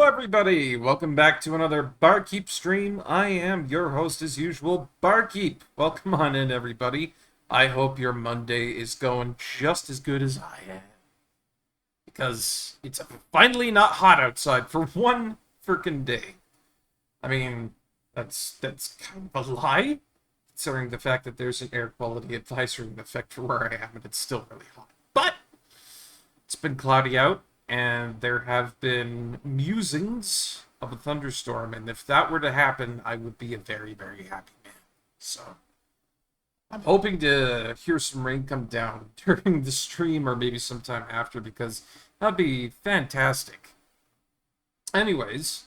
everybody! Welcome back to another Barkeep stream. I am your host as usual, Barkeep. Welcome on in, everybody. I hope your Monday is going just as good as I am. Because it's finally not hot outside for one freaking day. I mean, that's kind of a lie, considering the fact that there's an air quality advisory in effect for where I am, and it's still really hot. But it's been cloudy out, and there have been musings of a thunderstorm, and if that were to happen, I would be a very, very happy man. So, I'm hoping to hear some rain come down during the stream, or maybe sometime after, because that'd be fantastic. Anyways,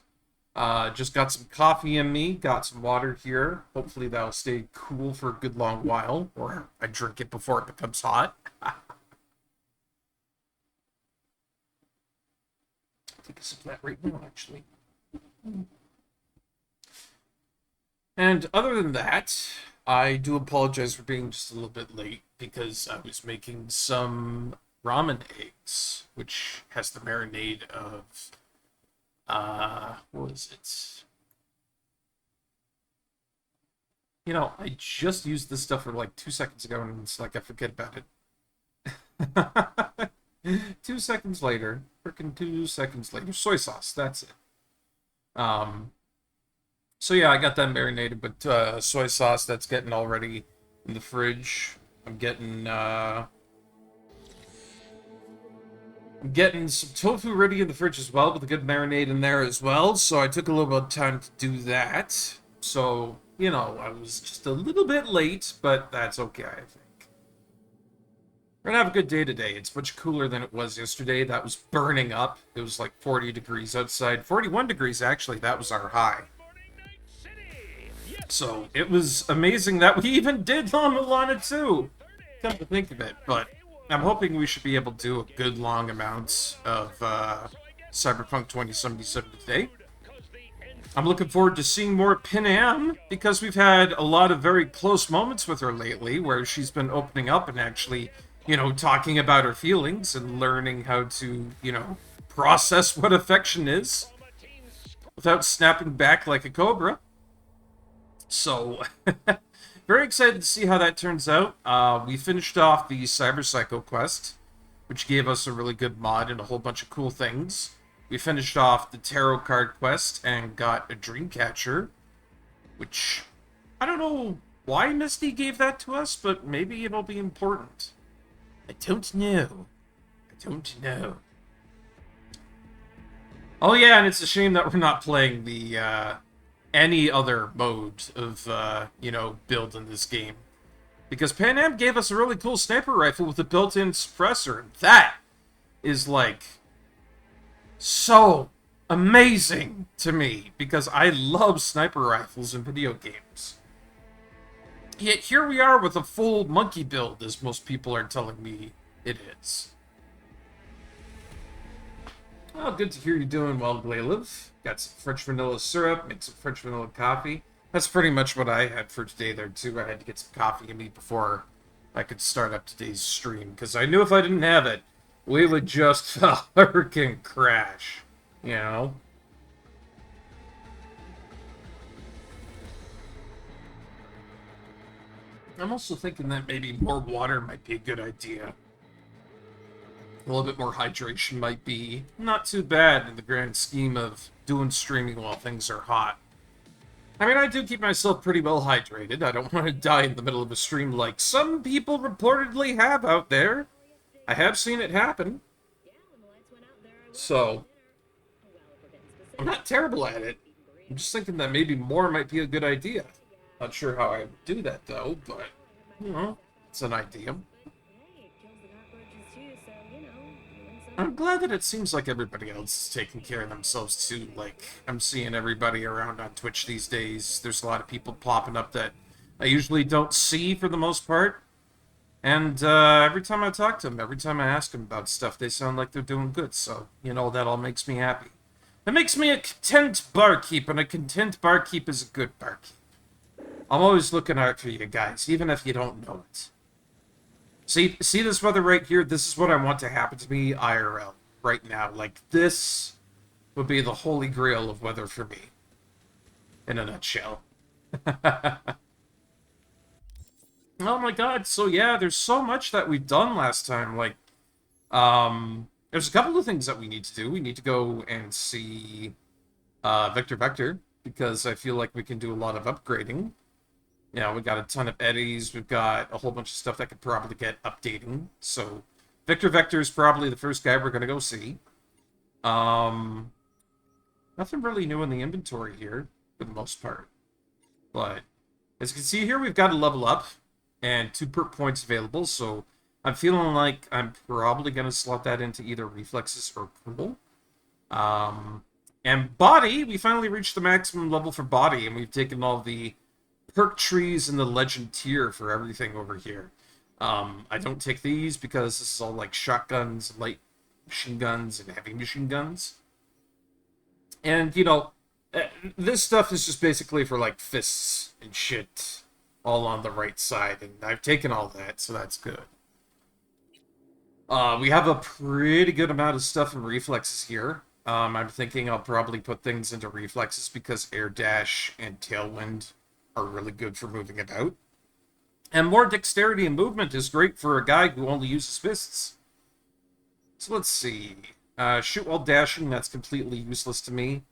just got some coffee in me, got some water here. Hopefully that'll stay cool for a good long while, or I drink it before it becomes hot. Take a sip of that right now, actually. And other than that, I do apologize for being just a little bit late because I was making some ramen eggs, which has the marinade of, what was it? You know, I just used this stuff for like 2 seconds ago, and it's like I forget about it. 2 seconds later, freaking 2 seconds later, soy sauce, that's it. So yeah, I got that marinated with soy sauce. That's getting already in the fridge. I'm getting some tofu ready in the fridge as well, with a good marinade in there as well. So I took a little bit of time to do that. So, you know, I was just a little bit late, but that's okay, I think. We're gonna have a good day today. It's much cooler than it was yesterday. That was burning up. It was like 40 degrees outside. 41 degrees, actually. That was our high. So, it was amazing that we even did La Milana too. Come to think of it. But I'm hoping we should be able to do a good long amount of Cyberpunk 2077 today. I'm looking forward to seeing more Panam, because we've had a lot of very close moments with her lately, where she's been opening up and actually, you know, talking about her feelings and learning how to, you know, process what affection is without snapping back like a cobra. So, very excited to see how that turns out. We finished off the Cyber Psycho quest, which gave us a really good mod and a whole bunch of cool things. We finished off the Tarot card quest and got a Dreamcatcher, which I don't know why Misty gave that to us, but maybe it'll be important. I don't know. Oh yeah, and it's a shame that we're not playing the, any other mode of, you know, build in this game. Because Panam gave us a really cool sniper rifle with a built-in suppressor. And that is, like, so amazing to me, because I love sniper rifles in video games. Yet here we are with a full monkey build, as most people are telling me it is. Oh, good to hear you're doing well, Glayliv. Got some French vanilla syrup, make some French vanilla coffee. That's pretty much what I had for today there, too. I had to get some coffee in me before I could start up today's stream, because I knew if I didn't have it, we would just freaking crash, you know? I'm also thinking that maybe more water might be a good idea. A little bit more hydration might be not too bad in the grand scheme of doing streaming while things are hot. I mean, I do keep myself pretty well hydrated. I don't want to die in the middle of a stream like some people reportedly have out there. I have seen it happen. So, I'm not terrible at it. I'm just thinking that maybe more might be a good idea. Not sure how I would do that, though, but, you know, it's an idea. I'm glad that it seems like everybody else is taking care of themselves, too. Like, I'm seeing everybody around on Twitch these days. There's a lot of people popping up that I usually don't see for the most part. And every time I talk to them, every time I ask them about stuff, they sound like they're doing good. So, you know, that all makes me happy. It makes me a content barkeep, and a content barkeep is a good barkeep. I'm always looking out for you guys, even if you don't know it. See this weather right here? This is what I want to happen to me IRL right now. Like, this would be the holy grail of weather for me, in a nutshell. Oh my god, so yeah, there's so much that we've done last time. Like, there's a couple of things that we need to do. We need to go and see Victor Vector, because I feel like we can do a lot of upgrading. You know, we got a ton of eddies, we've got a whole bunch of stuff that could probably get updating. So, Victor Vector is probably the first guy we're gonna go see. Um, Nothing really new in the inventory here, for the most part. But, as you can see here, we've got a level up, and 2 perk points available, so I'm feeling like I'm probably going to slot that into either reflexes or cool. And body, we finally reached the maximum level for body, and we've taken all the perk trees and the legend tier for everything over here. I don't take these because this is all like shotguns, light machine guns, and heavy machine guns. And, you know, this stuff is just basically for, like, fists and shit all on the right side, and I've taken all that, so that's good. We have a pretty good amount of stuff in reflexes here. I'm thinking I'll probably put things into reflexes because air dash and tailwind are really good for moving about. And more dexterity and movement is great for a guy who only uses fists. So let's see. Shoot while dashing, that's completely useless to me.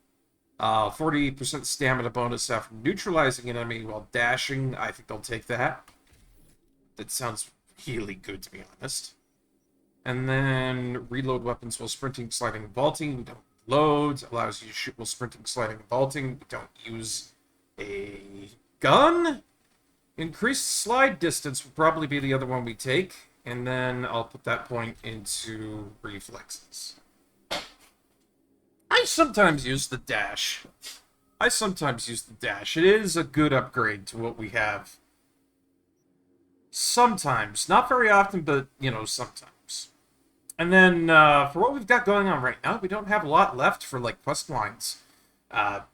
40% stamina bonus after neutralizing an enemy while dashing. I think I'll take that. That sounds really good, to be honest. And then reload weapons while sprinting, sliding, and vaulting. We don't load. Allows you to shoot while sprinting, sliding, and vaulting. We don't use a gun. Increased slide distance would probably be the other one we take. And then I'll put that point into reflexes. I sometimes use the dash. It is a good upgrade to what we have. Sometimes. Not very often, but, you know, sometimes. And then, for what we've got going on right now, we don't have a lot left for, like, quest lines.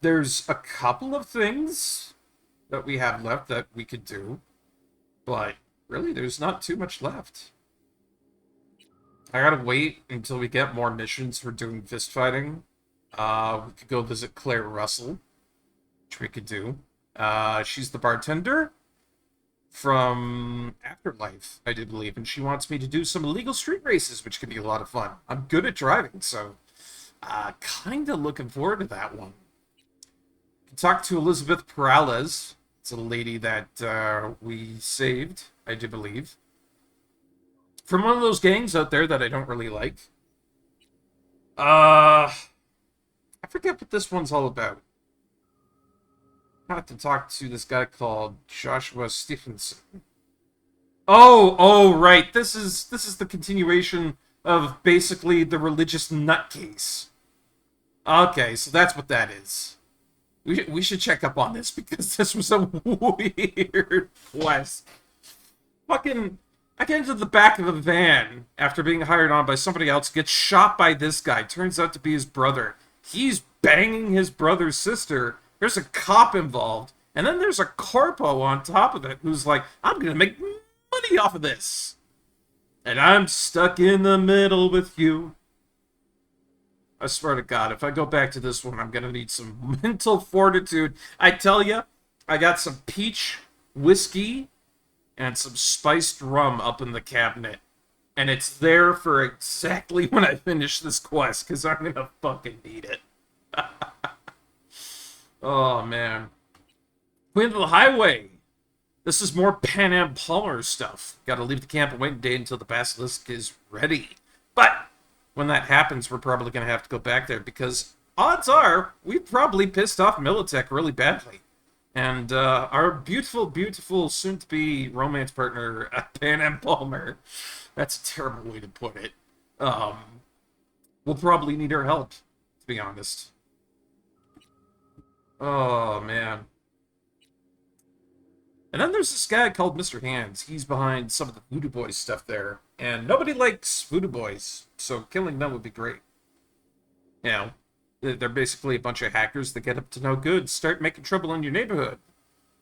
There's a couple of things that we have left that we could do. But, really, there's not too much left. I gotta wait until we get more missions for doing fist fighting. We could go visit Claire Russell, which we could do. She's the bartender from Afterlife, I do believe, and she wants me to do some illegal street races, which could be a lot of fun. I'm good at driving, so kind of looking forward to that one. Talk to Elizabeth Perales. It's a lady that we saved, I do believe, from one of those gangs out there that I don't really like. I forget what this one's all about. I have to talk to this guy called Joshua Stephenson. Oh, right. This is the continuation of basically the religious nutcase. Okay, so that's what that is. We should check up on this because this was a weird quest. Fucking, I get into the back of a van after being hired on by somebody else, gets shot by this guy. Turns out to be his brother. He's banging his brother's sister. There's a cop involved. And then there's a corpo on top of it who's like, I'm going to make money off of this. And I'm stuck in the middle with you. I swear to God, if I go back to this one, I'm going to need some mental fortitude. I tell you, I got some peach whiskey and some spiced rum up in the cabinet. And it's there for exactly when I finish this quest, because I'm going to fucking need it. Oh, man. Queen of the Highway. This is more Panam Palmer stuff. Gotta leave the camp and wait a day until the basilisk is ready. But when that happens, we're probably going to have to go back there, because odds are we've probably pissed off Militech really badly. And our beautiful, beautiful soon-to-be romance partner, Panam Palmer, that's a terrible way to put it, we'll probably need her help, to be honest. Oh, man. And then there's this guy called Mr. Hands. He's behind some of the Voodoo Boys stuff there. And nobody likes Voodoo Boys, so killing them would be great. You know, they're basically a bunch of hackers that get up to no good, start making trouble in your neighborhood.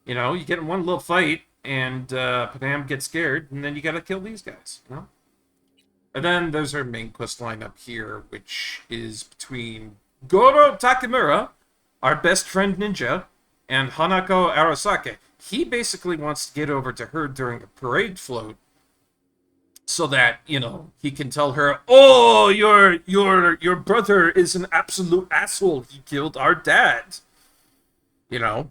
You know, you get in one little fight, and Panam gets scared, and then you gotta kill these guys, you know? And then there's our main quest line up here, which is between Goro Takemura, our best friend ninja, and Hanako Arasake. He basically wants to get over to her during a parade float so that, he can tell her, "Oh, your brother is an absolute asshole. He killed our dad." You know,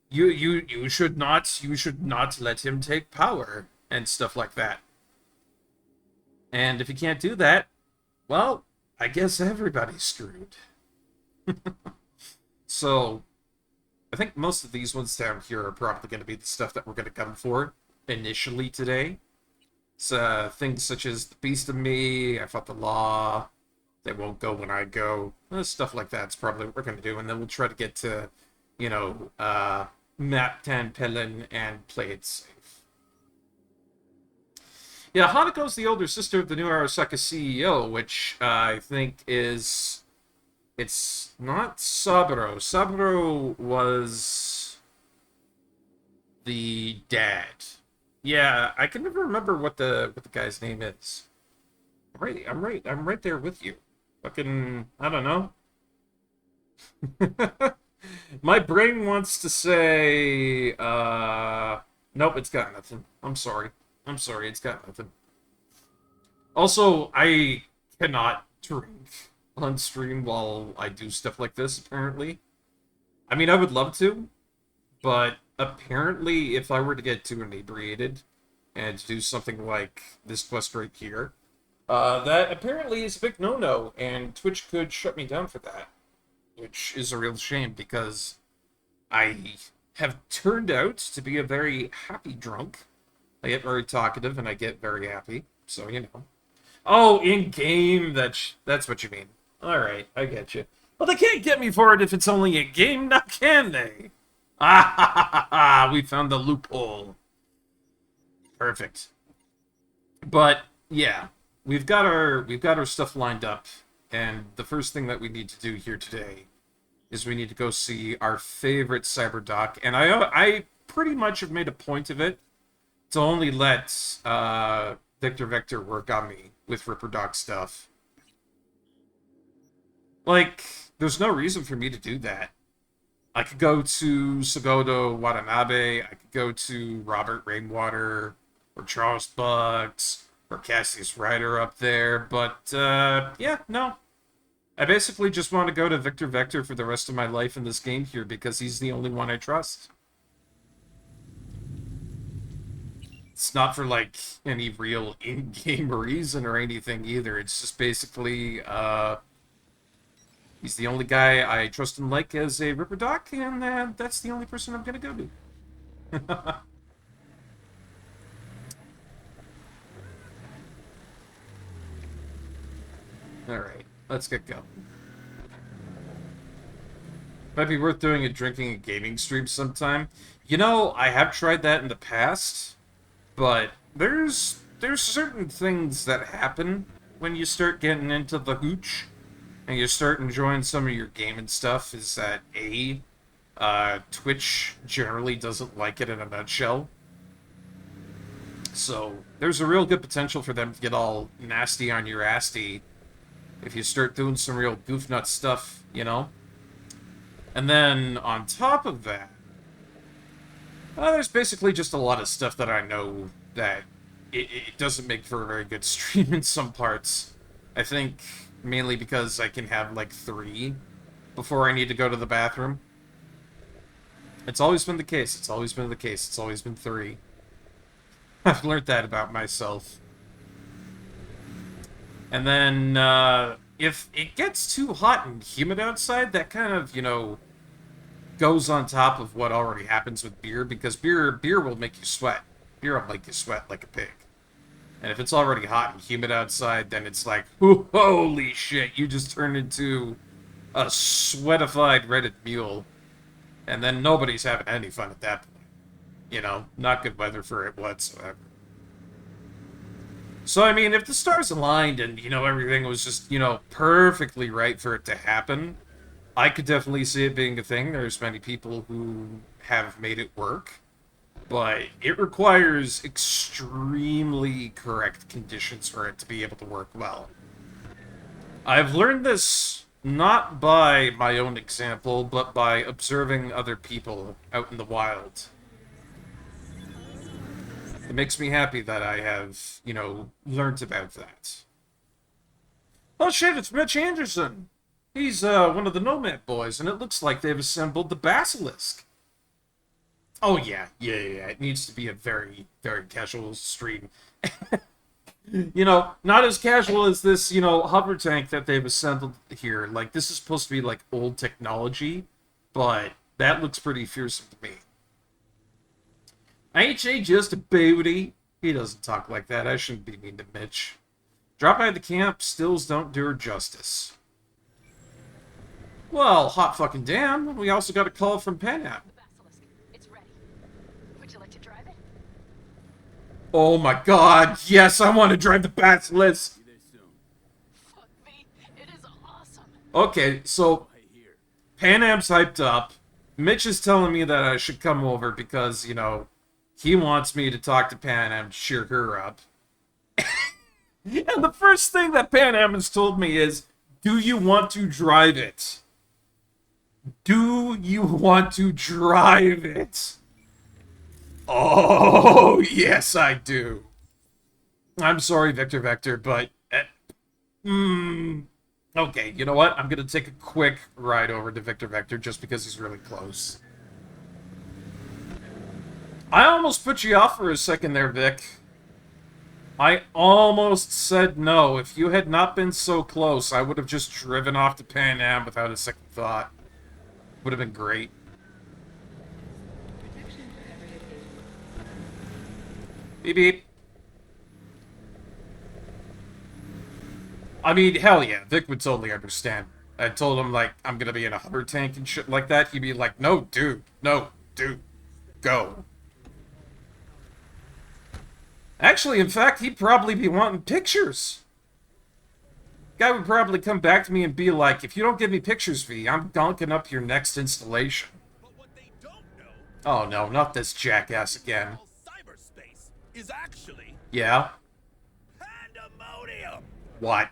you should not let him take power and stuff like that. And if you can't do that, well, I guess everybody's screwed. So, I think most of these ones down here are probably going to be the stuff that we're going to come for initially today. So, things such as the Beast of Me, I Fought the Law, They Won't Go When I Go, stuff like that's probably what we're going to do. And then we'll try to get to, Map 10 Pelin and play it safe. Yeah, Hanako's the older sister of the new Arasaka CEO, which I think is... It's not Saburo. Saburo was the dad. Yeah, I can never remember what the guy's name is. I'm right there with you. Fucking, I don't know. My brain wants to say, nope, it's got nothing. I'm sorry, it's got nothing. Also, I cannot drink on stream while I do stuff like this, apparently. I mean, I would love to, but apparently if I were to get too inebriated and do something like this quest right here, that apparently is a big no-no, and Twitch could shut me down for that, which is a real shame because I have turned out to be a very happy drunk. I get very talkative and I get very happy, so Oh, in-game, that's what you mean. Alright, I get you. Well, they can't get me for it if it's only a game, now can they? Ah, ha, ha, ha, ha. We found the loophole. Perfect. But, yeah, we've got our stuff lined up, and the first thing that we need to do here today is we need to go see our favorite cyber doc, and I pretty much have made a point of it to only let Victor Vector work on me with Ripper Doc stuff. Like, there's no reason for me to do that. I could go to Sagodo Watanabe, I could go to Robert Rainwater, or Charles Bugs, or Cassius Ryder up there, but, yeah, no. I basically just want to go to Victor Vector for the rest of my life in this game here, because he's the only one I trust. It's not for, like, any real in-game reason or anything either. It's just basically, he's the only guy I trust and like as a Ripper Doc, and that's the only person I'm gonna go to. Alright, let's get going. Might be worth doing a drinking and gaming stream sometime. I have tried that in the past, but there's certain things that happen when you start getting into the hooch and you start enjoying some of your gaming stuff, is that Twitch generally doesn't like it in a nutshell. So there's a real good potential for them to get all nasty on your assy if you start doing some real goof nut stuff, And then on top of that, there's basically just a lot of stuff that I know that it doesn't make for a very good stream in some parts. I think mainly because I can have like 3 before I need to go to the bathroom. It's always been the case. It's always been the case. It's always been 3. I've learned that about myself. And then, if it gets too hot and humid outside, that kind of, goes on top of what already happens with beer, because beer will make you sweat. Beer will make you sweat like a pig. And if it's already hot and humid outside, then it's like, holy shit, you just turned into a sweatified Reddit mule. And then nobody's having any fun at that point. Not good weather for it whatsoever. So, I mean, if the stars aligned and, everything was just, perfectly right for it to happen, I could definitely see it being a thing. There's many people who have made it work. But it requires extremely correct conditions for it to be able to work well. I've learned this Not by my own example, but by observing other people out in the wild. It makes me happy that I have, learned about that. Oh shit, it's Mitch Anderson! He's, one of the Nomad boys, and it looks like they've assembled the Basilisk. Oh yeah, yeah. It needs to be a very, very casual stream. Not as casual as this, hover tank that they've assembled here. Like, this is supposed to be, like, old technology, but that looks pretty fearsome to me. Ain't she just a booty? He doesn't talk like that. I shouldn't be mean to Mitch. Drop by the camp, stills don't do her justice. Well, hot fucking damn. We also got a call from Panam. It's ready. Would you like to drive it? Oh my god, yes, I want to drive the Basilisk. Fuck me. It is awesome. Okay, so Panam's hyped up. Mitch is telling me that I should come over because, he wants me to talk to Panam to cheer her up. And the first thing that Panam has told me is, do you want to drive it? Do you want to drive it? Oh, yes, I do. I'm sorry, Victor Vector, but... Okay, you know what? I'm gonna take a quick ride over to Victor Vector just because he's really close. I almost put you off for a second there, Vic. I almost said no. If you had not been so close, I would have just driven off to Panam without a second thought. Would have been great. Beep beep. I mean, hell yeah, Vic would totally understand. I told him, like, I'm gonna be in a hover tank and shit like that. He'd be like, no, dude, go. Actually, in fact, he'd probably be wanting pictures. Guy would probably come back to me and be like, if you don't give me pictures, V, I'm gonking up your next installation. But what they don't know, Oh no, not this jackass again. cyberspace is actually Yeah? pandemonium. What?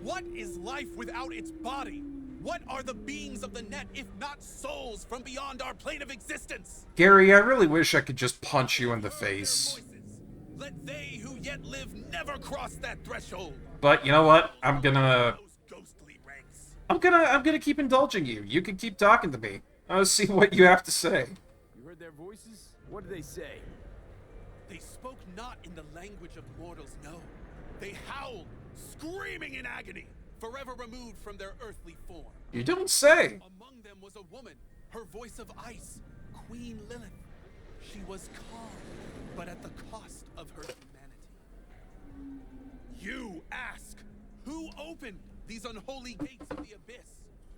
What is life without its body? What are the beings of the net if not souls from beyond our plane of existence? Gary, I really wish I could just punch you in the face. Voices. Let they who yet live never cross that threshold. But you know what? I'm gonna Those ghostly ranks. I'm gonna keep indulging you. You can keep talking to me. I'll see what you have to say. You heard their voices? What did they say? They spoke not in the language of mortals, no. They howled, screaming in agony, forever removed from their earthly form. You don't say. Among them was a woman, her voice of ice, Queen Lilith. She was calm, but at the cost of her humanity. You ask, who opened these unholy gates of the abyss?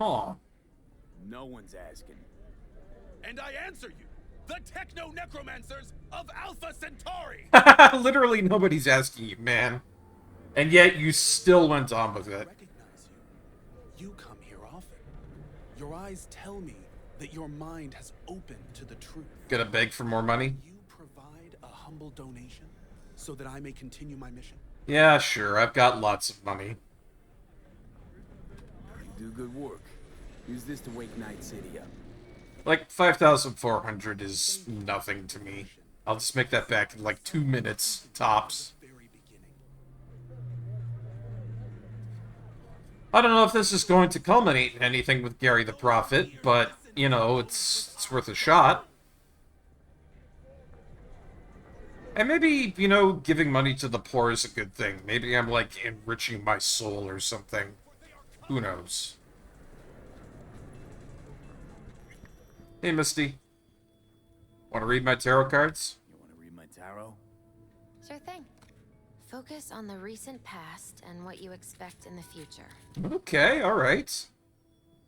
Aw. No one's asking. And I answer you, the techno-necromancers of Alpha Centauri! Literally nobody's asking you, man. And yet you still went on with it. Recognize you. You come here often. Your eyes tell me that your mind has opened to the truth. Gonna beg for more money? You provide a humble donation so that I may continue my mission. Yeah, sure. I've got lots of money. You do good work. Use this to wake Night City up. Like, 5,400 is nothing to me. I'll just make that back in like 2 minutes, tops. Very beginning. I don't know if this is going to culminate in anything with Gary the Prophet, but, it's worth a shot. And maybe, giving money to the poor is a good thing. Maybe I'm, like, enriching my soul or something. Who knows? Hey, Misty. Want to read my tarot cards? You want to read my tarot? Sure thing. Focus on the recent past and what you expect in the future. Okay, alright.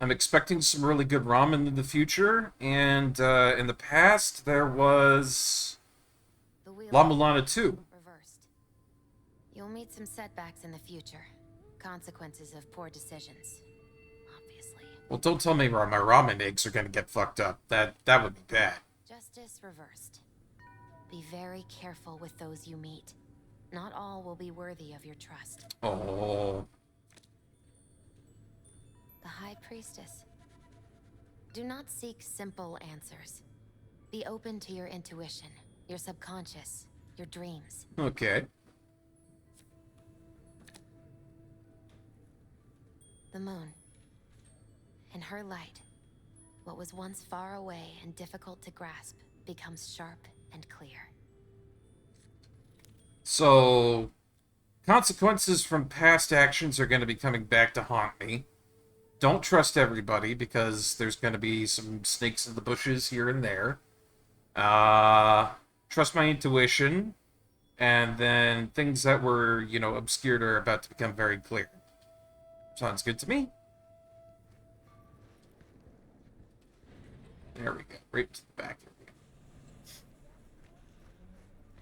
I'm expecting some really good ramen in the future, and in the past there was The wheel La Mulana 2. reversed. You'll meet some setbacks in the future. Consequences of poor decisions. Obviously. Well, don't tell me my ramen eggs are gonna get fucked up. That would be bad. Justice reversed. Be very careful with those you meet. Not all will be worthy of your trust. Oh. Priestess. Do not seek simple answers. Be open to your intuition, your subconscious, your dreams. Okay. The moon. In her light, what was once far away and difficult to grasp becomes sharp and clear. So, consequences from past actions are going to be coming back to haunt me. Don't trust everybody, because there's going to be some snakes in the bushes here and there. Trust my intuition, and then things that were, you know, obscured are about to become very clear. Sounds good to me. There we go. Right to the back.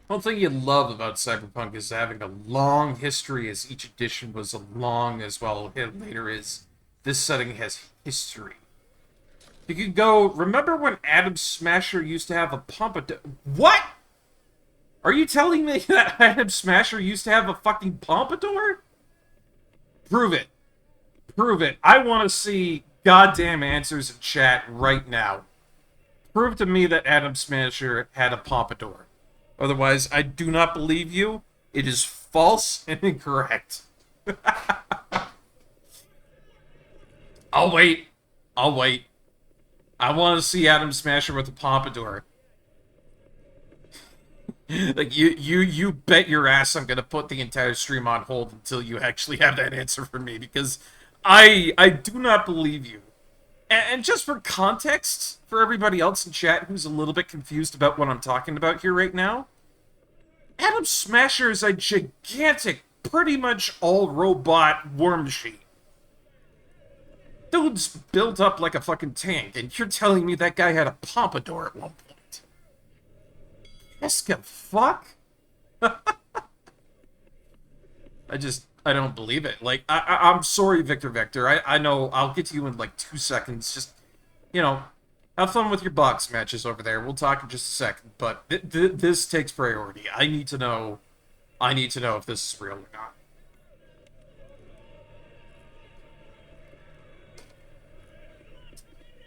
One thing you love about Cyberpunk is having a long history, as each edition was a long as well. Later is this setting has history. You could go, remember when Adam Smasher used to have a pompadour? What? Are you telling me that Adam Smasher used to have a fucking pompadour? Prove it. Prove it. I want to see goddamn answers in chat right now. Prove to me that Adam Smasher had a pompadour. Otherwise, I do not believe you. It is false and incorrect. I'll wait. I'll wait. I want to see Adam Smasher with a pompadour. Like, you bet your ass I'm going to put the entire stream on hold until you actually have that answer for me, because I do not believe you. And just for context, for everybody else in chat who's a little bit confused about what I'm talking about here right now, Adam Smasher is a gigantic, pretty much all-robot war machine. Dude's built up like a fucking tank, and you're telling me that guy had a pompadour at one point. Yes, fuck? I don't believe it. Like, I'm sorry, Victor. I know, I'll get to you in like 2 seconds. Just, you know, have fun with your box matches over there. We'll talk in just a second. But this takes priority. I need to know if this is real or not.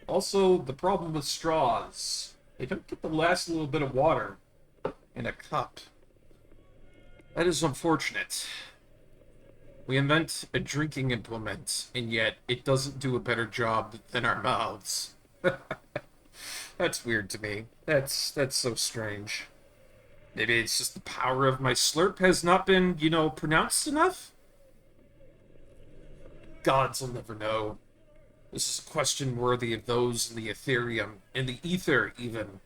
Also, the problem with straws, they don't get the last little bit of water in a cup. That is unfortunate. We invent a drinking implement, and yet it doesn't do a better job than our mouths. That's weird to me. That's so strange. Maybe it's just the power of my slurp has not been, you know, pronounced enough? Gods will never know. This is a question worthy of those in the Ethereum, in the ether, even.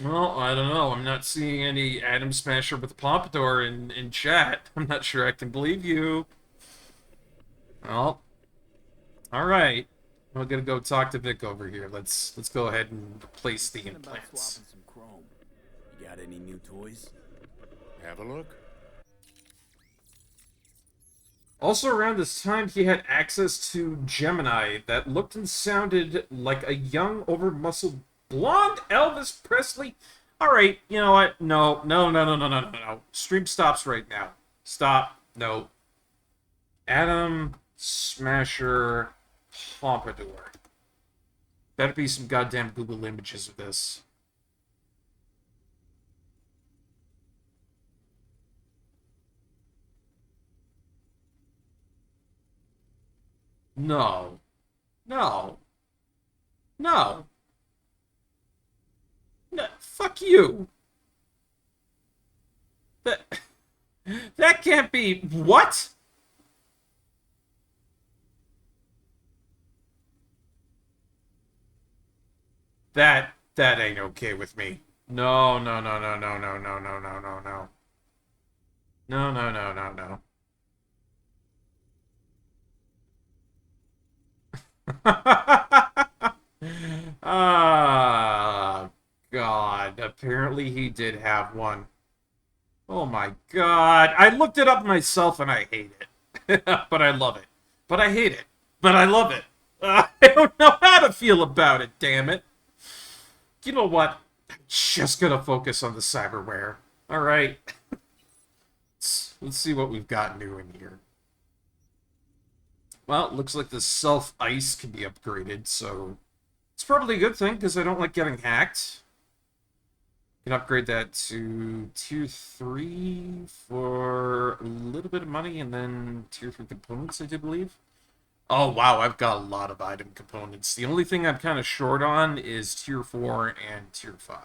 Well, I don't know. I'm not seeing any Adam Smasher with a pompadour in chat. I'm not sure I can believe you. Well, all right. I'm gonna go talk to Vic over here. Let's go ahead and replace the implants. Some chrome. You got any new toys? Have a look. Also, around this time, he had access to Gemini that looked and sounded like a young, over-muscled, blonde Elvis Presley. All right, you know what? No. Stream stops right now. Stop. No. Adam Smasher Pompadour. Better be some goddamn Google images of this. No. Fuck you. That can't be. What? That ain't okay with me. No. No. Ah, God. Apparently he did have one. Oh my God. I looked it up myself and I hate it. But I love it. But I hate it. But I love it. I don't know how to feel about it, damn it. You know what? I'm just gonna focus on the cyberware. Alright. Let's see what we've got new in here. Well, it looks like the self-ice can be upgraded, so it's probably a good thing, because I don't like getting hacked. You can upgrade that to Tier 3 for a little bit of money, and then Tier 3 components, I do believe. Oh, wow, I've got a lot of item components. The only thing I'm kind of short on is Tier 4 and Tier 5.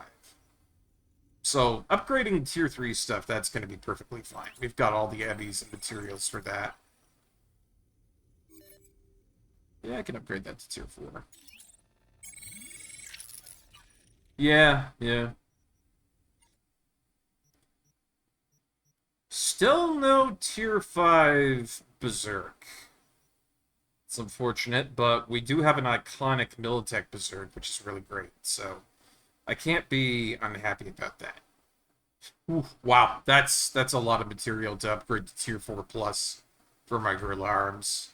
So, upgrading Tier 3 stuff, that's going to be perfectly fine. We've got all the eddies and materials for that. Yeah, I can upgrade that to Tier 4. Yeah. Still no Tier 5 Berserk. It's unfortunate, but we do have an iconic Militech Berserk, which is really great, so I can't be unhappy about that. Oof, wow, that's a lot of material to upgrade to Tier 4 Plus for my Gorilla Arms.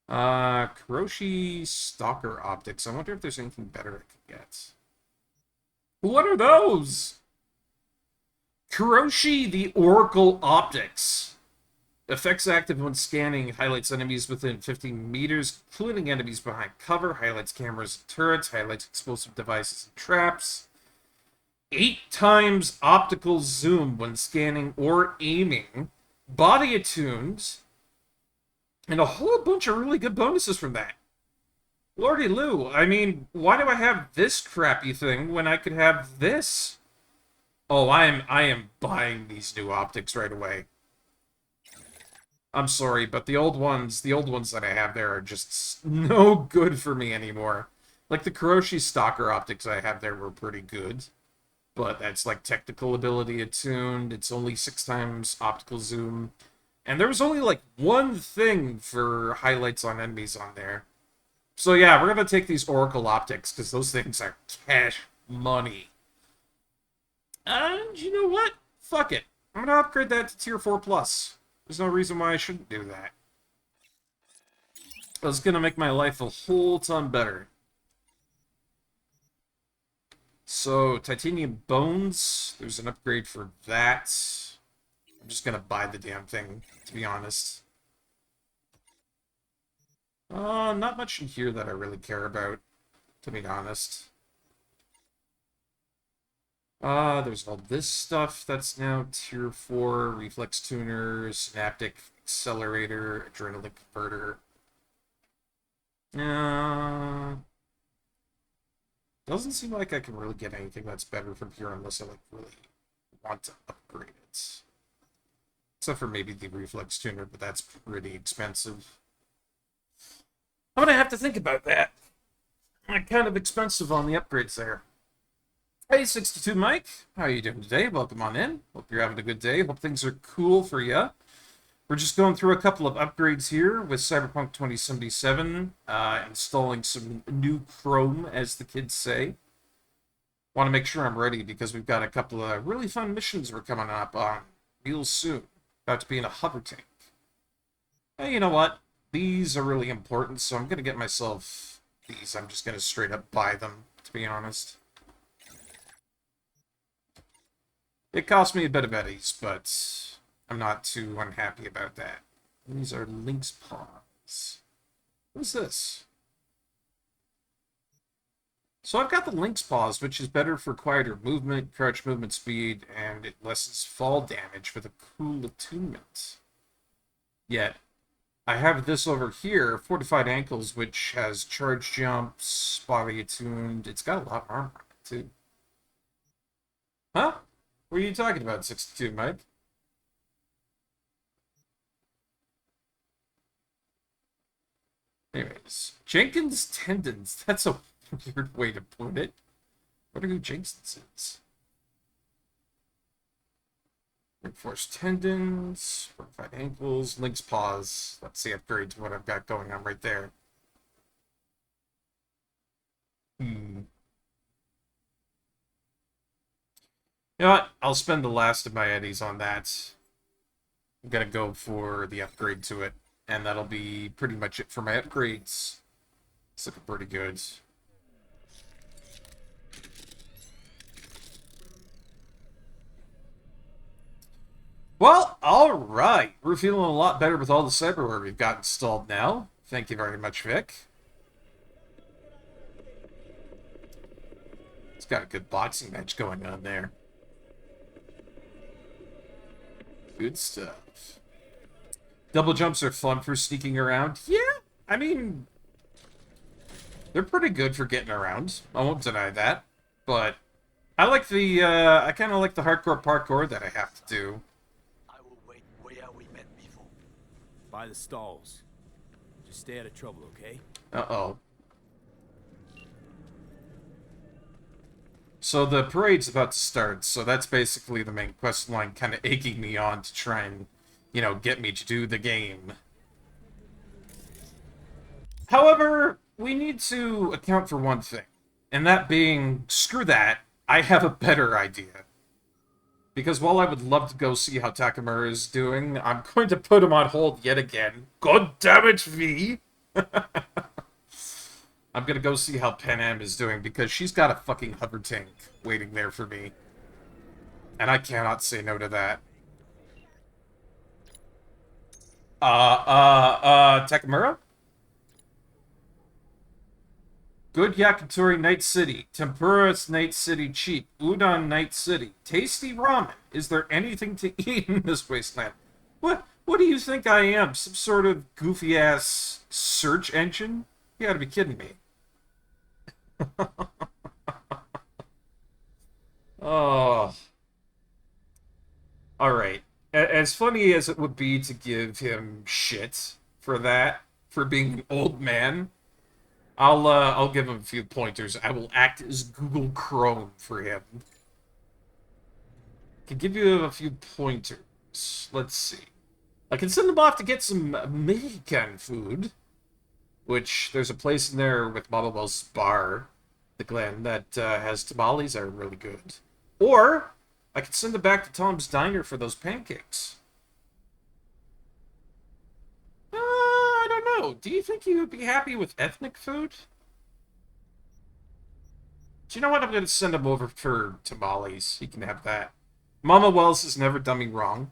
Kuroshi Stalker Optics. I wonder if there's anything better I could get. What are those? Kuroshi the Oracle Optics. Effects active when scanning, highlights enemies within 15 meters, including enemies behind cover, highlights cameras and turrets, highlights explosive devices and traps. 8 times optical zoom when scanning or aiming, body attuned, and a whole bunch of really good bonuses from that. Lordy Lou, I mean, why do I have this crappy thing when I could have this? Oh, I am buying these new optics right away. I'm sorry, but the old ones that I have there are just no good for me anymore. Like the Kuroshi Stalker optics I have there were pretty good, but that's like technical ability attuned. It's only 6 times optical zoom. And there was only like one thing for highlights on enemies on there. So yeah, we're gonna take these Oracle optics, because those things are cash money. And you know what? Fuck it. I'm gonna upgrade that to Tier 4 Plus. There's no reason why I shouldn't do that. It's gonna make my life a whole ton better. So, titanium bones, there's an upgrade for that. I'm just gonna buy the damn thing, to be honest. Not much in here that I really care about, to be honest. There's all this stuff that's now Tier 4, Reflex Tuner, Synaptic Accelerator, Adrenaline Converter. Doesn't seem like I can really get anything that's better from here unless I, like, really want to upgrade it. Except for maybe the Reflex Tuner, but that's pretty expensive. I'm gonna have to think about that. Kind of expensive on the upgrades there. Hey, 62 Mike, how are you doing today? Welcome on in. Hope you're having a good day. Hope things are cool for you. We're just going through a couple of upgrades here with Cyberpunk 2077, installing some new Chrome, as the kids say. Want to make sure I'm ready because we've got a couple of really fun missions we're coming up on real soon. About to be in a hover tank. Hey, you know what? These are really important, so I'm going to get myself these. I'm just going to straight up buy them, to be honest. It cost me a bit of eddies, but I'm not too unhappy about that. These are Lynx Paws. What's this? So I've got the Lynx Paws, which is better for quieter movement, crouch movement speed, and it lessens fall damage with a cool attunement. Yet, I have this over here, Fortified Ankles, which has charge jumps, body attuned. It's got a lot of armor on it, too. Huh? What are you talking about, 62, Mike? Anyways, Jenkins tendons. That's a weird way to put it. I wonder who Jenkins is. Reinforced tendons, fortified ankles, Lynx paws. Let's see, upgrade to what I've got going on right there. You know what? I'll spend the last of my eddies on that. I'm gonna go for the upgrade to it, and that'll be pretty much it for my upgrades. It's looking pretty good. Well, alright. We're feeling a lot better with all the cyberware we've got installed now. Thank you very much, Vic. It's got a good boxing match going on there. Good stuff. Double jumps are fun for sneaking around. Yeah, I mean, they're pretty good for getting around. I won't deny that. But I like the, I kind of like the hardcore parkour that I have to do. I will wait where we met before. By the stalls. Just stay out of trouble, okay? Uh-oh. So the parade's about to start, so that's basically the main quest line kind of egging me on to try and, you know, get me to do the game. However, we need to account for one thing, and that being, screw that, I have a better idea. Because while I would love to go see how Takamura is doing, I'm going to put him on hold yet again. God damn it, V! I'm gonna go see how Panam is doing, because she's got a fucking hover tank waiting there for me. And I cannot say no to that. Takamura? Good yakitori, Night City. Tempura's Night City cheap. Udon, Night City. Tasty ramen. Is there anything to eat in this wasteland? What do you think I am? Some sort of goofy-ass search engine? You gotta be kidding me. Oh. Alright. As funny as it would be to give him shit for that, for being an old man, I'll give him a few pointers. I will act as Google Chrome for him. Can give you a few pointers. Let's see. I can send him off to get some Mexican food, which there's a place in there with Mama Wells' bar, the Glen, that has tamales that are really good. Or I could send him back to Tom's Diner for those pancakes. I don't know. Do you think he would be happy with ethnic food? Do you know what? I'm going to send him over for tamales. He can have that. Mama Wells has never done me wrong.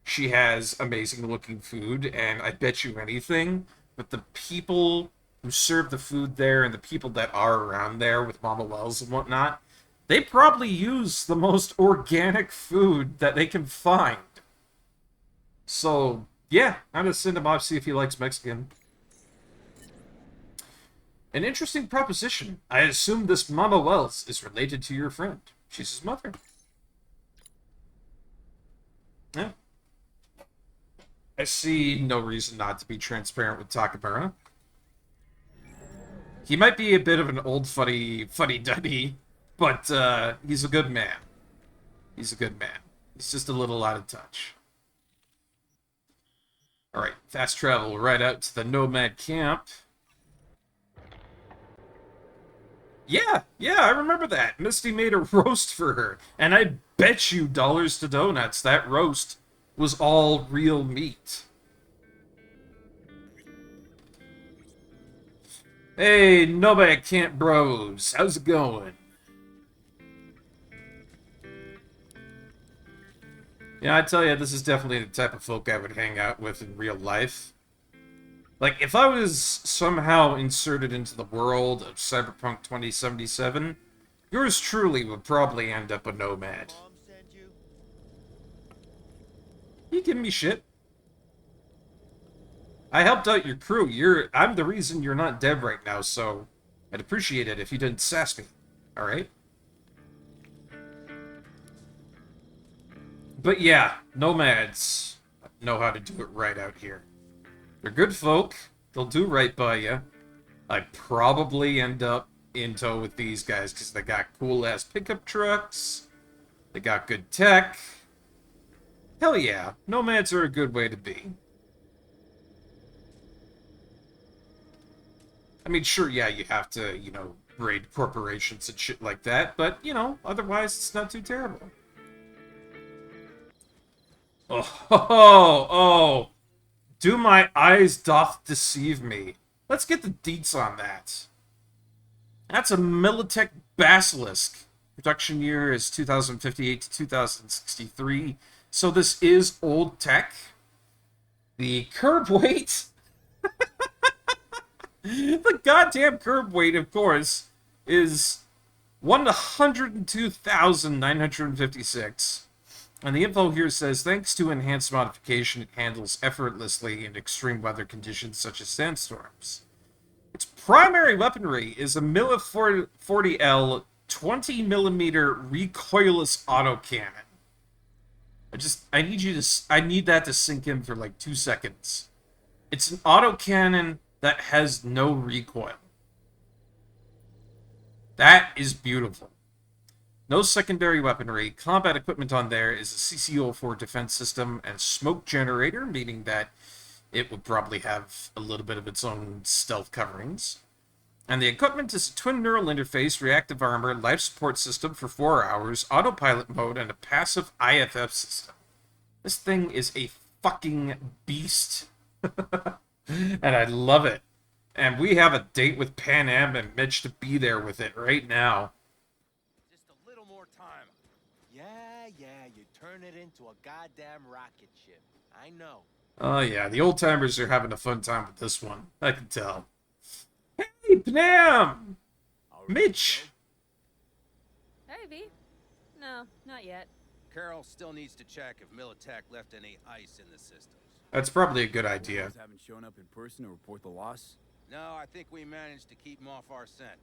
She has amazing looking food, and I bet you anything, but the people who serve the food there and the people that are around there with Mama Wells and whatnot, they probably use the most organic food that they can find. So, yeah, I'm going to send him off, see if he likes Mexican. An interesting proposition. I assume this Mama Wells is related to your friend. She's his mother. Yeah. I see no reason not to be transparent with Takamura. He might be a bit of an old fuddy-duddy, but he's a good man. He's a good man. He's just a little out of touch. Alright, fast travel right out to the Nomad camp. Yeah, I remember that. Misty made a roast for her, and I bet you dollars to donuts that roast was all real meat. Hey, Nomad Camp Bros, how's it going? Yeah, I tell you, this is definitely the type of folk I would hang out with in real life. Like, if I was somehow inserted into the world of Cyberpunk 2077, yours truly would probably end up a nomad. You giving me shit? I helped out your crew. I'm the reason you're not dead right now, so I'd appreciate it if you didn't sass me. Alright? But yeah, nomads know how to do it right out here. They're good folk. They'll do right by you. I'd probably end up in tow with these guys because they got cool-ass pickup trucks. They got good tech. Hell yeah, nomads are a good way to be. I mean, sure, yeah, you have to, you know, raid corporations and shit like that, but, you know, otherwise it's not too terrible. Oh, do my eyes doth deceive me. Let's get the deets on that. That's a Militech Basilisk. Production year is 2058 to 2063. So this is old tech. The curb weight, the goddamn curb weight, of course, is 102,956. And the info here says, thanks to enhanced modification, it handles effortlessly in extreme weather conditions such as sandstorms. Its primary weaponry is a Milla 40L 20mm recoilless autocannon. I need that to sink in for like 2 seconds. It's an autocannon that has no recoil. That is beautiful. No secondary weaponry. Combat equipment on there is a CC-04 defense system and smoke generator, meaning that it would probably have a little bit of its own stealth coverings. And the equipment is a twin neural interface, reactive armor, life support system for 4 hours, autopilot mode, and a passive IFF system. This thing is a fucking beast. And I love it. And we have a date with Panam and Mitch to be there with it right now. Just a little more time. Yeah, you turn it into a goddamn rocket ship. I know. Oh yeah, the old timers are having a fun time with this one. I can tell. Hey, Panam! Mitch! Hey, V. No, not yet. Carol still needs to check if Militech left any ice in the systems. That's probably a good idea. Workers haven't shown up in person to report the loss. No, I think we managed to keep them off our scent.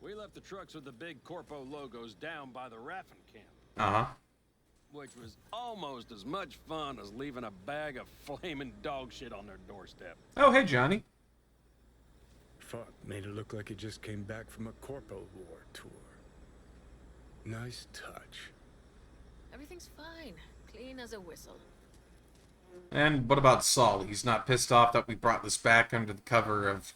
We left the trucks with the big Corpo logos down by the Raffin camp. Uh-huh. Which was almost as much fun as leaving a bag of flaming dog shit on their doorstep. Oh, hey, Johnny. Fuck, made it look like he just came back from a Corpo War tour. Nice touch. Everything's fine. Clean as a whistle. And what about Saul? He's not pissed off that we brought this back under the cover of,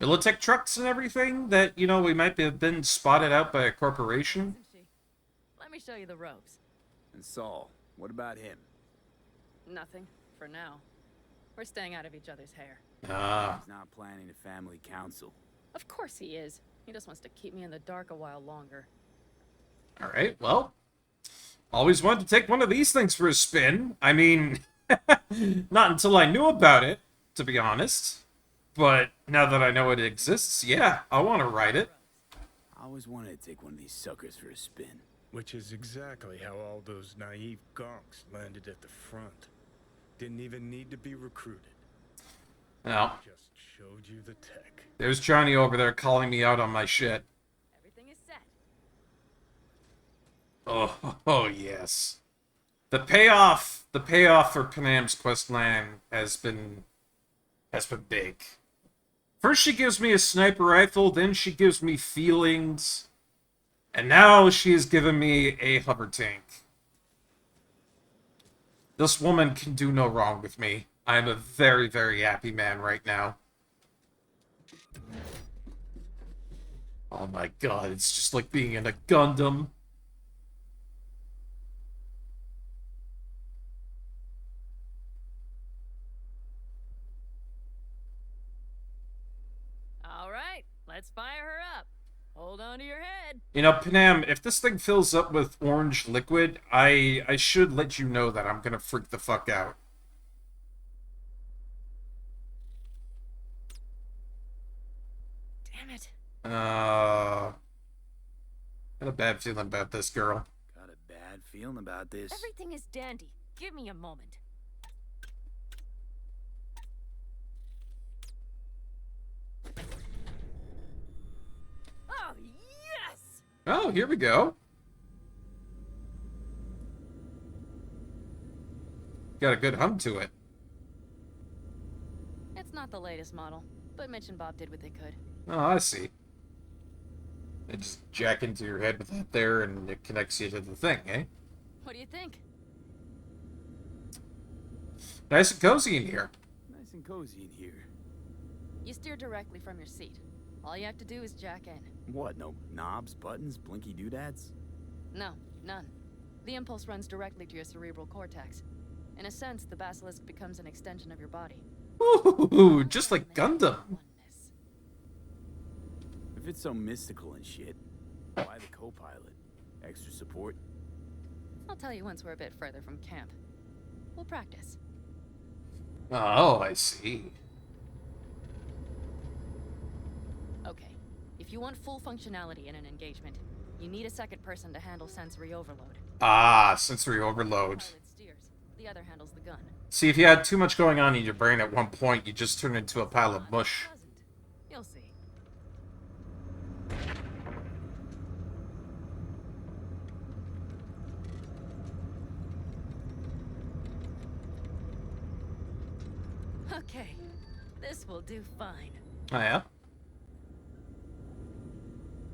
Militech trucks and everything? That, we might have been spotted out by a corporation? Isn't she? Let me show you the ropes. And Saul, what about him? Nothing, for now. We're staying out of each other's hair. Ah. He's not planning a family council. Of course he is. He just wants to keep me in the dark a while longer. Alright, well. Always wanted to take one of these things for a spin. I mean, not until I knew about it, to be honest. But now that I know it exists, yeah, I want to ride it. I always wanted to take one of these suckers for a spin. Which is exactly how all those naive gonks landed at the front. Didn't even need to be recruited. Now, Just showed you the tech. there's Johnny over there calling me out on my shit. Everything is set. Oh yes. The payoff for Panam's questline has been big. First she gives me a sniper rifle, then she gives me feelings, and now she has given me a hover tank. This woman can do no wrong with me. I am a very, very happy man right now. Oh my god, it's just like being in a Gundam. All right, let's fire her up. Hold on to your head. Panam, if this thing fills up with orange liquid, I should let you know that I'm gonna freak the fuck out. Damn it. Got a bad feeling about this girl. Got a bad feeling about this. Everything is dandy. Give me a moment. Oh, yes! Oh, here we go. Got a good hum to it. It's not the latest model, but Mitch and Bob did what they could. Oh, I see. They just jack into your head with that there, and it connects you to the thing, eh? What do you think? Nice and cozy in here. Nice and cozy in here. You steer directly from your seat. All you have to do is jack in. What, no knobs, buttons, blinky doodads? No, none. The impulse runs directly to your cerebral cortex. In a sense, the basilisk becomes an extension of your body. Ooh, just like Gundam. Oneness. If it's so mystical and shit, why the co-pilot? Extra support? I'll tell you once we're a bit further from camp. We'll practice. Oh, I see. Okay. If you want full functionality in an engagement, you need a second person to handle sensory overload. Ah, sensory overload. Pilot steers. The other handles the gun. See, if you had too much going on in your brain at one point, you just turn into a pile of mush. Doesn't. You'll see. Okay. This will do fine. Oh, yeah?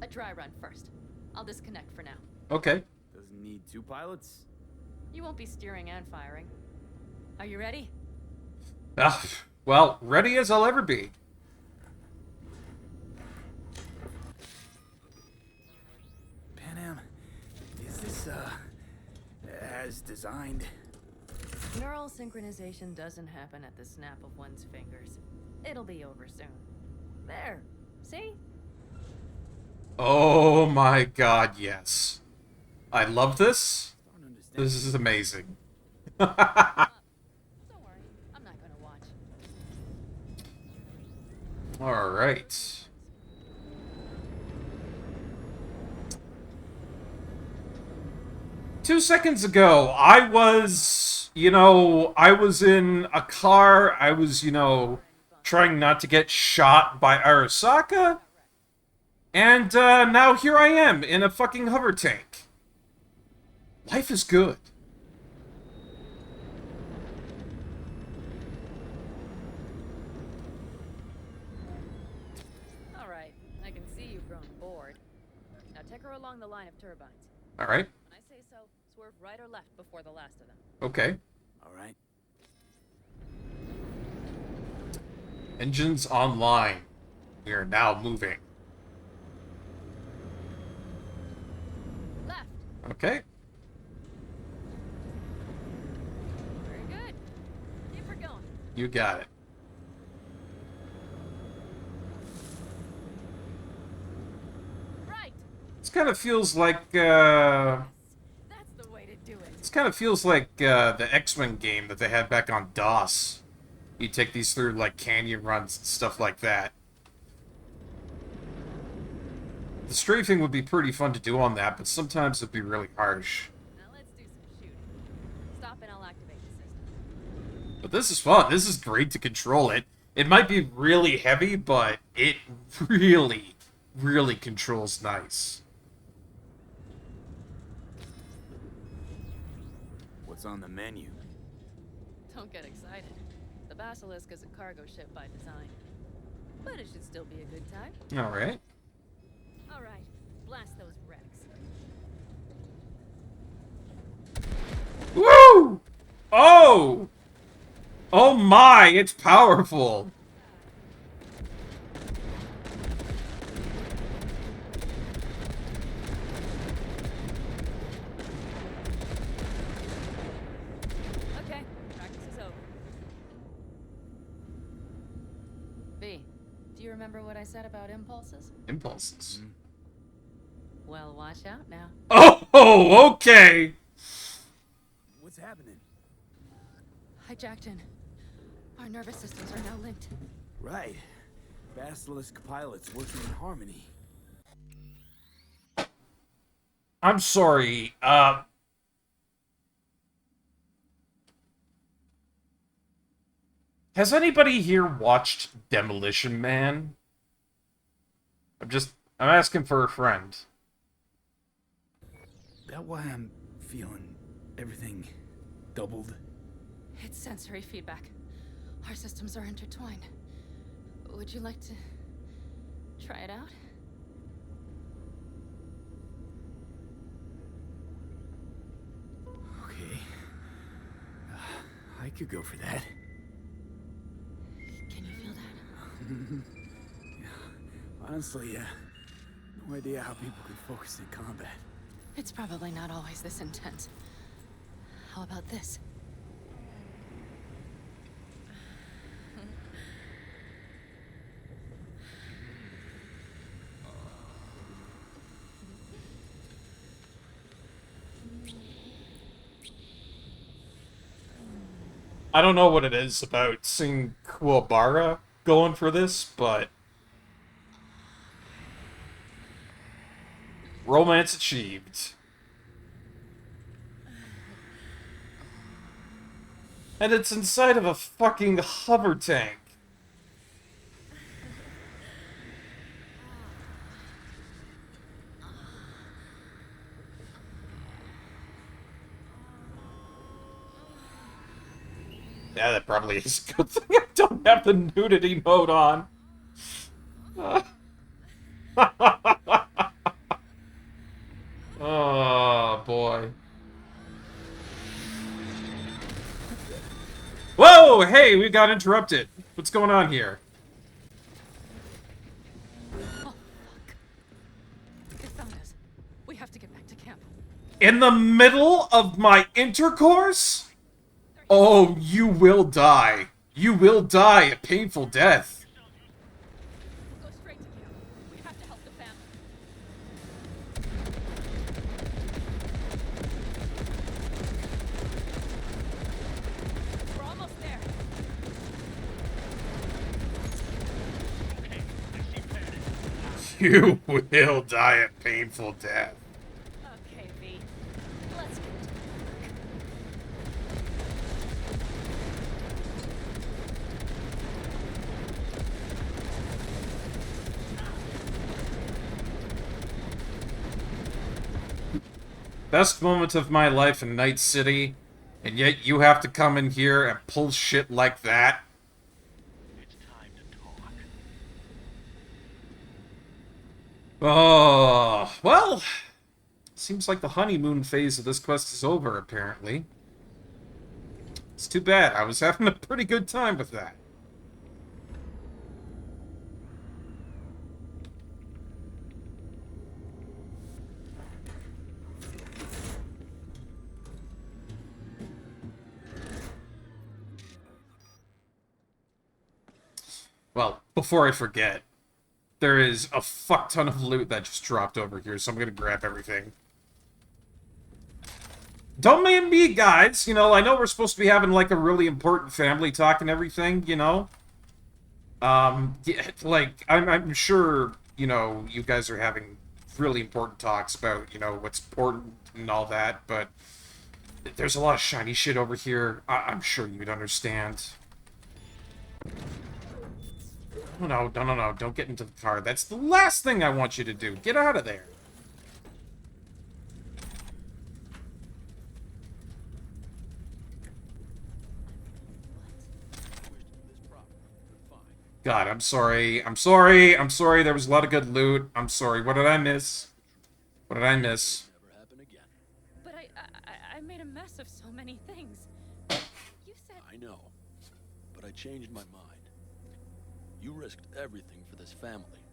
A dry run first. I'll disconnect for now. Okay. Doesn't need 2 pilots? You won't be steering and firing. Are you ready? Ah, well, ready as I'll ever be. Panam, is this, as designed? Neural synchronization doesn't happen at the snap of one's fingers. It'll be over soon. There. See? Oh my god, yes. I love this. Don't understand. This is amazing. Don't worry. I'm not gonna watch. Alright. Two seconds ago, I was in a car. I was, trying not to get shot by Arasaka. And now here I am in a fucking hover tank. Life is good. Alright. I can see you've grown bored. Now take her along the line of turbines. Alright. When I say so, swerve right or left before the last of them. Okay. All right. Engines online. We are now moving. Left. Okay. Very good. Keep her going. You got it. Right. This kind of feels like, That's the way to do it. This kind of feels like the X-Wing game that they had back on DOS. You take these through like canyon runs and stuff like that. The strafing would be pretty fun to do on that, but sometimes it'd be really harsh. Now let's do some shooting. Stop and I'll activate the system. But this is fun. This is great to control it. It might be really heavy, but it really, really controls nice. What's on the menu? Don't get excited. The Basilisk is a cargo ship by design. But it should still be a good time. Alright. Alright, blast those wrecks. Woo! Oh! Oh my, it's powerful! Okay, practice is over. B, do you remember what I said about impulses? Impulses. Well, watch out now. Oh, okay! What's happening? Hijacked in. Our nervous systems are now linked. Right. Basilisk pilots working in harmony. I'm sorry, has anybody here watched Demolition Man? I'm asking for a friend. That why I'm feeling everything doubled? It's sensory feedback. Our systems are intertwined. Would you like to try it out? Okay. I could go for that. Can you feel that? Honestly, no idea how people can focus in combat. It's probably not always this intense. How about this? I don't know what it is about seeing Kuwabara going for this, but romance achieved. And it's inside of a fucking hover tank. Yeah, that probably is a good thing I don't have the nudity mode on. Oh, boy. Whoa! Hey, we got interrupted. What's going on here? Oh, fuck. They found us. We have to get back to camp. In the middle of my intercourse? Oh, you will die. You will die a painful death. We'll go straight to camp. We have to help the family. We're almost there. You will die a painful death. Okay, V. Let's get to work. Best moment of my life in Night City, and yet you have to come in here and pull shit like that? It's time to talk. Oh, well, seems like the honeymoon phase of this quest is over, apparently. It's too bad. I was having a pretty good time with that. Well, before I forget, there is a fuck ton of loot that just dropped over here, so I'm gonna grab everything. Don't mind me, guys. You know, I know we're supposed to be having, like, a really important family talk and everything, you know? Yeah, like, I'm sure, you know, you guys are having really important talks about, you know, what's important and all that, but there's a lot of shiny shit over here. I'm sure you'd understand. No, don't get into the car. That's the last thing I want you to do. Get out of there. God, I'm sorry. I'm sorry. I'm sorry. There was a lot of good loot. I'm sorry. What did I miss? What did I miss? Never happen again. But I made a mess of so many things. You said... I know, but I changed my mind. You risked everything for this family,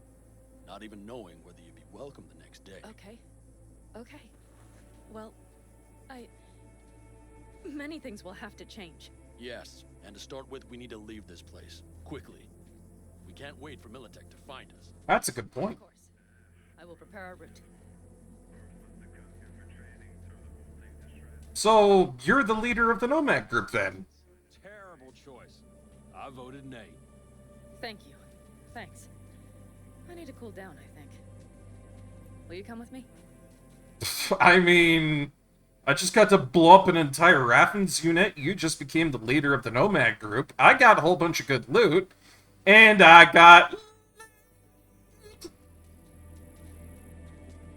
not even knowing whether you'd be welcome the next day. Okay. Okay. Well, many things will have to change. Yes, and to start with, we need to leave this place, quickly. We can't wait for Militech to find us. That's a good point. Of course. I will prepare our route. So, you're the leader of the Nomad group, then? Terrible choice. I voted nay. Thank you. Thanks. I need to cool down, I think. Will you come with me? I mean, I just got to blow up an entire Raffens unit. You just became the leader of the Nomad group. I got a whole bunch of good loot. And I got...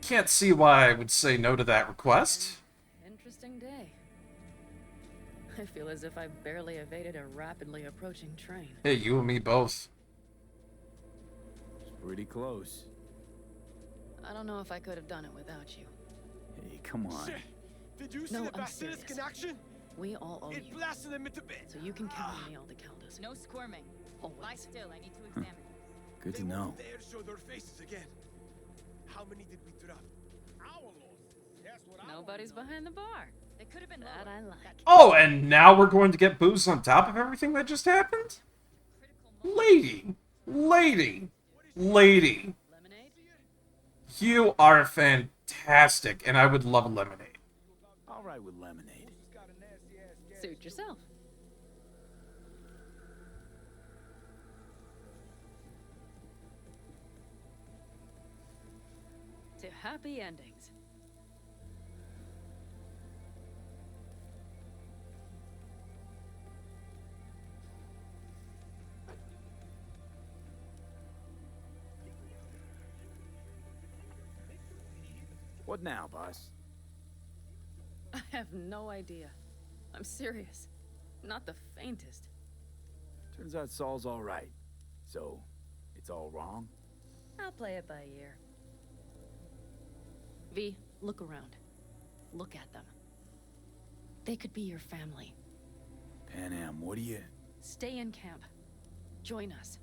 Can't see why I would say no to that request. Interesting day. I feel as if I barely evaded a rapidly approaching train. Hey, you and me both. It's pretty close. I don't know if I could have done it without you. Hey, come on. Shit! Did you see No, the I'm basilisk serious. in action? We all owe It you. blasted them into bits. So you can count on me all to count us. No squirming. Lie Always. still. I need to examine. Good to They know. won't dare show their faces again. How many did we drop? Nobody's behind the bar. They could have been That lower. I like. Oh, and now we're going to get booze on top of everything that just happened? Critical Lady, lady, Lemonade? you are fantastic, and I would love a lemonade. All right with lemonade. Suit yourself. happy endings. What now, boss? I have no idea. I'm serious. Not the faintest. Turns out Saul's all right. So, it's all wrong? I'll play it by ear. V, look around. Look at them. They could be your family. Panam, what do you... Stay in camp. Join us.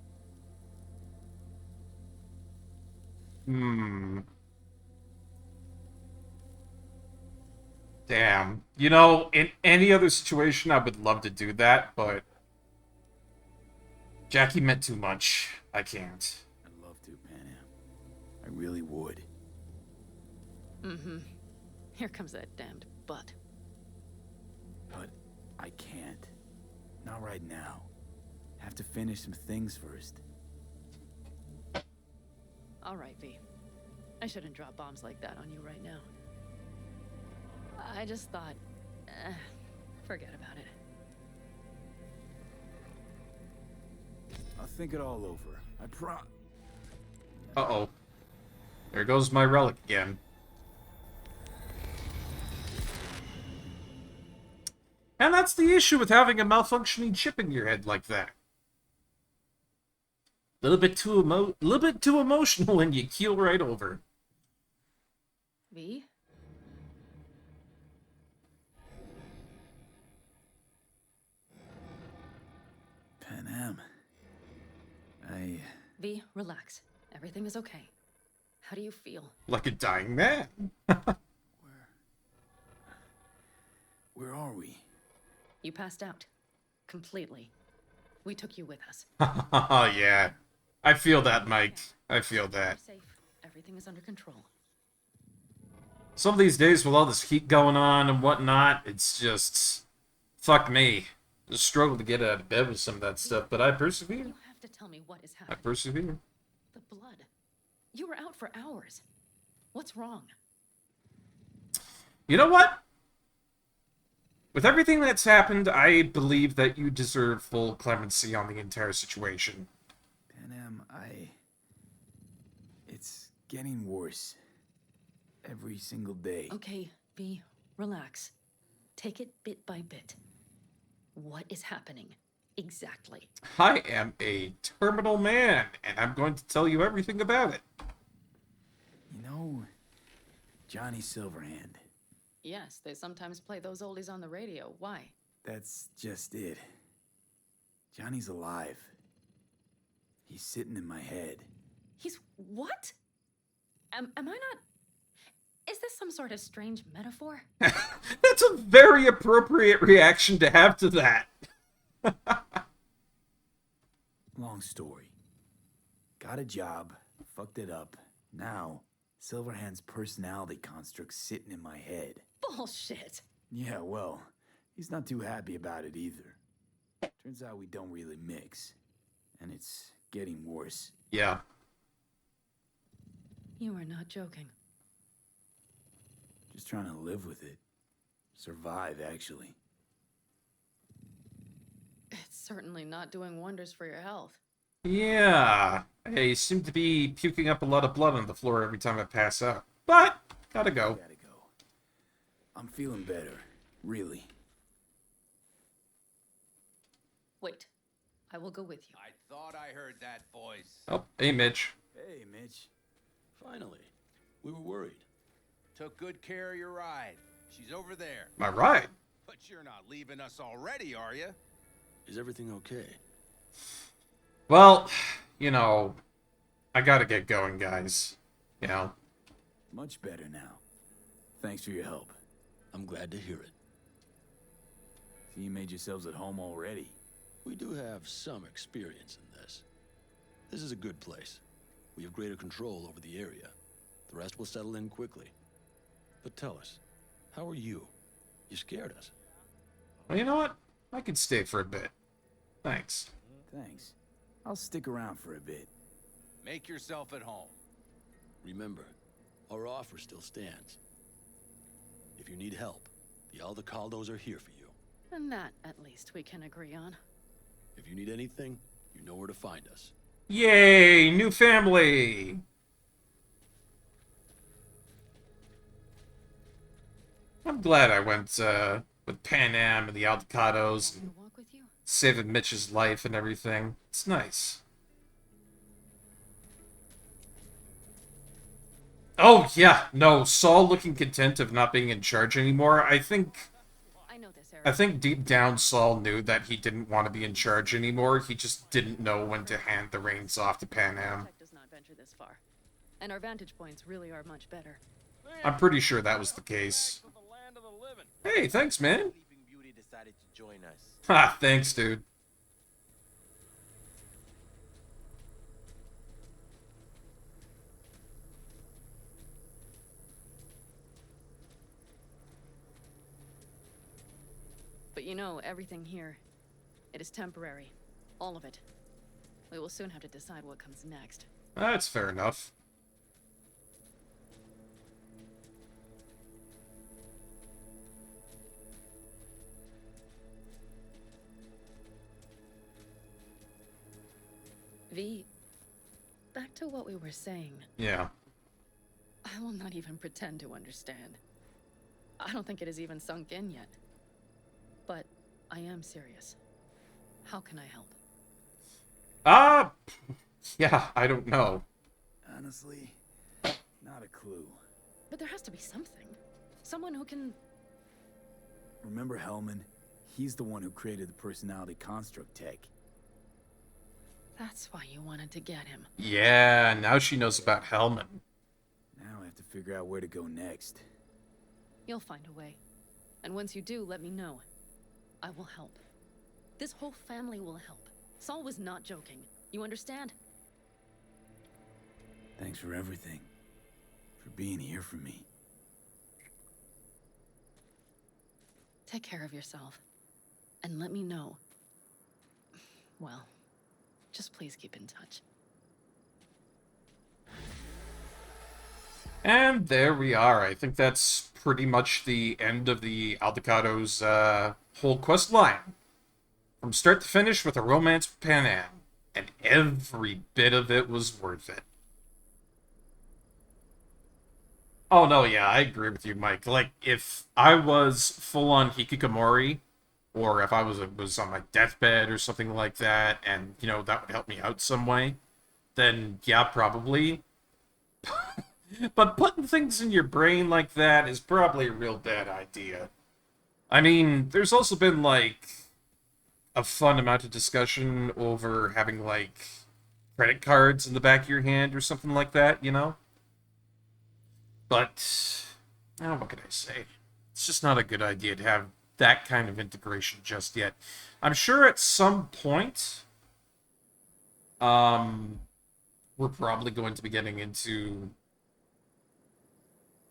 Damn. You know, in any other situation, I would love to do that, but... Jackie meant too much. I can't. I'd love to, Panam. I really would. Mm-hmm. Here comes that damned butt. But I can't. Not right now. Have to finish some things first. All right, V. I shouldn't drop bombs like that on you right now. I just thought... forget about it. I'll think it all over. I Uh-oh. There goes my relic again. And that's the issue with having a malfunctioning chip in your head like that. A little bit too emotional and you keel right over. V? Panam. V, relax. Everything is okay. How do you feel? Like a dying man. Where are we? You passed out. Completely. We took you with us. Oh, yeah. I feel that, Mike. I feel that. You're safe. Everything is under control. Some of these days with all this heat going on and whatnot, it's just... Fuck me. Just struggle to get out of bed with some of that stuff, but I persevere. You have to tell me what is I happening. persevere. The blood. You were out for hours. What's wrong? You know what? With everything that's happened, I believe that you deserve full clemency on the entire situation. Panam, it's getting worse. Every single day. Okay, V, relax. Take it bit by bit. What is happening? Exactly. I am a terminal man, and I'm going to tell you everything about it. You know, Johnny Silverhand. Yes, they sometimes play those oldies on the radio. Why? That's just it. Johnny's alive. He's sitting in my head. He's what? Am I not... Is this some sort of strange metaphor? That's a very appropriate reaction to have to that. Long story. Got a job, fucked it up. Now, Silverhand's personality construct's sitting in my head. Bullshit. Yeah, well, he's not too happy about it either. Turns out we don't really mix. And it's getting worse. Yeah. You are not joking. Just trying to live with it. Survive, actually. It's certainly not doing wonders for your health. Yeah. I seem to be puking up a lot of blood on the floor every time I pass out. But, gotta go. Gotta go. I'm feeling better. Really. Wait. I will go with you. I thought I heard that voice. Oh, hey, Mitch. Hey, Mitch. Finally. We were worried. Took good care of your ride. She's over there. My ride. But you're not leaving us already, are you? Is everything okay? Well, you know, I gotta get going, guys. You know? Much better now. Thanks for your help. I'm glad to hear it. So you made yourselves at home already. We do have some experience in this. This is a good place. We have greater control over the area. The rest will settle in quickly. But tell us, how are you? You scared us. Well, you know what? I could stay for a bit. Thanks. Thanks. I'll stick around for a bit. Make yourself at home. Remember, our offer still stands. If you need help, the Aldecaldos are here for you. And that, at least, we can agree on. If you need anything, you know where to find us. Yay, new family! I'm glad I went with Panam and the Aldecados Want me and to walk with you? saving Mitch's life and everything. It's nice. Oh, yeah, no, Saul looking content of not being in charge anymore. I think this area. I think deep down Saul knew that he didn't want to be in charge anymore. He just didn't know when to hand the reins off to Panam. Tech does not venture this far. And our vantage points really are much better. I'm pretty sure that was the case. Hey, thanks, man. Sleeping Beauty decided to join us. Ha, thanks, dude. But you know, everything here, it is temporary. All of it. We will soon have to decide what comes next. That's fair enough. V, back to what we were saying. Yeah. I will not even pretend to understand. I don't think it has even sunk in yet. But I am serious. How can I help? Yeah, I don't know. Honestly, not a clue. But there has to be something. Someone who can... Remember Hellman? He's the one who created the personality construct tech. That's why you wanted to get him. Yeah, now she knows about Hellman. Now I have to figure out where to go next. You'll find a way. And once you do, let me know. I will help. This whole family will help. Saul was not joking. You understand? Thanks for everything. For being here for me. Take care of yourself. And let me know. Well, just please keep in touch. And there we are. I think that's pretty much the end of the Aldecado's whole quest line. From start to finish with a romance with Panam. And every bit of it was worth it. Oh, no, yeah, I agree with you, Mike. Like, if I was full-on Hikikomori, or if I was on my deathbed or something like that, and, you know, that would help me out some way, then, yeah, probably. But putting things in your brain like that is probably a real bad idea. I mean, there's also been, like, a fun amount of discussion over having, like, credit cards in the back of your hand or something like that, you know? But, oh, what can I say? It's just not a good idea to have that kind of integration just yet. I'm sure at some point, we're probably going to be getting into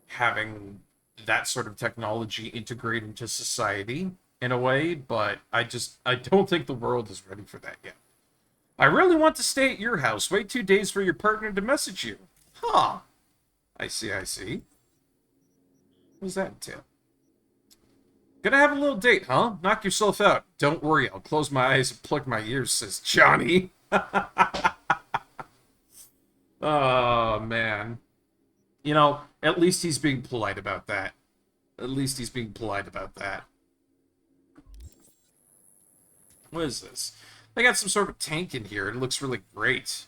having that sort of technology integrate into society in a way, but I don't think the world is ready for that yet. I really want to stay at your house. Wait 2 days for your partner to message you. Huh. I see, I see. What does that entail? Gonna have a little date, huh? Knock yourself out. Don't worry, I'll close my eyes and plug my ears, says Johnny. Oh, man. You know, at least he's being polite about that. At least he's being polite about that. What is this? They got some sort of tank in here. It looks really great.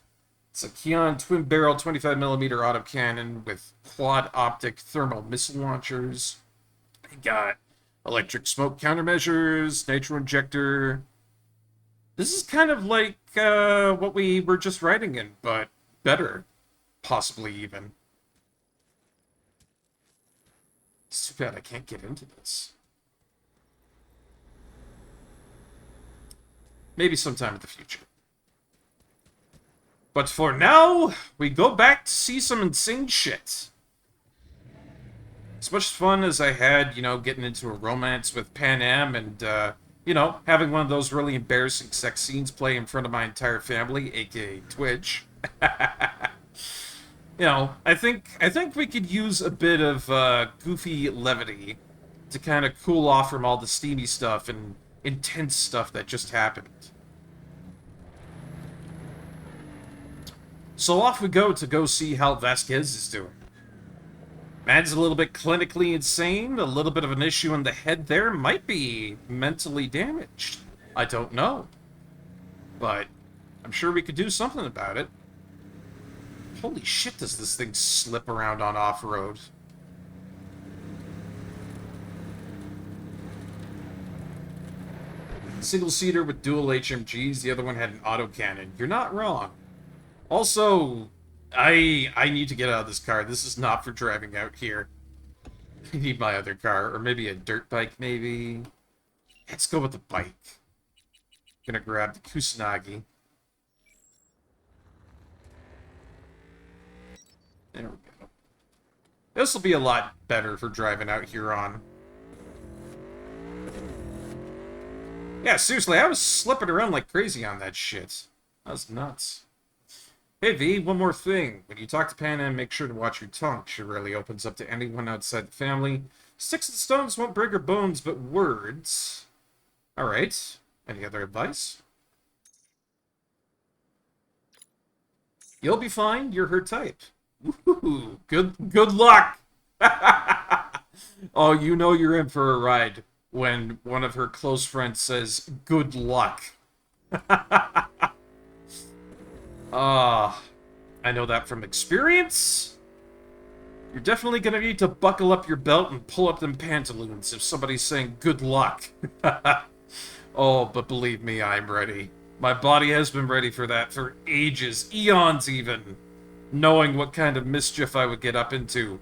It's a Keon twin-barrel 25mm autocannon with quad-optic thermal missile launchers. They got electric smoke countermeasures, nitro injector. This is kind of like what we were just riding in, but better. Possibly even. It's too bad I can't get into this. Maybe sometime in the future. But for now, we go back to see some insane shit. As much fun as I had, you know, getting into a romance with Panam and, you know, having one of those really embarrassing sex scenes play in front of my entire family, aka Twitch. You know, I think we could use a bit of goofy levity to kind of cool off from all the steamy stuff and intense stuff that just happened. So off we go see how Vasquez is doing. Man's a little bit clinically insane, a little bit of an issue in the head there, might be mentally damaged. I don't know. But I'm sure we could do something about it. Holy shit, does this thing slip around on off-road. Single-seater with dual HMGs, the other one had an autocannon. You're not wrong. Also, I need to get out of this car. This is not for driving out here. I need my other car, or maybe a dirt bike, maybe. Let's go with the bike. Gonna grab the Kusanagi. There we go. This will be a lot better for driving out here on. Yeah, seriously, I was slipping around like crazy on that shit. That was nuts. Hey V, one more thing. When you talk to Panam, make sure to watch your tongue. She rarely opens up to anyone outside the family. Sticks and stones won't break her bones, but words. Alright. Any other advice? You'll be fine. You're her type. Woohoo! Good luck! Oh, you know you're in for a ride when one of her close friends says, good luck. I know that from experience. You're definitely gonna need to buckle up your belt and pull up them pantaloons if somebody's saying good luck. Oh, but believe me, I'm ready. My body has been ready for that for ages, eons even, knowing what kind of mischief I would get up into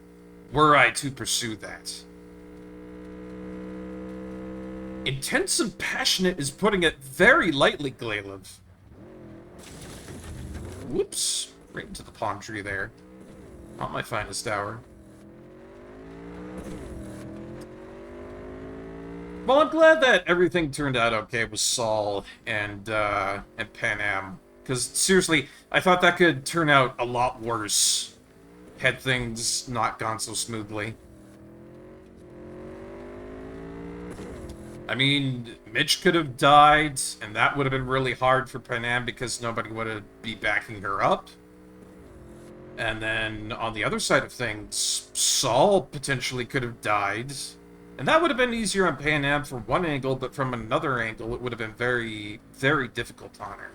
were I to pursue that. Intense and passionate is putting it very lightly, Glailev. Whoops. Right into the palm tree there. Not my finest hour. Well, I'm glad that everything turned out okay with Saul and Panam. Because, seriously, I thought that could turn out a lot worse had things not gone so smoothly. I mean, Mitch could have died, and that would have been really hard for Panam because nobody would be backing her up. And then, on the other side of things, Saul potentially could have died. And that would have been easier on Panam from one angle, but from another angle, it would have been very, very difficult on her.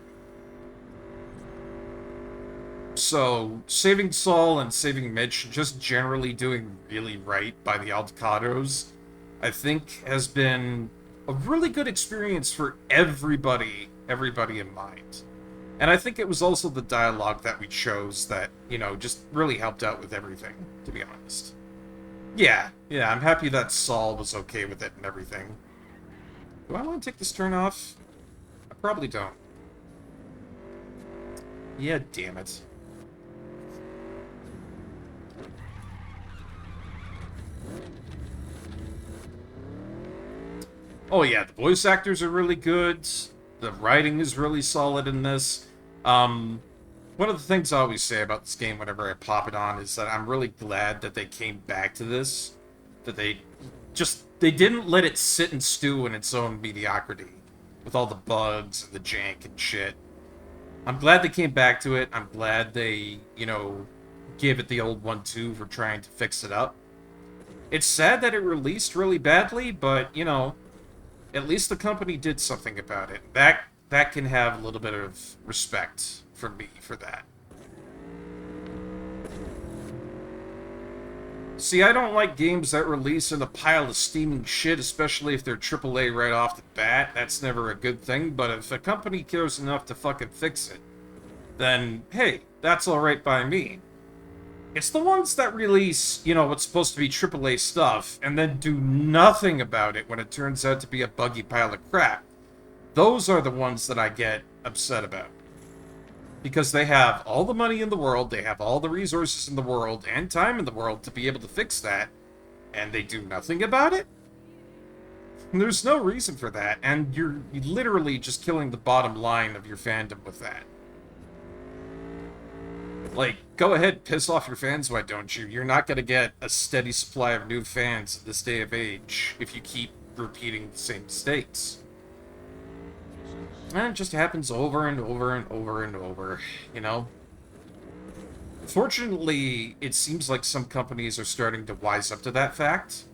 So, saving Saul and saving Mitch, just generally doing really right by the Aldecados, I think has been a really good experience for everybody in mind. And I think it was also the dialogue that we chose that, you know, just really helped out with everything, to be honest. Yeah, I'm happy that Saul was okay with it and everything. Do I want to take this turn off? I probably don't. Yeah, damn it. Oh yeah, the voice actors are really good. The writing is really solid in this. One of the things I always say about this game whenever I pop it on is that I'm really glad that they came back to this. That they didn't let it sit and stew in its own mediocrity. With all the bugs and the jank and shit. I'm glad they came back to it. I'm glad they, you know, gave it the old 1-2 for trying to fix it up. It's sad that it released really badly, but, you know, at least the company did something about it. That can have a little bit of respect from me for that. See, I don't like games that release in a pile of steaming shit, especially if they're AAA right off the bat. That's never a good thing, but if a company cares enough to fucking fix it, then, hey, that's alright by me. It's the ones that release, you know, what's supposed to be AAA stuff, and then do nothing about it when it turns out to be a buggy pile of crap. Those are the ones that I get upset about. Because they have all the money in the world, they have all the resources in the world, and time in the world to be able to fix that, and they do nothing about it? There's no reason for that, and you're literally just killing the bottom line of your fandom with that. Like, go ahead, piss off your fans, why don't you? You're not going to get a steady supply of new fans in this day of age if you keep repeating the same mistakes. And it just happens over and over and over and over, you know? Fortunately, it seems like some companies are starting to wise up to that fact.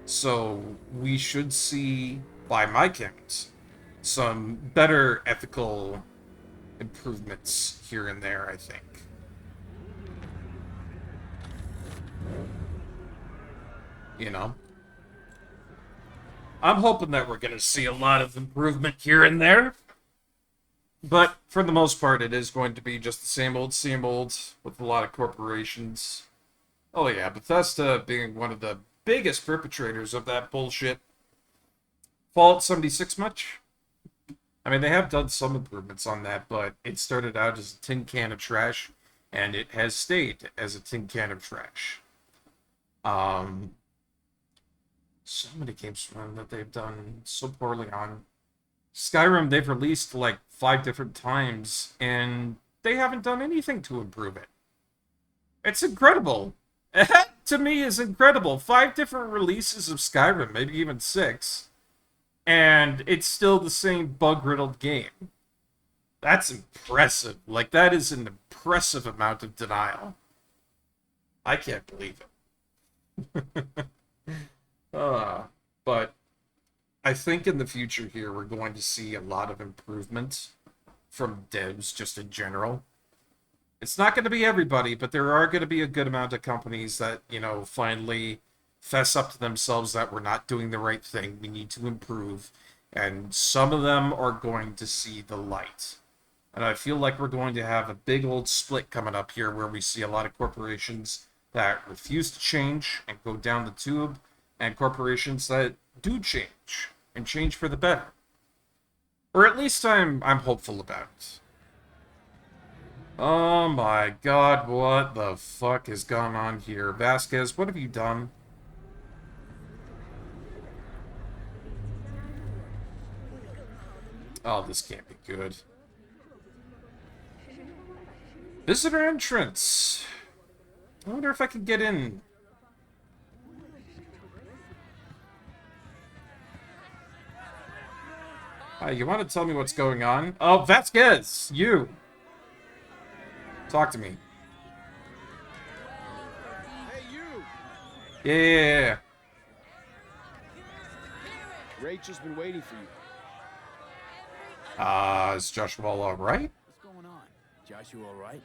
So we should see, by my count, some better ethical improvements here and there, I think. You know? I'm hoping that we're going to see a lot of improvement here and there. But for the most part, it is going to be just the same old with a lot of corporations. Oh yeah, Bethesda being one of the biggest perpetrators of that bullshit. Fallout 76 much? I mean, they have done some improvements on that, but it started out as a tin can of trash, and it has stayed as a tin can of trash. So many games from them that they've done so poorly on. Skyrim, they've released like 5 different times, and they haven't done anything to improve it. It's incredible. That, to me, is incredible. 5 different releases of Skyrim, maybe even 6, and it's still the same bug-riddled game. That's impressive. Like, that is an impressive amount of denial. I can't believe it. But I think in the future here, we're going to see a lot of improvement from devs just in general. It's not going to be everybody, but there are going to be a good amount of companies that, you know, finally fess up to themselves that we're not doing the right thing. We need to improve. And some of them are going to see the light. And I feel like we're going to have a big old split coming up here where we see a lot of corporations that refuse to change and go down the tube, and corporations that do change and change for the better. Or at least I'm hopeful about it. Oh my god, what the fuck has gone on here? Vasquez, what have you done? Oh, this can't be good. Visitor entrance. I wonder if I can get in. You want to tell me what's going on? Oh, Vasquez, you. Talk to me. Hey, you! Yeah. Rachel's been waiting for you. Is Joshua all right? What's going on? Joshua all right?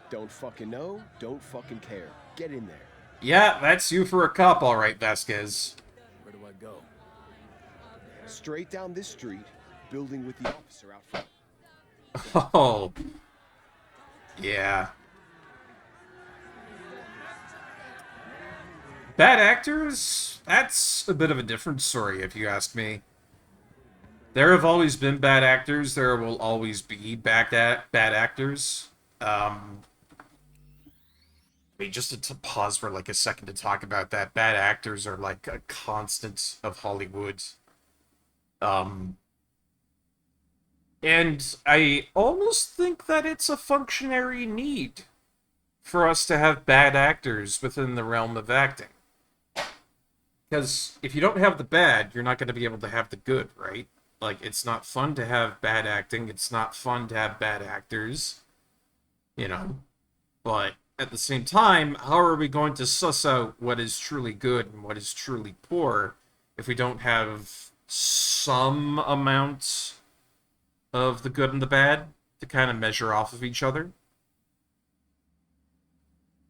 Don't fucking know, don't fucking care. Get in there. Yeah, that's you for a cop, all right, Vasquez. Where do I go? Straight down this street, building with the officer out front. Oh. Yeah. Bad actors? That's a bit of a different story, if you ask me. There have always been bad actors. There will always be bad actors. I mean, just to pause for like a second to talk about that. Bad actors are like a constant of Hollywood. And I almost think that it's a functionary need for us to have bad actors within the realm of acting. Because if you don't have the bad, you're not going to be able to have the good, right? Like, it's not fun to have bad acting. It's not fun to have bad actors. You know? But at the same time, how are we going to suss out what is truly good and what is truly poor if we don't have some amount of the good and the bad to kind of measure off of each other?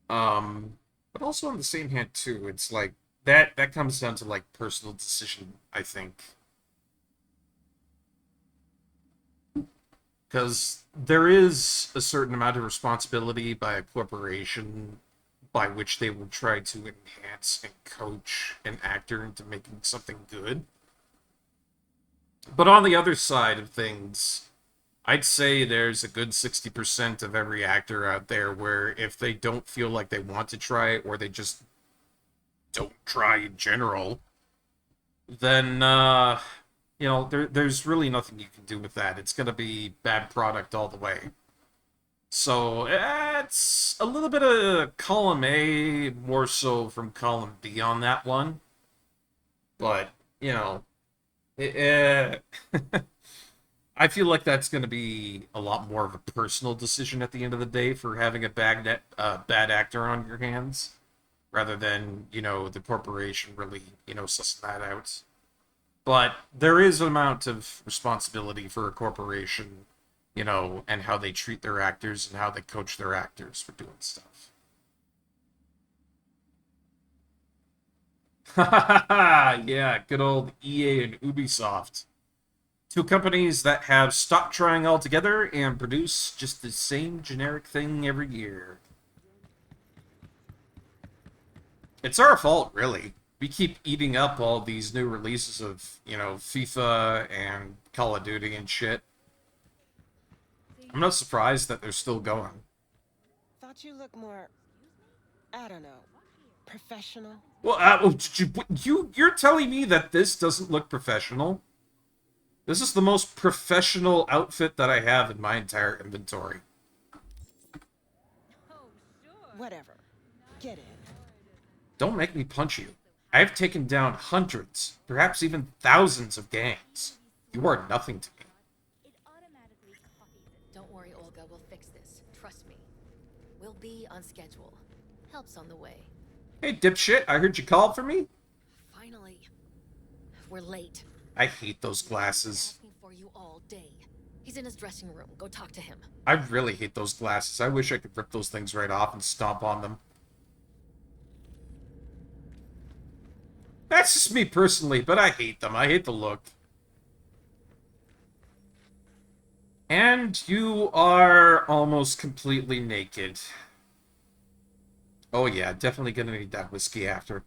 But also on the same hand too, it's like that comes down to like personal decision, I think. Because there is a certain amount of responsibility by a corporation by which they will try to enhance and coach an actor into making something good. But on the other side of things, I'd say there's a good 60% of every actor out there where if they don't feel like they want to try or they just don't try in general, then, you know, there's really nothing you can do with that. It's going to be bad product all the way. So it's a little bit of column A, more so from column B on that one. But, you know, I feel like that's going to be a lot more of a personal decision at the end of the day for having a bad actor on your hands, rather than, you know, the corporation really, you know, sussing that out. But there is an amount of responsibility for a corporation, you know, and how they treat their actors and how they coach their actors for doing stuff. Yeah, good old EA and Ubisoft. Two companies that have stopped trying altogether and produce just the same generic thing every year. It's our fault, really. We keep eating up all these new releases of, you know, FIFA and Call of Duty and shit. I'm not surprised that they're still going. Thought you looked more, I don't know, professional. Well, you're telling me that this doesn't look professional? This is the most professional outfit that I have in my entire inventory. Whatever. Get in. Don't make me punch you. I have taken down hundreds, perhaps even thousands of gangs. You are nothing to me. Don't worry, Olga. We'll fix this. Trust me. We'll be on schedule. Help's on the way. Hey, dipshit, I heard you called for me? Finally. We're late. I hate those glasses. Asking for you all day. He's in his dressing room. Go talk to him. I really hate those glasses. I wish I could rip those things right off and stomp on them. That's just me personally, but I hate them. I hate the look. And you are almost completely naked. Oh yeah, definitely gonna need that whiskey after.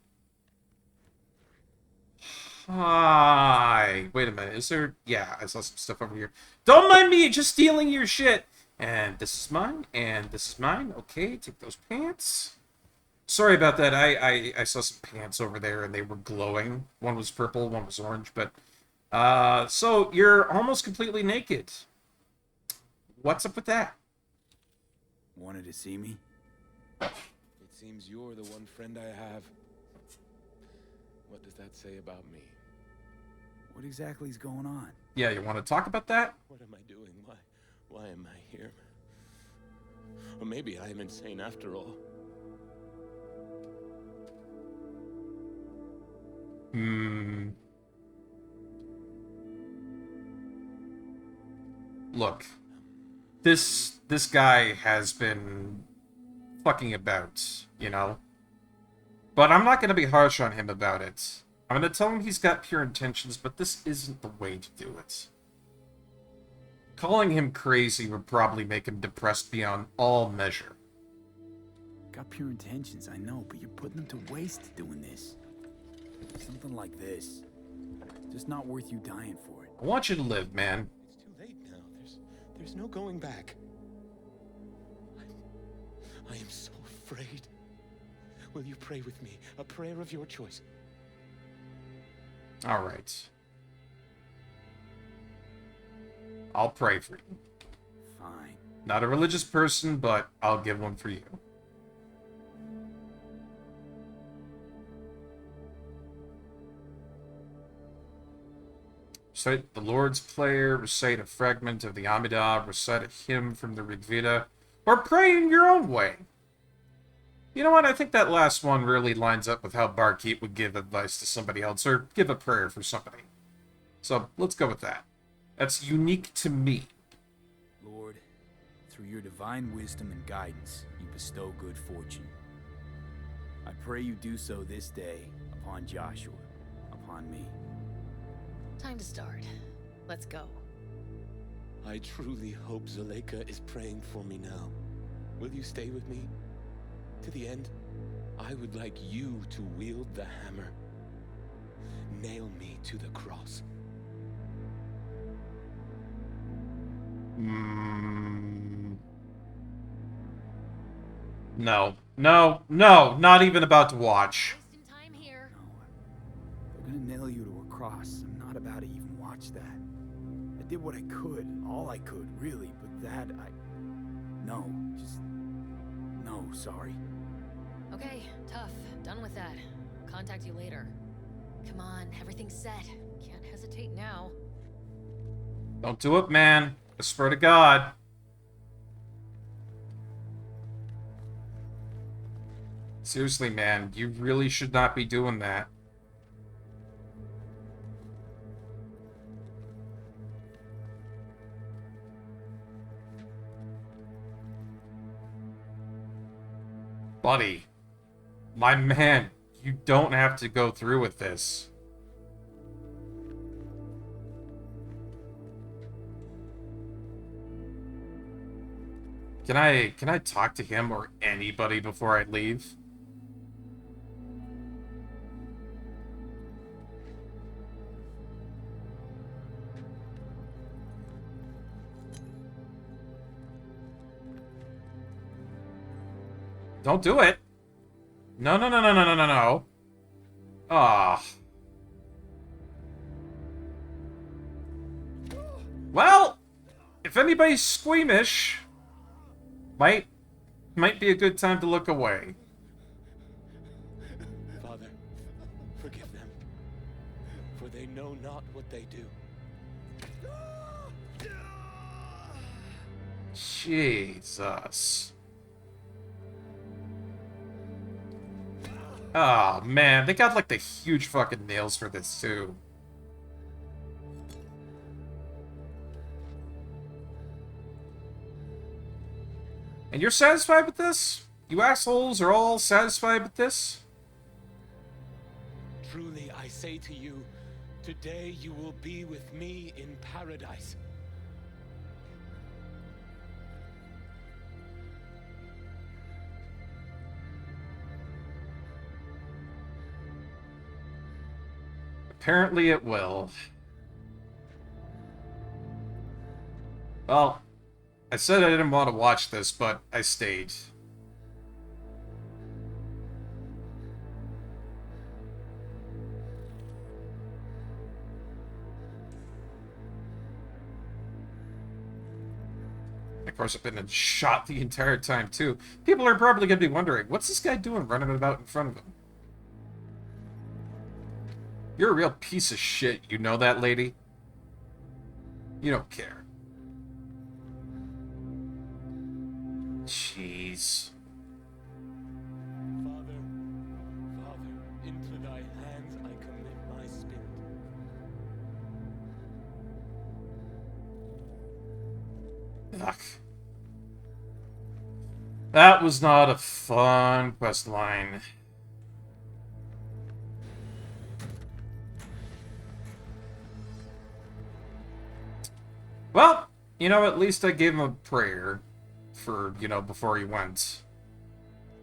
Hi. Wait a minute, is there... Yeah, I saw some stuff over here. Don't mind me, just stealing your shit. And this is mine, and this is mine. Okay, take those pants. Sorry about that. I saw some pants over there, and they were glowing. One was purple, one was orange, but... so, you're almost completely naked. What's up with that? Wanted to see me? It seems you're the one friend I have. What does that say about me? What exactly is going on? Yeah, you want to talk about that? What am I doing? Why am I here? Or maybe I am insane after all. Look. This guy has been fucking about, you know? But I'm not going to be harsh on him about it. I'm going to tell him he's got pure intentions, but this isn't the way to do it. Calling him crazy would probably make him depressed beyond all measure. Got pure intentions, I know, but you're putting them to waste doing this. Something like this. Just not worth you dying for it. I want you to live, man. It's too late now. There's no going back. I am so afraid. Will you pray with me? A prayer of your choice. All right. I'll pray for you. Fine. Not a religious person, but I'll give one for you. Recite the Lord's Prayer, recite a fragment of the Amidah, recite a hymn from the Rig Veda, or pray in your own way. You know what? I think that last one really lines up with how Barkeep would give advice to somebody else, or give a prayer for somebody. So, let's go with that. That's unique to me. Lord, through your divine wisdom and guidance, you bestow good fortune. I pray you do so this day upon Joshua, upon me. Time to start. Let's go. I truly hope Zuleika is praying for me now. Will you stay with me? To the end, I would like you to wield the hammer. Nail me to the cross. No. No. No. Not even about to watch. Time here. No, they're gonna nail you to a cross. I'm not about to even watch that. I did what I could, all I could, really, but that, No, just... No, sorry. Okay, tough. Done with that. Contact you later. Come on, everything's set. Can't hesitate now. Don't do it, man. I swear to God. Seriously, man, you really should not be doing that. Buddy, my man, you don't have to go through with this. Can I talk to him or anybody before I leave? Don't do it. No, no, no, no, no, no, no, no. Ah. Well, if anybody's squeamish, might be a good time to look away. Father, forgive them, for they know not what they do. Jesus. Oh, man. They got, like, the huge fucking nails for this, too. And you're satisfied with this? You assholes are all satisfied with this? Truly, I say to you, today you will be with me in paradise. Apparently it will. Well, I said I didn't want to watch this, but I stayed. Of course, I've been shot the entire time, too. People are probably going to be wondering, what's this guy doing running about in front of him? You're a real piece of shit, you know that, lady? You don't care. Jeez. Father, into thy hands I commit my spirit. Ugh. That was not a fun quest line. Well, you know, at least I gave him a prayer for, you know, before he went.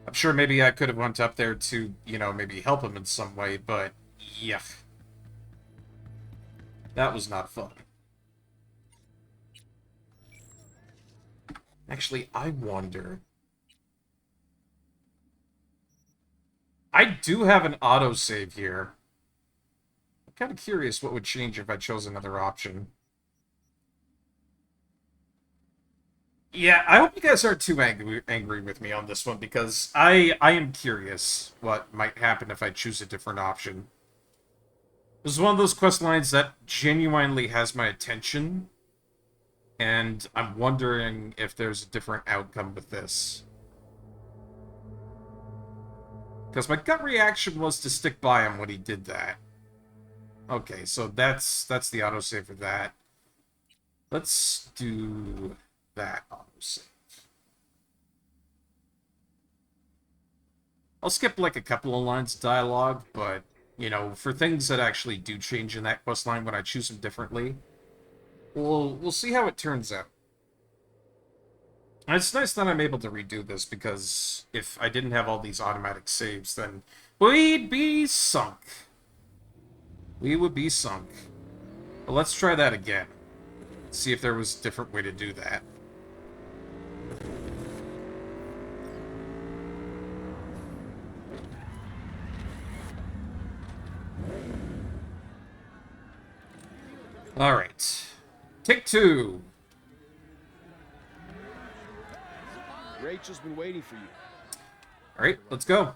I'm sure maybe I could have went up there to, you know, maybe help him in some way, but yeah. That was not fun. Actually, I wonder... I do have an autosave here. I'm kind of curious what would change if I chose another option. Yeah, I hope you guys aren't too angry with me on this one, because I am curious what might happen if I choose a different option. This is one of those quest lines that genuinely has my attention, and I'm wondering if there's a different outcome with this. Because my gut reaction was to stick by him when he did that. Okay, so that's the autosave for that. Let's do that autosave. I'll skip like a couple of lines of dialogue, but, you know, for things that actually do change in that quest line when I choose them differently, we'll see how it turns out. And it's nice that I'm able to redo this, because if I didn't have all these automatic saves, then we'd be sunk. We would be sunk. But let's try that again. See if there was a different way to do that. Alright. Take two. Rachel's been waiting for you. Alright, let's go.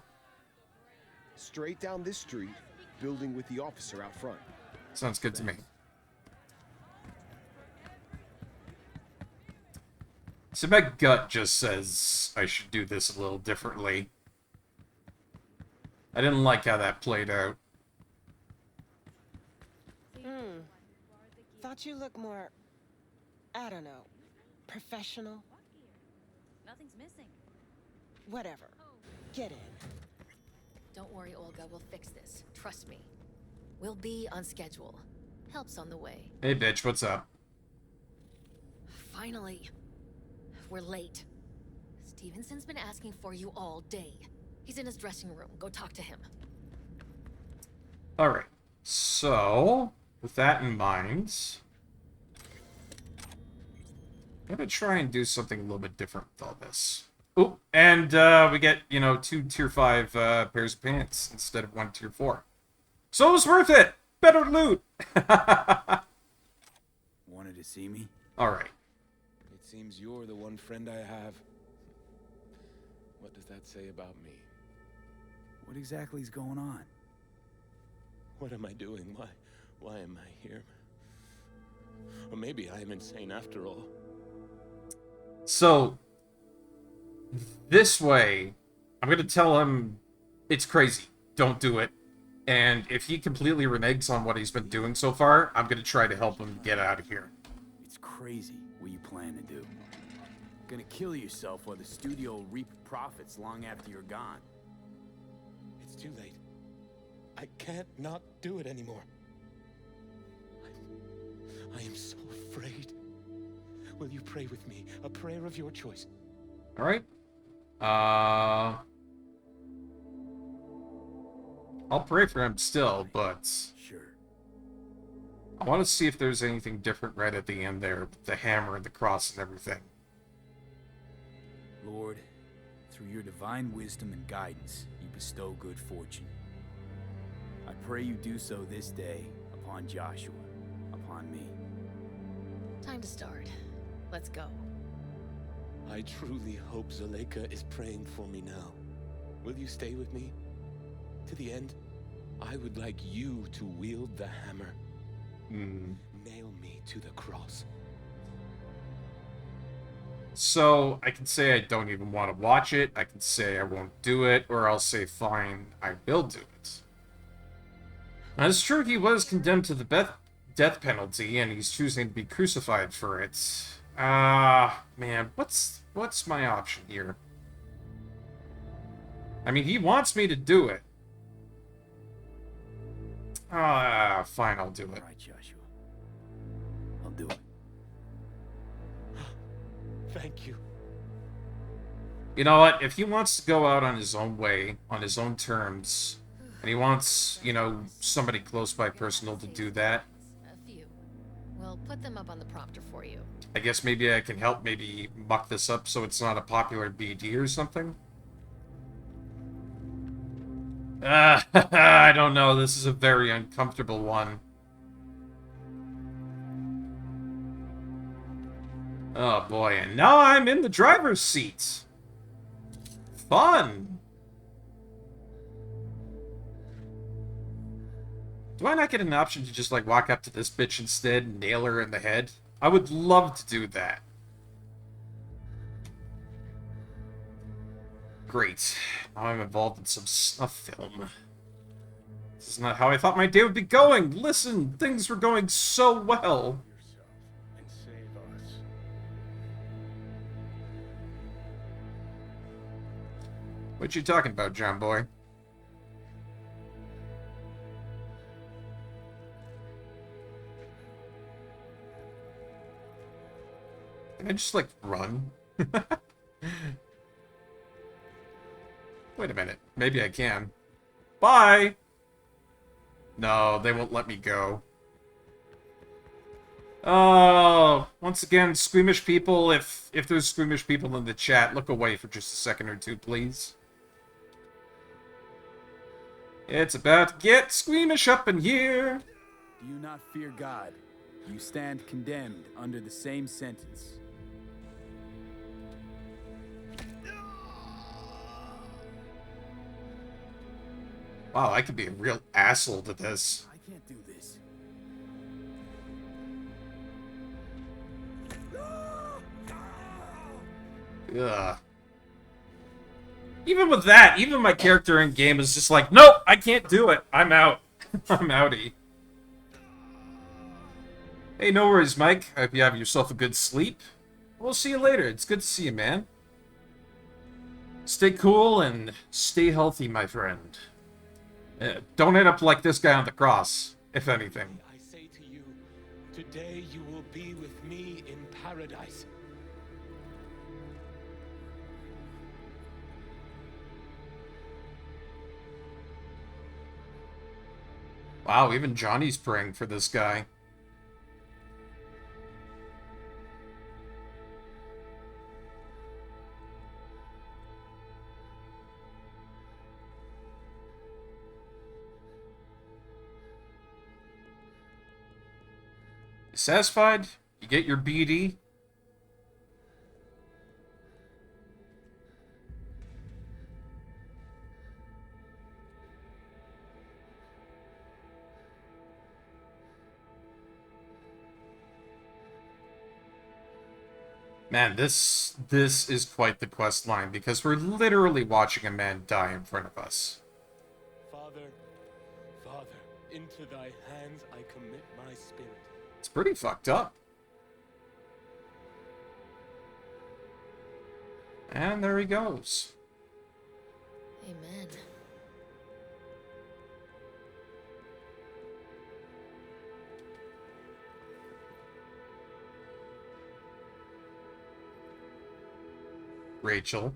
Straight down this street, building with the officer out front. Sounds good to me. So my gut just says I should do this a little differently. I didn't like how that played out. Thought you looked more, I don't know, professional? Nothing's missing. Whatever. Get in. Don't worry, Olga. We'll fix this. Trust me. We'll be on schedule. Help's on the way. Hey, bitch, what's up? Finally. We're late. Stevenson's been asking for you all day. He's in his dressing room. Go talk to him. Alright. So, with that in mind, I'm gonna try and do something a little bit different with all this. Oh, and we get, you know, 2 tier 5 pairs of pants instead of 1 tier 4. So it was worth it! Better loot! Wanted to see me? Alright. It seems you're the one friend I have. What does that say about me? What exactly is going on? What am I doing? Why am I here? Or maybe I am insane after all. So, this way, I'm gonna tell him it's crazy. Don't do it. And if he completely reneges on what he's been doing so far, I'm gonna try to help him get out of here. It's crazy what you plan to do. Gonna kill yourself while the studio will reap profits long after you're gone. It's too late. I can't not do it anymore. I am so afraid. Will you pray with me? A prayer of your choice. Alright. I'll pray for him still, but Sure. I want to see if there's anything different right at the end there, with the hammer and the cross and everything. Lord, through your divine wisdom and guidance, you bestow good fortune. I pray you do so this day upon Joshua, upon me. Time to start. Let's go. I truly hope Zuleika is praying for me now. Will you stay with me? To the end, I would like you to wield the hammer. Nail me to the cross. So, I can say I don't even want to watch it, I can say I won't do it, or I'll say, fine, I will do it. Now, it's true he was condemned to the death penalty, and he's choosing to be crucified for it. Man, what's my option here? I mean, he wants me to do it. Fine, I'll do it. All right, Joshua. I'll do it. Thank you. You know what? If he wants to go out on his own way, on his own terms, and he wants, you know, somebody close by personal to do that, A few. We'll put them up on the prompter for you. I guess maybe I can help maybe muck this up so it's not a popular BD or something? I don't know. This is a very uncomfortable one. Oh boy, and now I'm in the driver's seat. Fun! Do I not get an option to just, like, walk up to this bitch instead and nail her in the head? I would love to do that. Great. Now I'm involved in some snuff film. This is not how I thought my day would be going. Listen, things were going so well. And save us. What you talking about, John boy? Can I just, like, run? Wait a minute. Maybe I can. Bye! No, they won't let me go. Oh, once again, squeamish people, if there's squeamish people in the chat, look away for just a second or two, please. It's about to get squeamish up in here. Do you not fear God? You stand condemned under the same sentence. Wow, I could be a real asshole to this. I can't do this. Ugh. Even with that, even my character in game is just like, nope, I can't do it. I'm out. I'm outie. Hey, no worries, Mike. I hope you have yourself a good sleep. We'll see you later. It's good to see you, man. Stay cool and stay healthy, my friend. Don't end up like this guy on the cross, if anything. I say to you, today you will be with me in paradise. Wow, even Johnny's praying for this guy. You satisfied? You get your BD? Man, this is quite the quest line, because we're literally watching a man die in front of us. Father, into thy hands I commit my spirit. It's pretty fucked up. And there he goes. Amen. Rachel.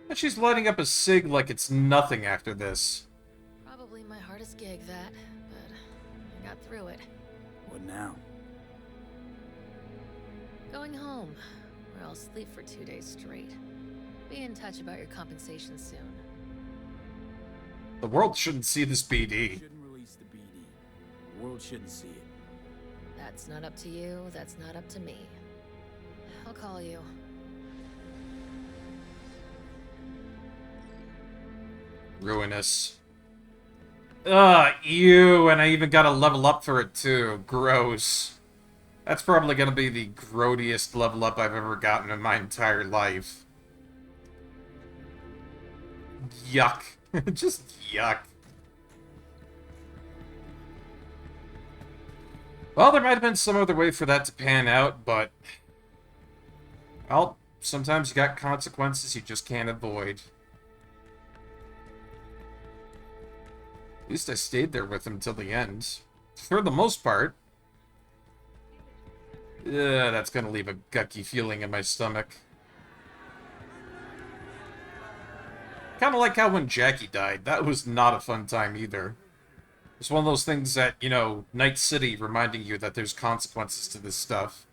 And she's lighting up a cig like it's nothing after this. Probably my hardest gig, that, but I got through it. What now? Going home, or I'll sleep for 2 days straight. Be in touch about your compensation soon. The world shouldn't see this BD. Shouldn't release the BD. The world shouldn't see it. That's not up to you, that's not up to me. I'll call you. Ruinous. Ugh, ew, and I even got to level up for it too. Gross. That's probably gonna be the grodiest level up I've ever gotten in my entire life. Yuck. Just yuck. Well, there might have been some other way for that to pan out, but... well, sometimes you got consequences you just can't avoid. At least I stayed there with him till the end. For the most part. That's gonna leave a gucky feeling in my stomach. Kind of like how when Jackie died, that was not a fun time either. It's one of those things that, you know, Night City reminding you that there's consequences to this stuff.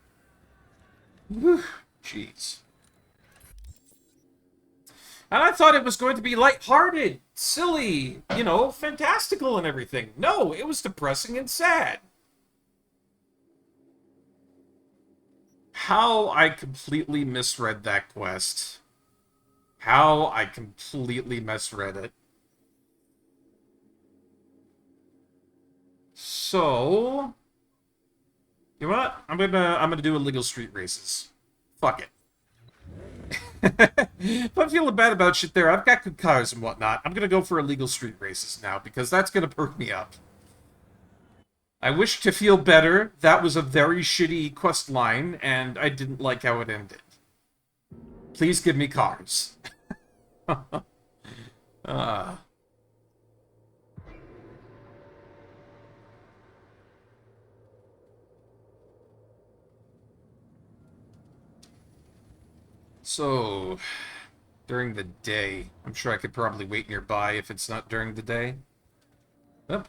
Whew, jeez. And I thought it was going to be lighthearted, silly, you know, fantastical and everything. No, it was depressing and sad. How I completely misread that quest. How I completely misread it. So, you know what? I'm gonna do illegal street races. Fuck it. If I'm feeling bad about shit there, I've got good cars and whatnot. I'm gonna go for illegal street races now, because that's gonna perk me up. I wish to feel better. That was a very shitty quest line, and I didn't like how it ended. Please give me cars. So, during the day, I'm sure I could probably wait nearby if it's not during the day.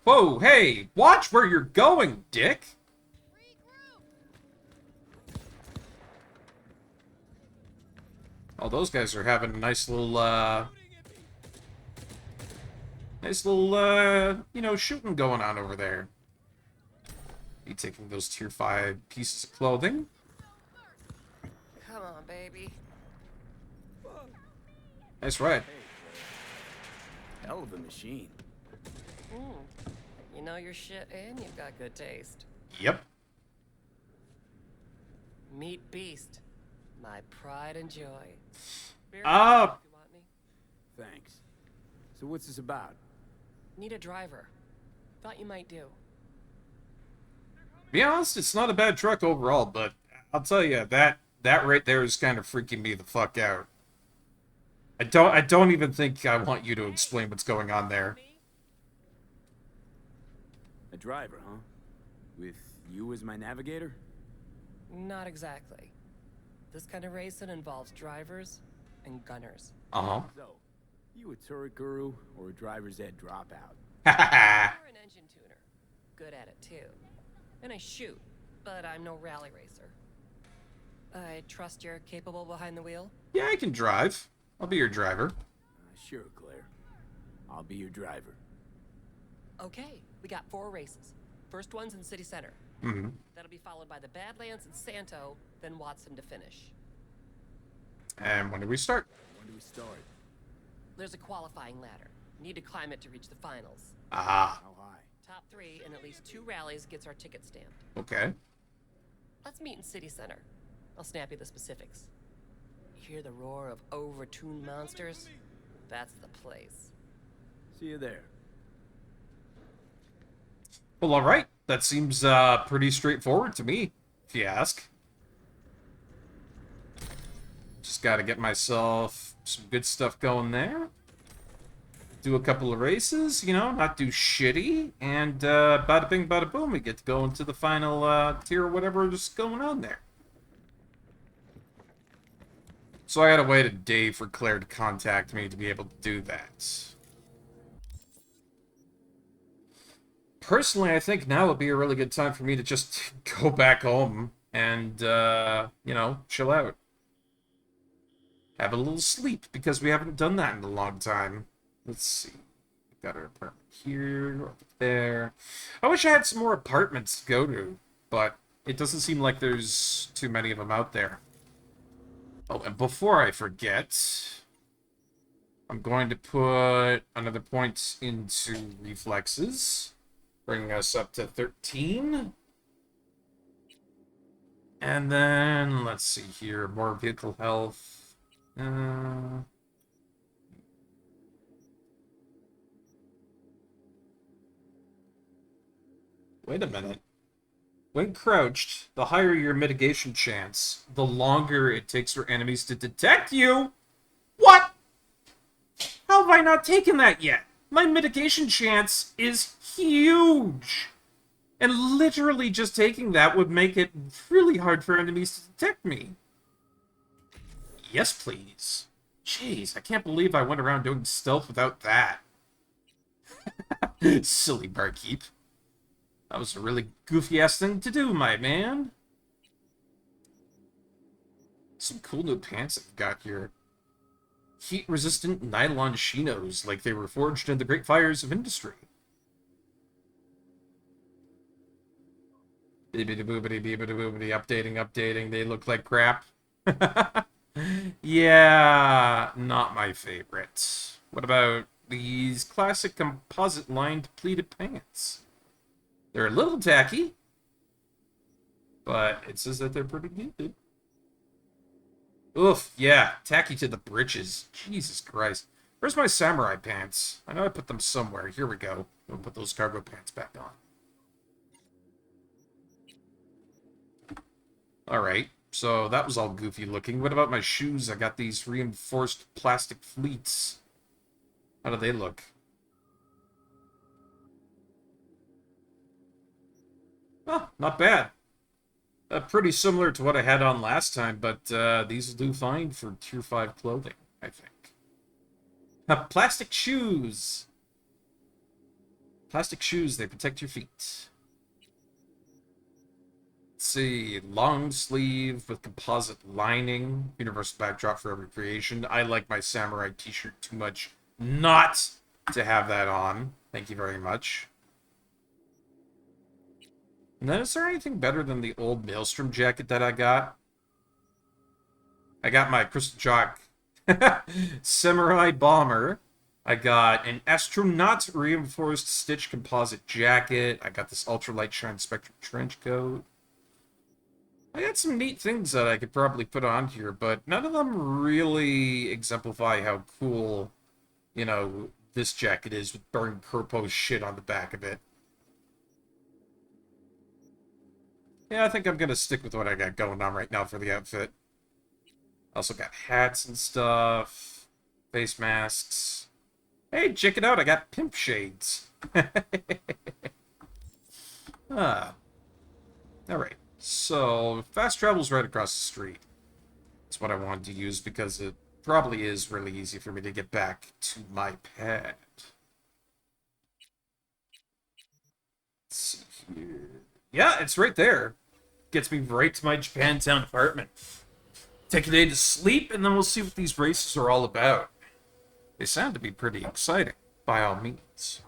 Whoa, hey, watch where you're going, dick! Oh, those guys are having a nice little, you know, shooting going on over there. You taking those tier 5 pieces of clothing? Come on, baby. Nice ride. Hell of a machine. You know your shit and you've got good taste. Yep. Meet Beast. My pride and joy. Thanks. So what's this about? Need a driver. Thought you might do. Be honest, it's not a bad truck overall, but I'll tell you, that right there is kind of freaking me the fuck out. I don't even think I want you to explain what's going on there. A driver, huh? With you as my navigator? Not exactly. This kind of racing involves drivers and gunners. Uh-huh. So, you a turret guru or a driver's ed dropout? You're an engine tuner. Good at it, too. And I shoot, but I'm no rally racer. I trust you're capable behind the wheel? Yeah, I can drive. I'll be your driver. Sure, Claire. I'll be your driver. Okay, we got 4 races. First one's in City Center. Mm-hmm. That'll be followed by the Badlands and Santo, then Watson to finish. And when do we start? When do we start? There's a qualifying ladder. Need to climb it to reach the finals. Ah. How high? Top 3 in at least 2 rallies gets our ticket stamped. Okay. Let's meet in City Center. I'll snap you the specifics. Hear the roar of overtuned monsters? That's the place. See you there. Well, alright. That seems pretty straightforward to me, if you ask. Just gotta get myself some good stuff going there. Do a couple of races, you know, not do shitty. And bada bing, bada boom, we get to go into the final tier or whatever is going on there. So I gotta wait a day for Claire to contact me to be able to do that. Personally, I think now would be a really good time for me to just go back home and, you know, chill out. Have a little sleep, because we haven't done that in a long time. Let's see. We've got our apartment here, over there. I wish I had some more apartments to go to, but it doesn't seem like there's too many of them out there. Oh, and before I forget, I'm going to put another point into reflexes, bringing us up to 13. And then, let's see here, more vehicle health. Wait a minute. When crouched, the higher your mitigation chance, the longer it takes for enemies to detect you. What? How have I not taken that yet? My mitigation chance is huge. And literally just taking that would make it really hard for enemies to detect me. Yes, please. Jeez, I can't believe I went around doing stealth without that. Silly Barkeep. That was a really goofy-ass thing to do, my man. Some cool new pants I've got here. Heat-resistant nylon chinos, like they were forged in the great fires of industry. Bibbidi-boobidi-bibbidi-boobidi, updating, they look like crap. Yeah, not my favorite. What about these classic composite-lined pleated pants? They're a little tacky, but it says that they're pretty good. Oof, yeah, tacky to the britches. Jesus Christ. Where's my samurai pants? I know I put them somewhere. Here we go. We'll put those cargo pants back on. Alright, so that was all goofy looking. What about my shoes? I got these reinforced plastic fleets. How do they look? Oh, not bad. Pretty similar to what I had on last time, but these will do fine for Tier 5 clothing, I think. Plastic shoes! Plastic shoes, they protect your feet. Let's see, long sleeve with composite lining. Universal backdrop for every creation. I like my samurai t-shirt too much not to have that on. Thank you very much. And then, is there anything better than the old Maelstrom jacket that I got? I got my Crystal Chalk Samurai Bomber I got an astronaut reinforced stitch composite jacket. I got this ultralight shine spectrum trench coat. I got some neat things that I could probably put on here, but none of them really exemplify how cool, you know, this jacket is with Burn Corpo's shit on the back of it. Yeah, I think I'm gonna stick with what I got going on right now for the outfit. Also got hats and stuff, face masks. Hey, check it out, I got pimp shades. Alright, so fast travel's right across the street. That's what I wanted to use because it probably is really easy for me to get back to my pad. Let's see here. Yeah, it's right there. Gets me right to my Japantown apartment. Take a day to sleep, and then we'll see what these races are all about. They sound to be pretty exciting, by all means.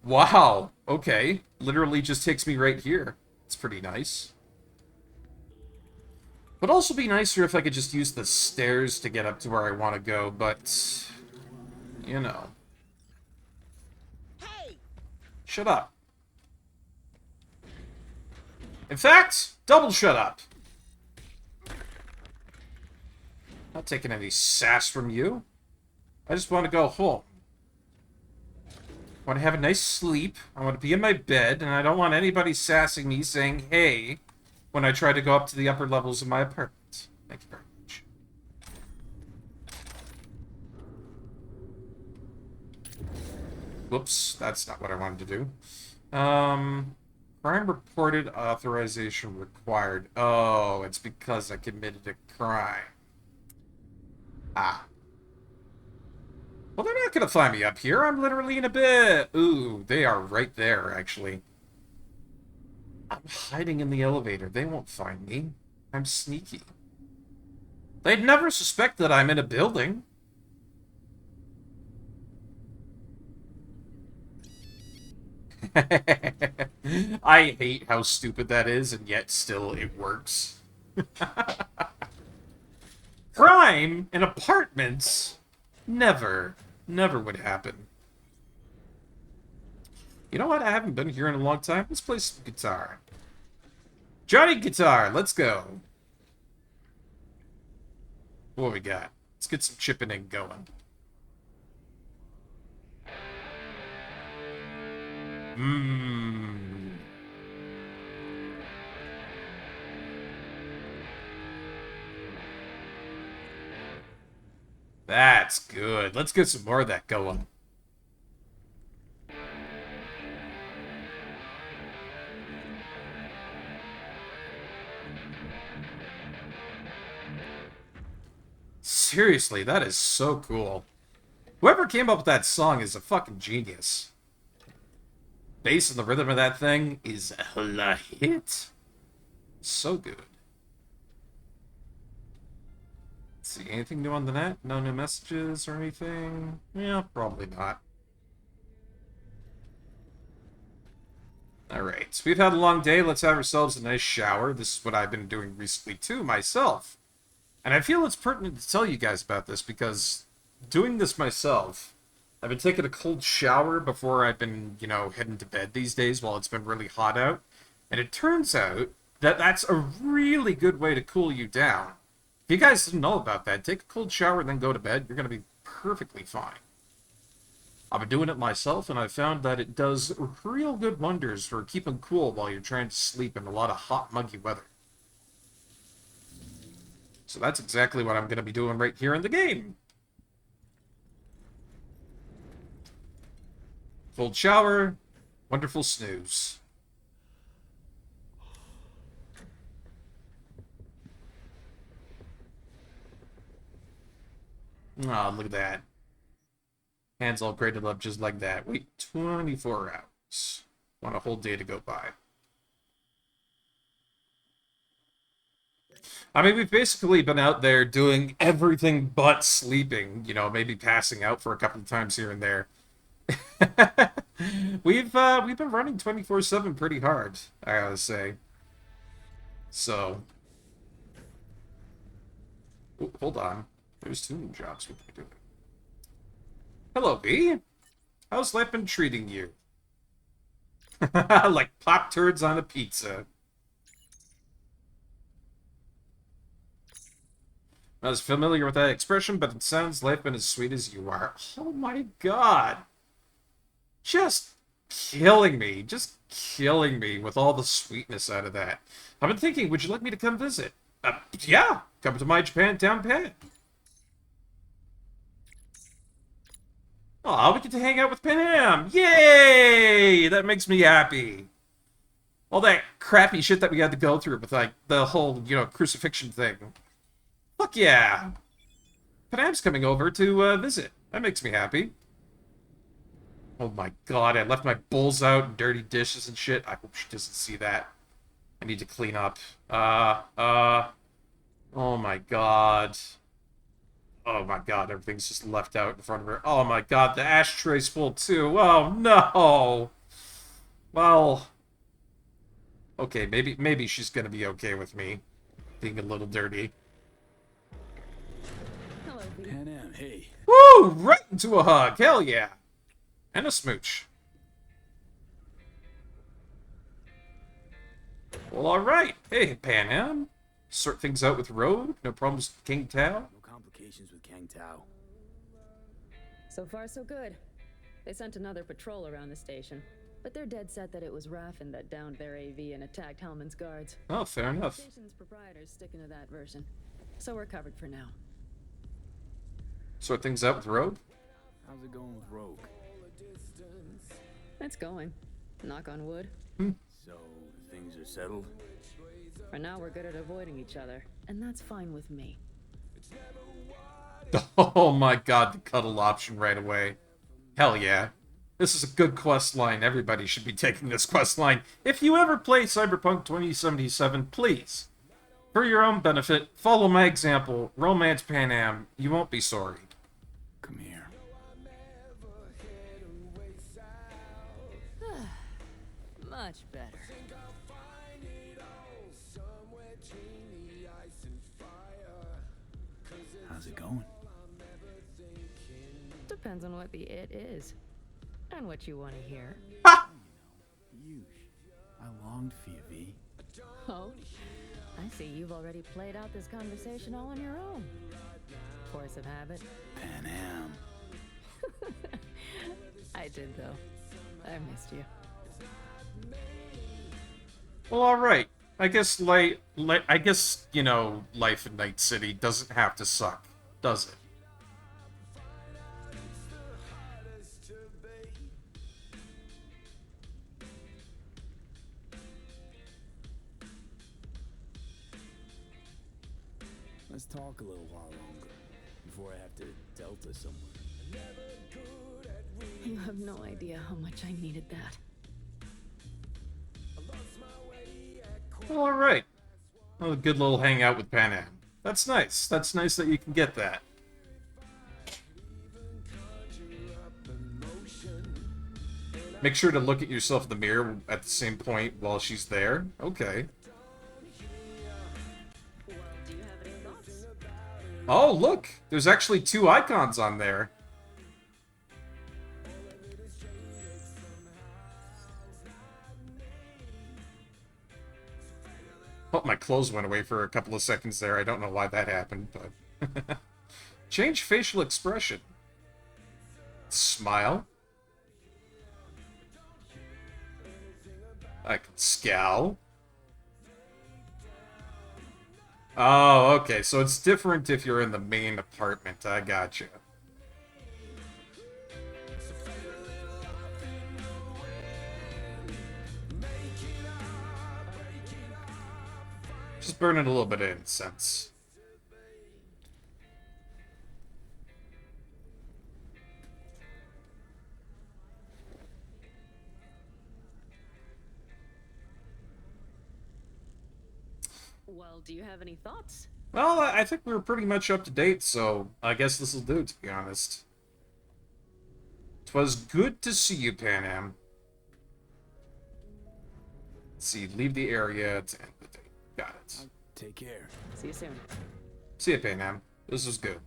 Wow, okay. Literally just takes me right here. It's pretty nice. Would also be nicer if I could just use the stairs to get up to where I want to go, but... you know. Hey! Shut up. In fact, double shut up. Not taking any sass from you. I just want to go home. I want to have a nice sleep. I want to be in my bed, and I don't want anybody sassing me saying, hey, when I try to go up to the upper levels of my apartment. Thank you very much. Whoops, that's not what I wanted to do. Crime reported, authorization required. Oh, it's because I committed a crime. Ah. Well, they're not gonna find me up here. I'm literally in a bed. Ooh, they are right there, actually. I'm hiding in the elevator. They won't find me. I'm sneaky. They'd never suspect that I'm in a building. I hate how stupid that is, and yet still it works. Crime in apartments? Never. Never would happen. You know what? I haven't been here in a long time. Let's play some guitar. Johnny Guitar, let's go. What we got? Let's get some chipping in going. That's good. Let's get some more of that going. Seriously, that is so cool. Whoever came up with that song is a fucking genius. Bass and the rhythm of that thing is a hit. So good. Let's see, anything new on the net? No new messages or anything? Yeah, probably not. Alright, so we've had a long day. Let's have ourselves a nice shower. This is what I've been doing recently too, myself. And I feel it's pertinent to tell you guys about this because doing this myself, I've been taking a cold shower before I've been, you know, heading to bed these days while it's been really hot out. And it turns out that that's a really good way to cool you down. If you guys didn't know about that, take a cold shower and then go to bed. You're going to be perfectly fine. I've been doing it myself, and I've found that it does real good wonders for keeping cool while you're trying to sleep in a lot of hot, muggy weather. So that's exactly what I'm going to be doing right here in the game. Cold shower, wonderful snooze. Oh, look at that. Hands all cradled up just like that. Wait 24 hours. Want a whole day to go by. I mean, we've basically been out there doing everything but sleeping. You know, maybe passing out for a couple of times here and there. We've been running 24/7 pretty hard, I gotta say. So, Ooh, hold on. There's 2 new jobs we can do. Hello, V. How's life been treating you? Like pop turds on a pizza. I was familiar with that expression, but it sounds life been as sweet as you are. Oh my god. Just killing me. Just killing me with all the sweetness out of that. I've been thinking, would you like me to come visit? Yeah. Come to my Japantown pad. Oh, we get to hang out with Panam! Yay! That makes me happy. All that crappy shit that we had to go through with, like, the whole, crucifixion thing. Fuck yeah! Panam's coming over to visit. That makes me happy. Oh my god, I left my bowls out and dirty dishes and shit. I hope she doesn't see that. I need to clean up. Oh my god. Oh my god, everything's just left out in front of her. Oh my god, the ashtray's full too. Oh no! Well... Okay, maybe she's gonna be okay with me being a little dirty. Hello, V. Panam, hey. Woo! Right into a hug! Hell yeah! And a smooch. Well, alright. Hey, Panam. Sort things out with Road? No problems with King Tao? No complications with Kang Tao. So far, so good. They sent another patrol around the station, but they're dead set that it was Raffen that downed their AV and attacked Hellman's guards. Oh, fair enough. The station's proprietor's sticking to that version, so we're covered for now. Sort things out with Road? How's it going with Rogue? It's going. Knock on wood. So, things are settled? For now, we're good at avoiding each other, and that's fine with me. Oh my god, the cuddle option right away. Hell yeah. This is a good quest line. Everybody should be taking this quest line. If you ever play Cyberpunk 2077, please, for your own benefit, follow my example. Romance Panam. You won't be sorry. Come here. Much better. How's it going? Depends on what the it is. And what you want to hear. Yush. I longed for you, V. Oh? I see you've already played out this conversation all on your own. Force of habit. Panam. I did, though. I missed you. Well, alright. I guess, life in Night City doesn't have to suck, does it? Let's talk a little while longer before I have to Delta somewhere. You have no idea how much I needed that. Well, alright. Well, a good little hangout with Panam. That's nice. That's nice that you can get that. Make sure to look at yourself in the mirror at the same point while she's there. Okay. Do you have any thoughts? Oh, look! There's actually 2 icons on there. Oh, my clothes went away for a couple of seconds there. I don't know why that happened, but... Change facial expression. Smile. I can scowl. Oh, okay. So it's different if you're in the main apartment. I gotcha. Just burning a little bit of incense. Well, do you have any thoughts? Well, I think we're pretty much up to date, so I guess this'll do, to be honest. 'Twas good to see you, Panam. Let's see, leave the area to end the day. Got it. Take care. See you soon. See ya, Panam. This was good.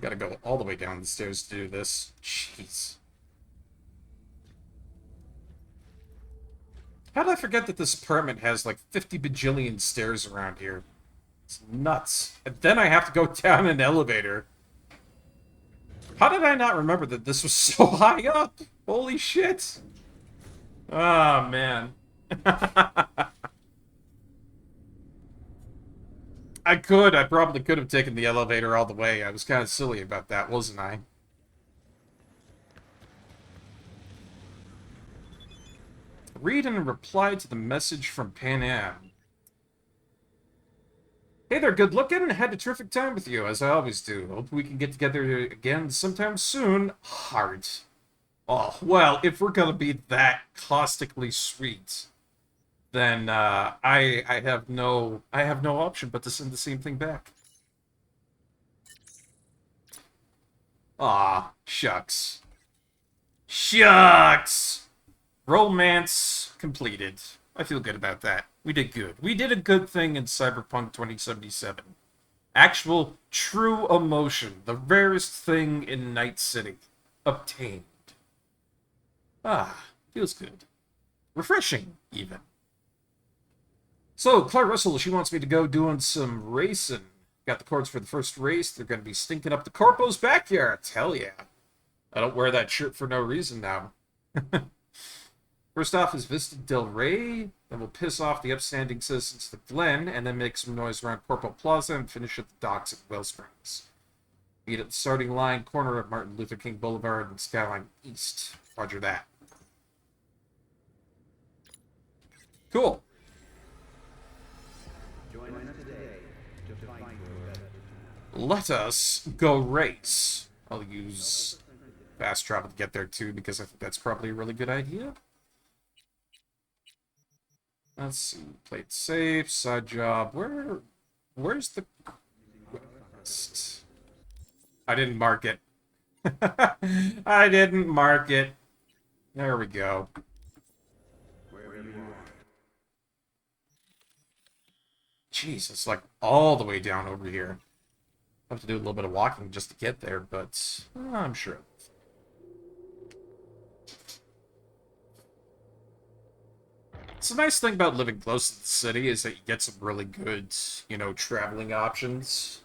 Gotta go all the way down the stairs to do this. Jeez. How did I forget that this apartment has like 50 bajillion stairs around here? It's nuts. And then I have to go down an elevator. How did I not remember that this was so high up? Holy shit. Oh, man. I probably could have taken the elevator all the way. I was kind of silly about that, wasn't I? Read and reply to the message from Panam. Hey there, good looking. Had a terrific time with you, as I always do. Hope we can get together again sometime soon. Heart. Oh, well, if we're gonna be that caustically sweet, then I have no option but to send the same thing back. Aw, shucks. Shucks! Romance completed. I feel good about that. We did good. We did a good thing in Cyberpunk 2077. Actual, true emotion. The rarest thing in Night City. Obtained. Ah, feels good. Refreshing, even. So, Claire Russell, she wants me to go doing some racing. Got the cords for the first race. They're going to be stinking up the Corpo's backyard. Hell yeah. I don't wear that shirt for no reason now. First off is Vista Del Rey. Then we'll piss off the upstanding citizens of the Glen, and then make some noise around Corpo Plaza and finish at the docks at Wellsprings. Meet at the starting line, corner of Martin Luther King Boulevard and Skyline East. Roger that. Cool. Let us go race. I'll use fast travel to get there too, because I think that's probably a really good idea. Let's see. Play it safe. Side job. Where's the quest? I didn't mark it. I didn't mark it. There we go. Jeez, it's like all the way down over here. I have to do a little bit of walking just to get there, but I'm sure. So the nice thing about living close to the city is that you get some really good, you know, traveling options.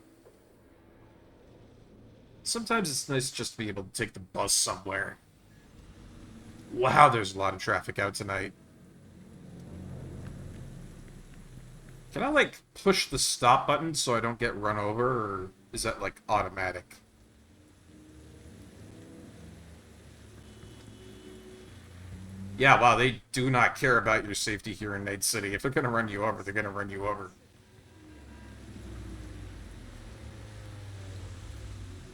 Sometimes it's nice just to be able to take the bus somewhere. Wow, there's a lot of traffic out tonight. Can I, like, push the stop button so I don't get run over, or is that, like, automatic? Yeah, wow, they do not care about your safety here in Night City. If they're gonna run you over, they're gonna run you over.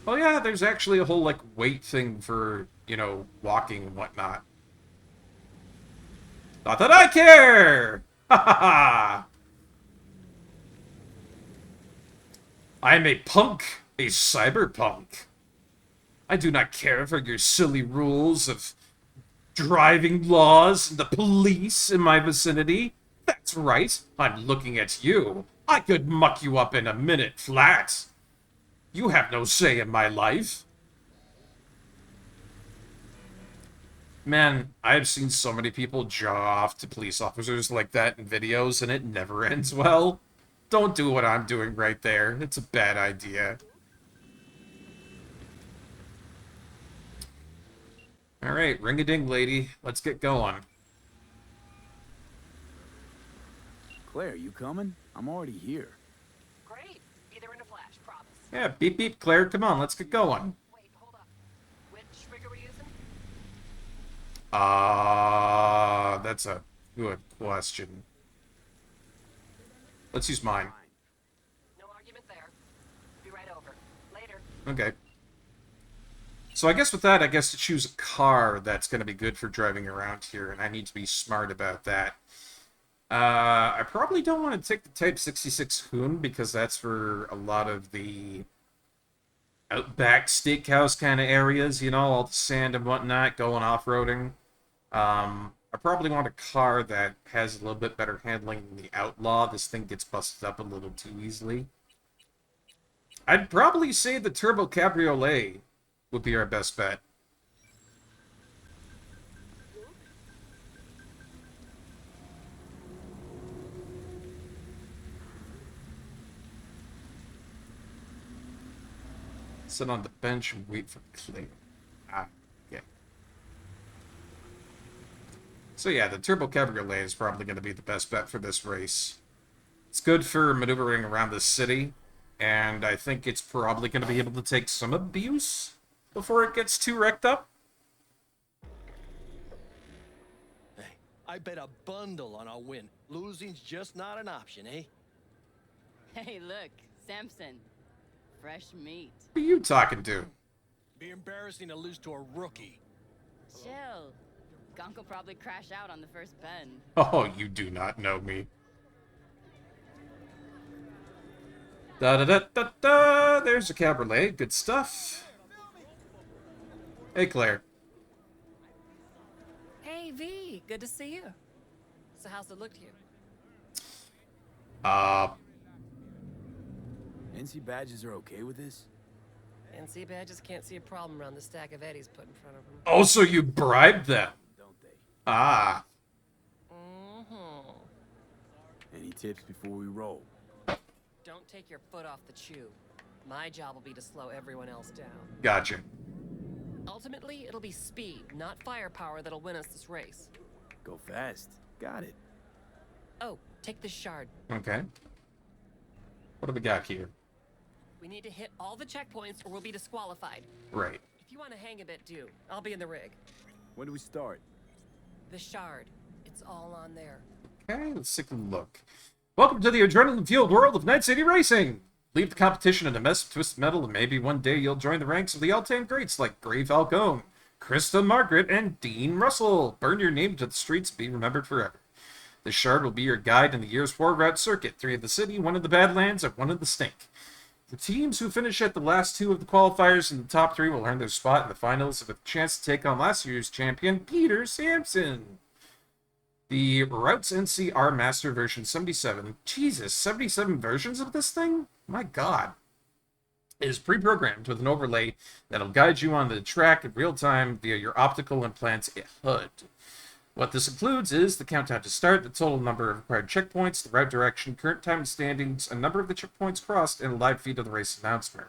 Oh yeah, there's actually a whole, like, weight thing for, you know, walking and whatnot. Not that I care! Ha ha ha! I am a punk, a cyberpunk. I do not care for your silly rules of driving laws and the police in my vicinity. That's right, I'm looking at you. I could muck you up in a minute flat. You have no say in my life. Man, I've seen so many people jaw off to police officers like that in videos, and it never ends well. Don't do what I'm doing right there. It's a bad idea. Alright, ring-a-ding, lady. Let's get going. Claire, you coming? I'm already here. Great. Be there in a flash, promise. Yeah, beep beep, Claire. Come on, let's get going. Wait, hold up. Which rig are we using? That's a good question. Let's use mine. No argument there. Be right over. Later. Okay. So I guess with that, I guess to choose a car that's going to be good for driving around here, and I need to be smart about that. I probably don't want to take the Type 66 Hoon, because that's for a lot of the outback steakhouse kind of areas, you know, all the sand and whatnot, going off-roading. I probably want a car that has a little bit better handling than the Outlaw. This thing gets busted up a little too easily. I'd probably say the Turbo Cabriolet would be our best bet. Sit on the bench and wait for Clay. Ah, okay. So yeah, the Turbo Cabriolet is probably going to be the best bet for this race. It's good for maneuvering around the city, and I think it's probably going to be able to take some abuse before it gets too wrecked up. Hey, I bet a bundle on our win. Losing's just not an option, eh? Hey, look, Samson. Fresh meat. Who are you talking to? Be embarrassing to lose to a rookie. Chill. Gonk will probably crash out on the first bend. Oh, you do not know me. Da-da-da-da-da! There's a cabriolet. Good stuff. Hey, Claire. Hey, V. Good to see you. So how's it look to you? NC badges are okay with this? NC badges can't see a problem around the stack of Eddies put in front of them. Oh, so you bribed them? Don't they? Ah. Mm-hmm. Any tips before we roll? Don't take your foot off the chew. My job will be to slow everyone else down. Gotcha. Ultimately, it'll be speed, not firepower, that'll win us this race. Go fast. Got it. Oh, take this shard. Okay. What do we got here? We need to hit all the checkpoints or we'll be disqualified. Right. If you want to hang a bit, do. I'll be in the rig. When do we start? The shard. It's all on there. Okay, let's take a look. Welcome to the adrenaline-fueled world of Night City Racing! Leave the competition in a mess of twisted metal, and maybe one day you'll join the ranks of the all-time greats like Gray Falcone, Krista Margaret, and Dean Russell. Burn your name to the streets and be remembered forever. The shard will be your guide in the year's 4-route circuit, 3 of the city, 1 of the Badlands, and 1 of the Stink. The teams who finish at the last 2 of the qualifiers in the top 3 will earn their spot in the finals with a chance to take on last year's champion, Peter Sampson. The Routes NCR Master version 77, Jesus, 77 versions of this thing? My God. Is pre-programmed with an overlay that'll guide you on the track in real time via your optical implants HUD. What this includes is the countdown to start, the total number of required checkpoints, the route direction, current time and standings, a number of the checkpoints crossed, and a live feed of the race announcement.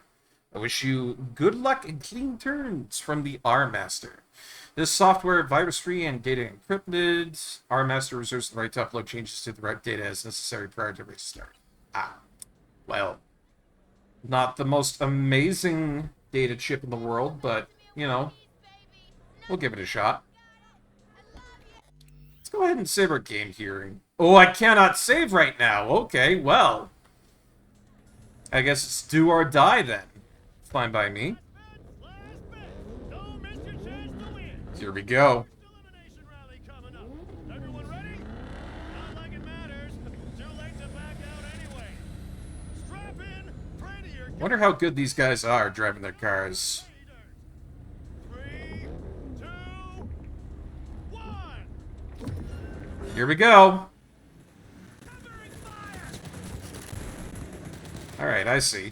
I wish you good luck and clean turns from the R-Master. This software, virus-free and data encrypted. R-Master reserves the right to upload changes to the route data as necessary prior to race start. Ah, well, not the most amazing data chip in the world, but, you know, we'll give it a shot. Go ahead and save our game here. Oh, I cannot save right now. Okay, well. I guess it's do or die then. Fine by me. Here we go. Wonder how good these guys are driving their cars. Here we go. Alright, I see.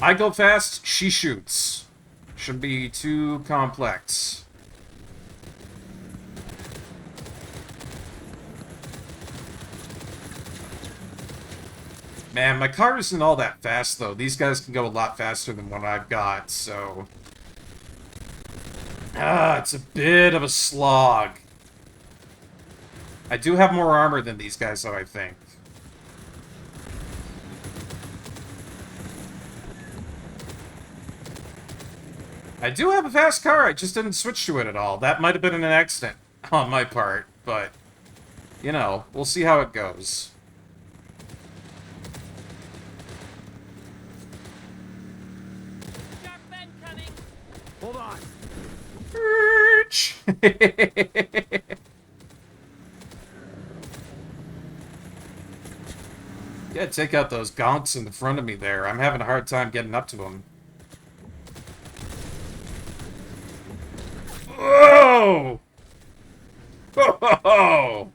I go fast, she shoots. Shouldn't be too complex. Man, my car isn't all that fast, though. These guys can go a lot faster than what I've got, so... it's a bit of a slog. I do have more armor than these guys, though, I think. I do have a fast car, I just didn't switch to it at all. That might have been an accident on my part, but, you know, we'll see how it goes. Hold on. Yeah, take out those gonks in the front of me there. I'm having a hard time getting up to them. Whoa! Whoa!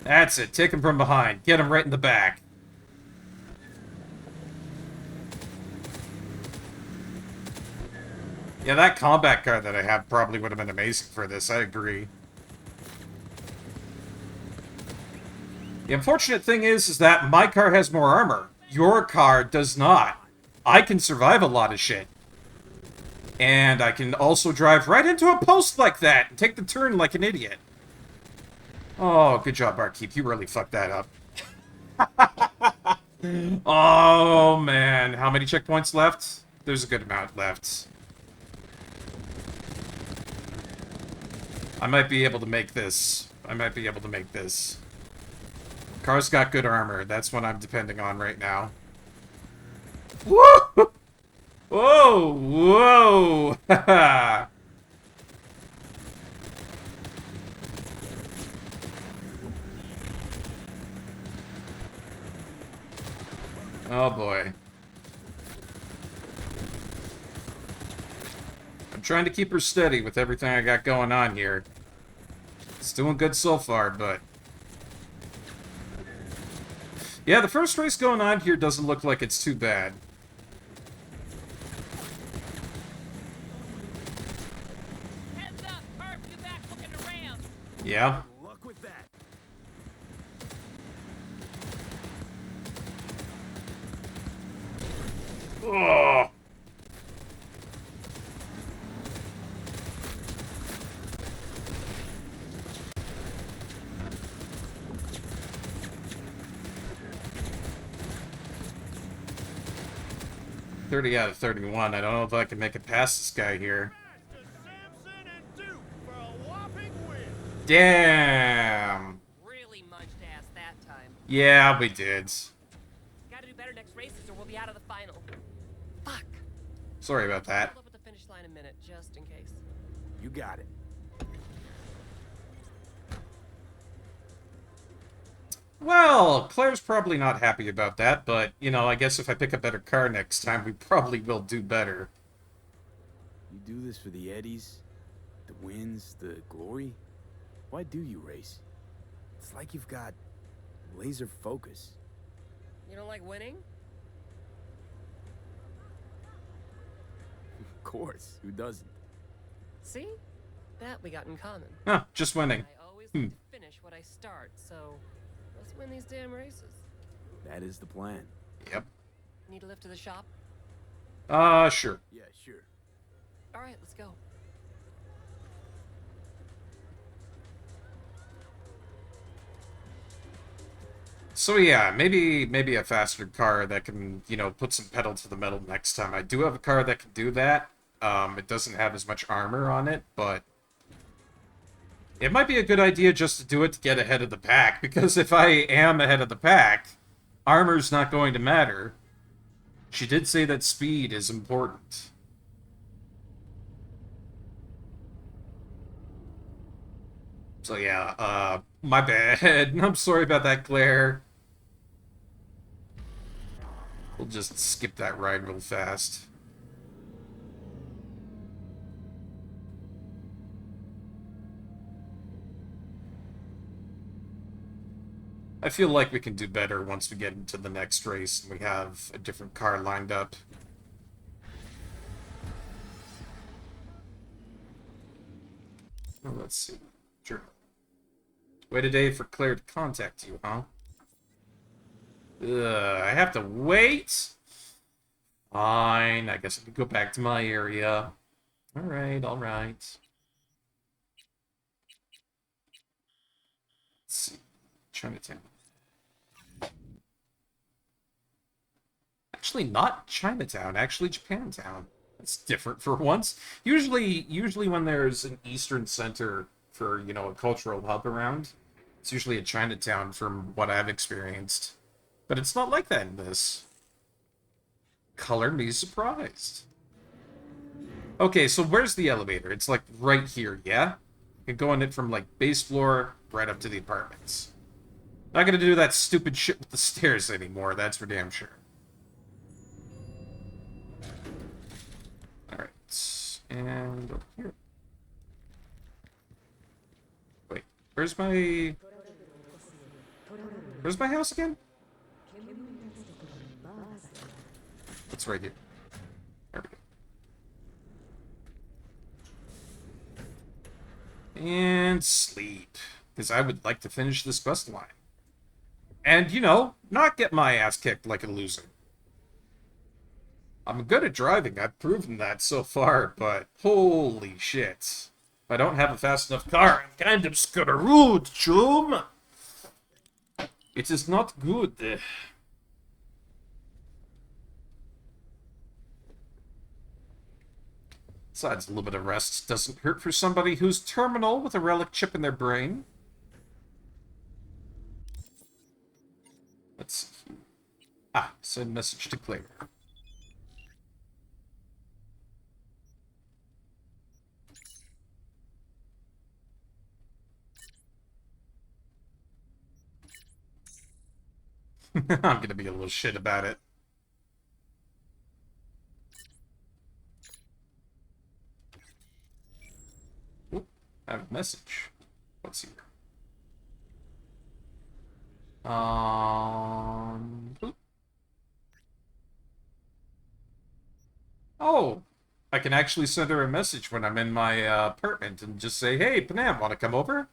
That's it. Take him from behind. Get him right in the back. Yeah, that combat car that I have probably would have been amazing for this. I agree. The unfortunate thing is that my car has more armor. Your car does not. I can survive a lot of shit. And I can also drive right into a post like that and take the turn like an idiot. Oh, good job, Barkeep. You really fucked that up. Oh, man. How many checkpoints left? There's a good amount left. I might be able to make this. Car's got good armor. That's what I'm depending on right now. Woo! Whoa! Whoa! Oh boy. I'm trying to keep her steady with everything I got going on here. It's doing good so far, but... yeah, the first race going on here doesn't look like it's too bad. Heads up, Perp, get back looking around. Yeah. Luck with that. Oh. $30 out of 31. I don't know if I can make it past this guy here. Damn. Really munched ass that time. Yeah, we did. Gotta do better next races or we'll be out of the final. Fuck. Sorry about that. Hold up at the finish line a minute, just in case. You got it. Well, Claire's probably not happy about that, but, you know, I guess if I pick a better car next time, we probably will do better. You do this for the eddies, the wins, the glory? Why do you race? It's like you've got laser focus. You don't like winning? Of course, who doesn't? See? That we got in common. Huh, just winning. I always like to finish what I start, so let's win these damn races. That is the plan. Yep. Need a lift to the shop? Sure. Yeah, sure. Alright, let's go. So yeah, maybe a faster car that can, you know, put some pedal to the metal next time. I do have a car that can do that. It doesn't have as much armor on it, but it might be a good idea just to do it to get ahead of the pack, because if I am ahead of the pack, armor's not going to matter. She did say that speed is important. So yeah, my bad. I'm sorry about that, Claire. We'll just skip that ride real fast. I feel like we can do better once we get into the next race and we have a different car lined up. Oh, let's see. Sure. Wait a day for Claire to contact you, huh? I have to wait? Fine, I guess I could go back to my area. Alright, alright. Let's see. Chinatown. Actually, not Chinatown. Actually, Japantown. That's different for once. Usually when there's an Eastern center for, you know, a cultural hub around, it's usually a Chinatown from what I've experienced. But it's not like that in this. Color me surprised. Okay, so where's the elevator? It's like right here, yeah? You can go on it from like base floor right up to the apartments. Not gonna do that stupid shit with the stairs anymore, that's for damn sure. Alright, and over here. Wait, where's my house again? It's right here. There we go. And sleep. Because I would like to finish this quest line. And, you know, not get my ass kicked like a loser. I'm good at driving, I've proven that so far, but holy shit. If I don't have a fast enough car, I'm kind of screwed, chum. It is not good. Besides, a little bit of rest doesn't hurt for somebody who's terminal with a relic chip in their brain. Let's see. Ah, send message to Claire. I'm gonna be a little shit about it. Oop, I have a message. What's here? Oop. Oh, I can actually send her a message when I'm in my apartment and just say, "Hey, Panam, want to come over?"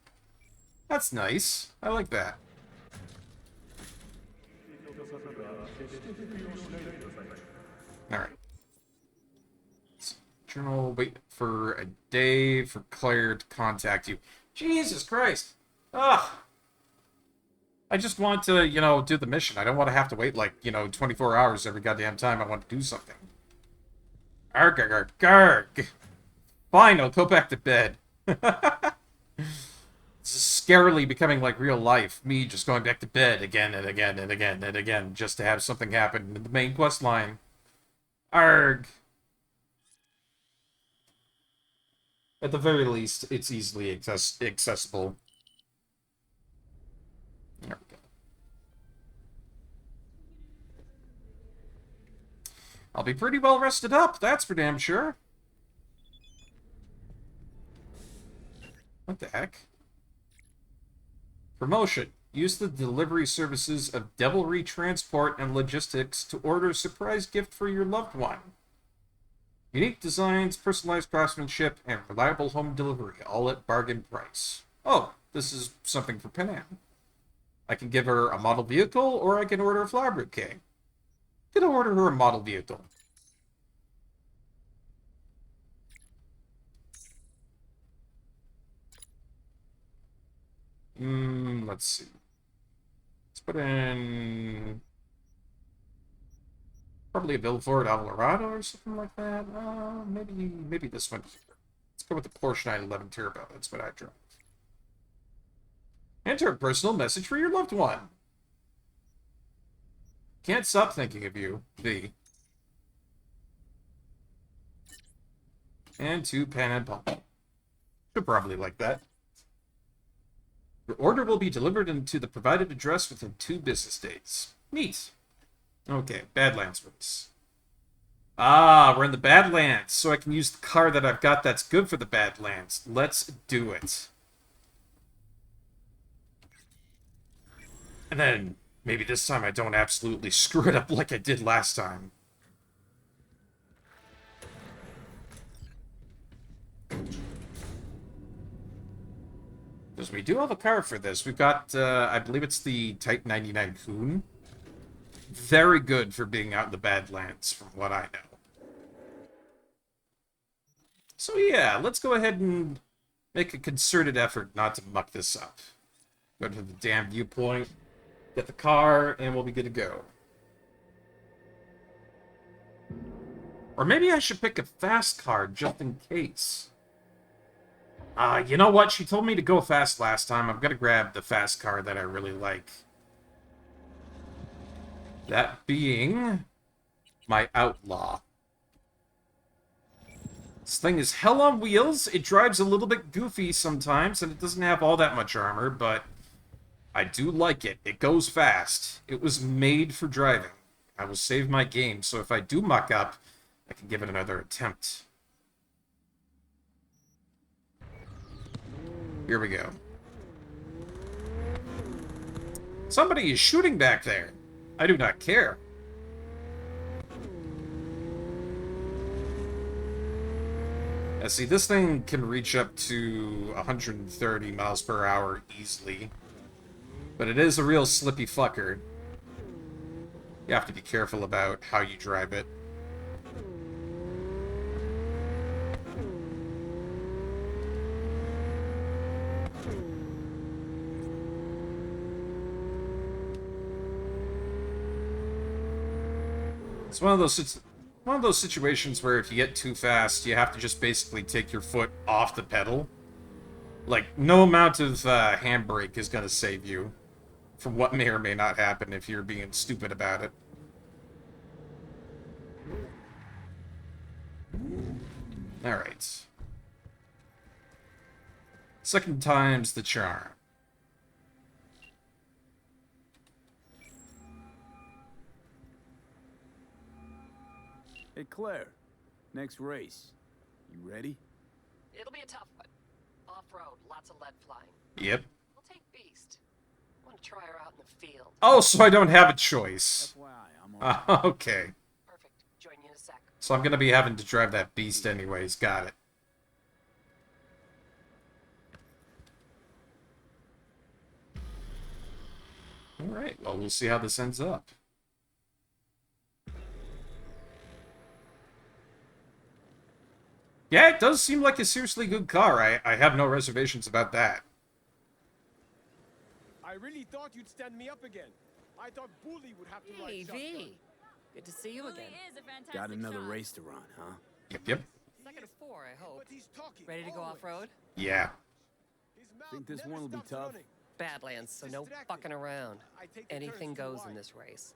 That's nice. I like that. Alright. Journal, wait for a day for Claire to contact you. Jesus Christ! Ugh! I just want to, you know, do the mission. I don't want to have to wait, like, you know, 24 hours every goddamn time I want to do something. Arg, arg, arg, arg! Fine, I'll go back to bed. This is scarily becoming like real life. Me just going back to bed again and again and again and again just to have something happen in the main quest line. Arg! At the very least, it's easily accessible. There we go. I'll be pretty well rested up, that's for damn sure. What the heck? Promotion. Use the delivery services of Devilry Transport and Logistics to order a surprise gift for your loved one. Unique designs, personalized craftsmanship, and reliable home delivery, all at bargain price. Oh, this is something for Panam. I can give her a model vehicle, or I can order a flower bouquet. I'm gonna order her a model vehicle. Let's see. Let's put in probably a Bill Ford Alvarado or something like that. Maybe this one here. Let's go with the Porsche 911 Turbo. That's what I drive. Enter a personal message for your loved one. Can't stop thinking of you, V. And to Pan and Pump. Should probably like that. Your order will be delivered into the provided address within 2 business days. Neat. Okay, Badlands race. Ah, we're in the Badlands, so I can use the car that I've got that's good for the Badlands. Let's do it. And then, maybe this time I don't absolutely screw it up like I did last time. Because we do have a car for this. We've got, I believe it's the Type 99 Coon. Very good for being out in the Badlands, from what I know. So yeah, let's go ahead and make a concerted effort not to muck this up. Go to the damn viewpoint, get the car, and we'll be good to go. Or maybe I should pick a fast car just in case. You know what? She told me to go fast last time. I'm gonna grab the fast car that I really like. That being my Outlaw. This thing is hell on wheels. It drives a little bit goofy sometimes, and it doesn't have all that much armor, but I do like it. It goes fast. It was made for driving. I will save my game, so if I do muck up, I can give it another attempt. Here we go. Somebody is shooting back there. I do not care. Yeah, see, this thing can reach up to 130 miles per hour easily. But it is a real slippy fucker. You have to be careful about how you drive it. It's one of those situations where if you get too fast, you have to just basically take your foot off the pedal. Like, no amount of handbrake is going to save you from what may or may not happen if you're being stupid about it. Alright. Second time's the charm. Hey, Claire. Next race. You ready? It'll be a tough one. Off-road, lots of lead flying. Yep. We'll take Beast. Want to try her out in the field. Oh, so I don't have a choice. Okay. Perfect. Join you in a sec. So I'm gonna be having to drive that beast anyways. Got it. Alright, well, we'll see how this ends up. Yeah, it does seem like a seriously good car. I have no reservations about that. I really thought you'd stand me up again. I thought Bully would have to Hey, ride shotgun. V. Good to see you again. Got another race to run, huh? Yep. Second of 4, I hope. Ready to go off-road? Yeah. Think this one will be tough? Badlands, so no fucking around. Anything goes in this race.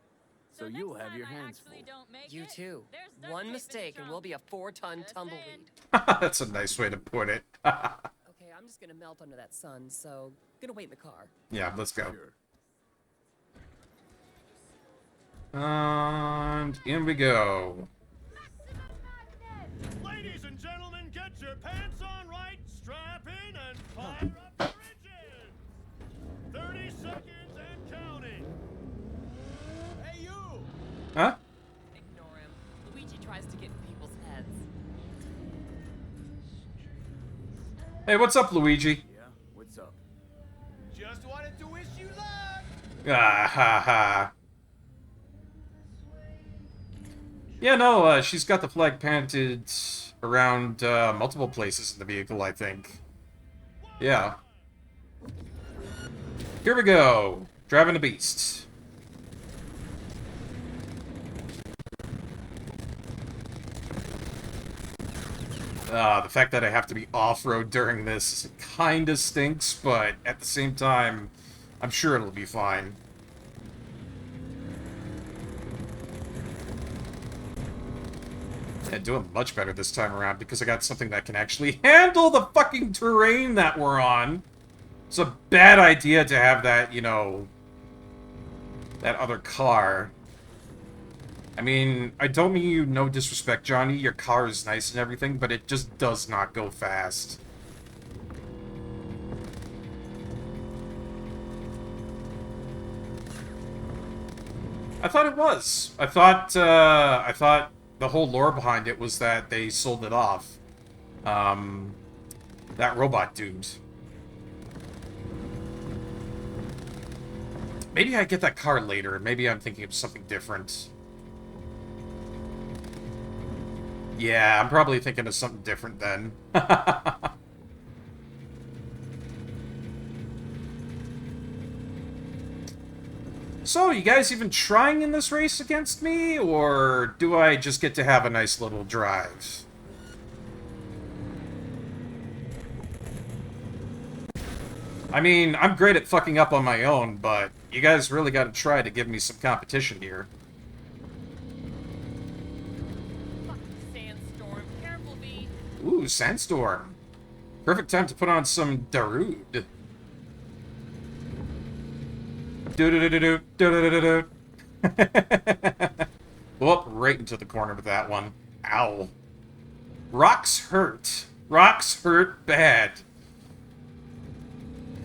So you'll have your hands full. You too. One mistake and we'll be a 4-ton tumbleweed. That's a nice way to put it. Okay, I'm just gonna melt under that sun, so gonna wait in the car. Yeah, let's go. And in we go. Ladies and gentlemen, get your pants on right, strap in, and fire up your engines. 30 seconds and counting. Hey, you! Huh? Ignore him. Luigi tries to get in people's heads. Hey, what's up, Luigi? Yeah, what's up? Just wanted to wish you luck! Ah, ha, ha. Yeah, no, she's got the flag painted around multiple places in the vehicle, I think. Yeah. Here we go. Driving a beast. The fact that I have to be off-road during this kinda stinks, but at the same time, I'm sure it'll be fine. Yeah, doing much better this time around because I got something that can actually handle the fucking terrain that we're on. It's a bad idea to have that, you know, that other car. I mean, I don't mean you no disrespect, Johnny. Your car is nice and everything, but it just does not go fast. I thought it was. I thought the whole lore behind it was that they sold it off. That robot dude. Maybe I get that car later. Maybe I'm thinking of something different. Yeah, I'm probably thinking of something different then. So, you guys even trying in this race against me, or do I just get to have a nice little drive? I mean, I'm great at fucking up on my own, but you guys really gotta try to give me some competition here. Fucking sandstorm. Careful, V. Ooh, Sandstorm. Perfect time to put on some Darude. Do-do-do-do-do. Whoop, right into the corner with that one. Ow. Rocks hurt. Rocks hurt bad.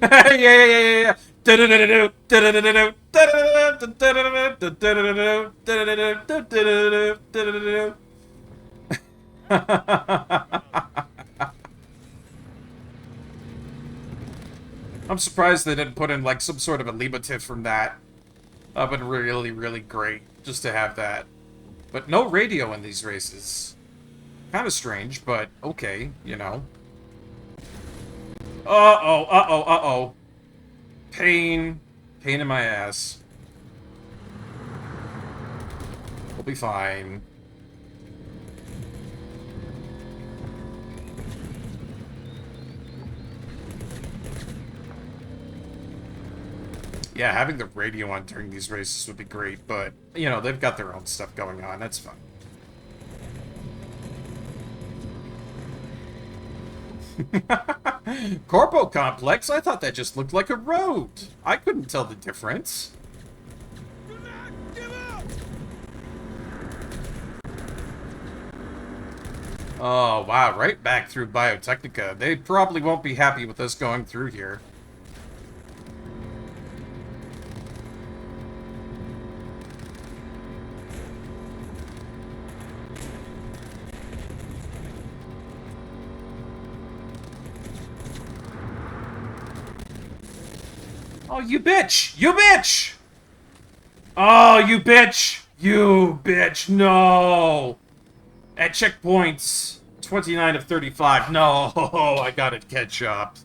Yeah, yeah, yeah, yeah, yeah. Do-do-do-do-do. Do-do-do-do-do. Do-do-do-do-do. Do-do-do-do. Do-do-do-do. Do-do-do-do. I'm surprised they didn't put in, like, some sort of a leitmotif from that. That would have been really, really great, just to have that. But no radio in these races. Kind of strange, but okay, you know. Uh-oh, uh-oh, uh-oh. Pain. Pain in my ass. We'll be fine. Yeah, having the radio on during these races would be great, but, you know, they've got their own stuff going on. That's fine. Corpo Complex? I thought that just looked like a road. I couldn't tell the difference. Oh, wow, right back through Biotechnica. They probably won't be happy with us going through here. Oh, you bitch! You bitch! Oh, you bitch! You bitch! No! At checkpoints 29 of 35. No! I got it ketchup.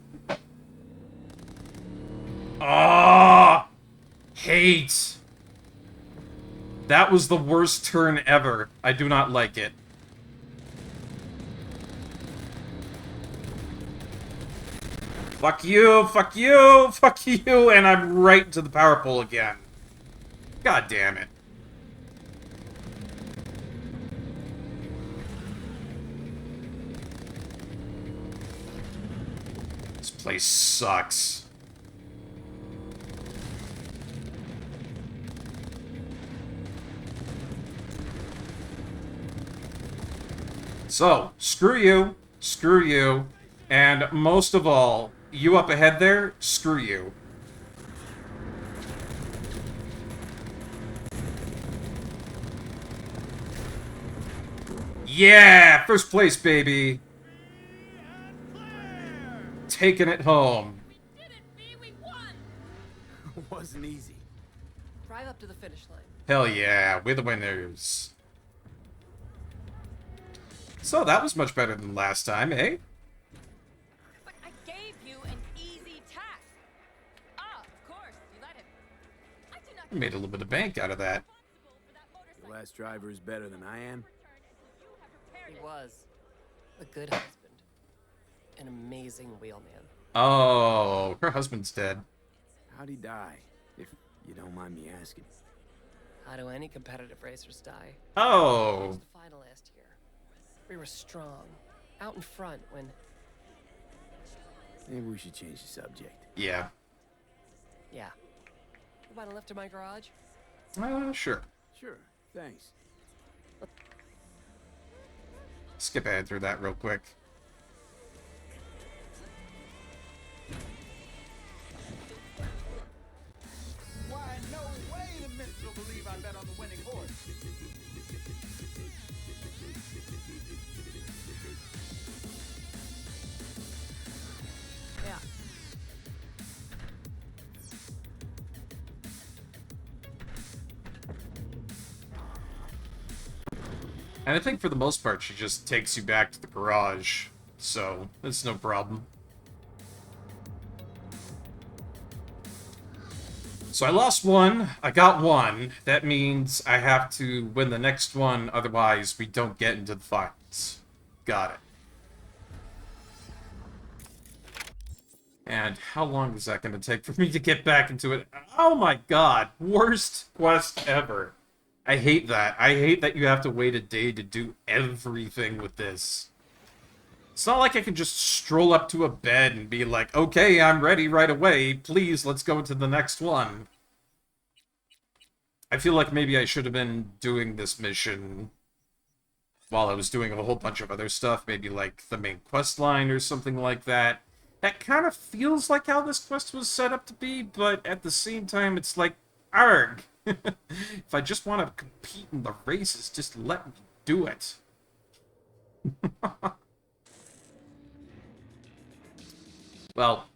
Ah! Hate! That was the worst turn ever. I do not like it. Fuck you, fuck you, fuck you, and I'm right into the power pole again. God damn it. This place sucks. So, screw you, and most of all, you up ahead there, screw you. Yeah! First place, baby! Taking it home. It wasn't easy. Drive up to the finish line. Hell yeah, we're the winners. So that was much better than last time, eh? But I gave you an easy task. Ah, of course, you let him. I do not. We made a little bit of bank out of that. Your last driver is better than I am. He was a good husband, an amazing wheelman. Oh, her husband's dead. How'd he die, if you don't mind me asking? How do any competitive racers die? Oh. I was the finalist here. We were strong, out in front when... Maybe we should change the subject. Yeah. Yeah. You want a lift to my garage? Sure. Sure, thanks. Skip ahead through that real quick. Why, no way the Mist will believe I bet on the winning horse. Yeah. And I think for the most part, she just takes you back to the garage. So, it's no problem. So I lost one, I got one. That means I have to win the next one, otherwise we don't get into the finals. Got it. And how long is that going to take for me to get back into it? Oh my god, worst quest ever. I hate that. I hate that you have to wait a day to do everything with this. It's not like I can just stroll up to a bed and be like, okay, I'm ready right away. Please, let's go to the next one. I feel like maybe I should have been doing this mission while I was doing a whole bunch of other stuff. Maybe like the main quest line or something like that. That kind of feels like how this quest was set up to be, but at the same time, it's like, arg. If I just want to compete in the races, just let me do it. Well,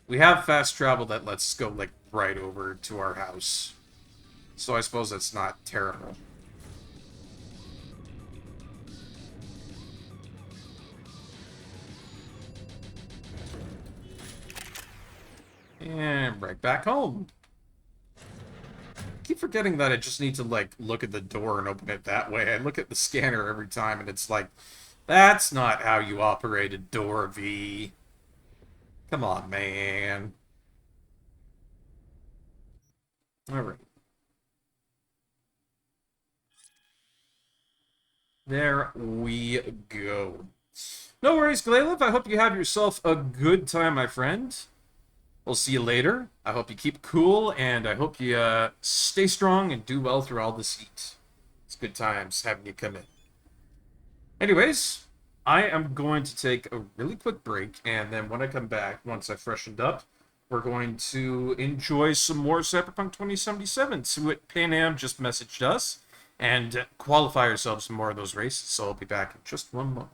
we have fast travel that lets us go, like, right over to our house. So I suppose that's not terrible. And right back home. I keep forgetting that I just need to, like, look at the door and open it that way. I look at the scanner every time, and it's like, that's not how you operate a door, V. Come on, man. Alright. There we go. No worries, Glayliv. I hope you have yourself a good time, my friend. We'll see you later. I hope you keep cool, and I hope you stay strong and do well through all this heat. It's good times having you come in. Anyways, I am going to take a really quick break, and then when I come back, once I've freshened up, we're going to enjoy some more Cyberpunk 2077. See what Panam just messaged us, and qualify ourselves for more of those races, so I'll be back in just one moment.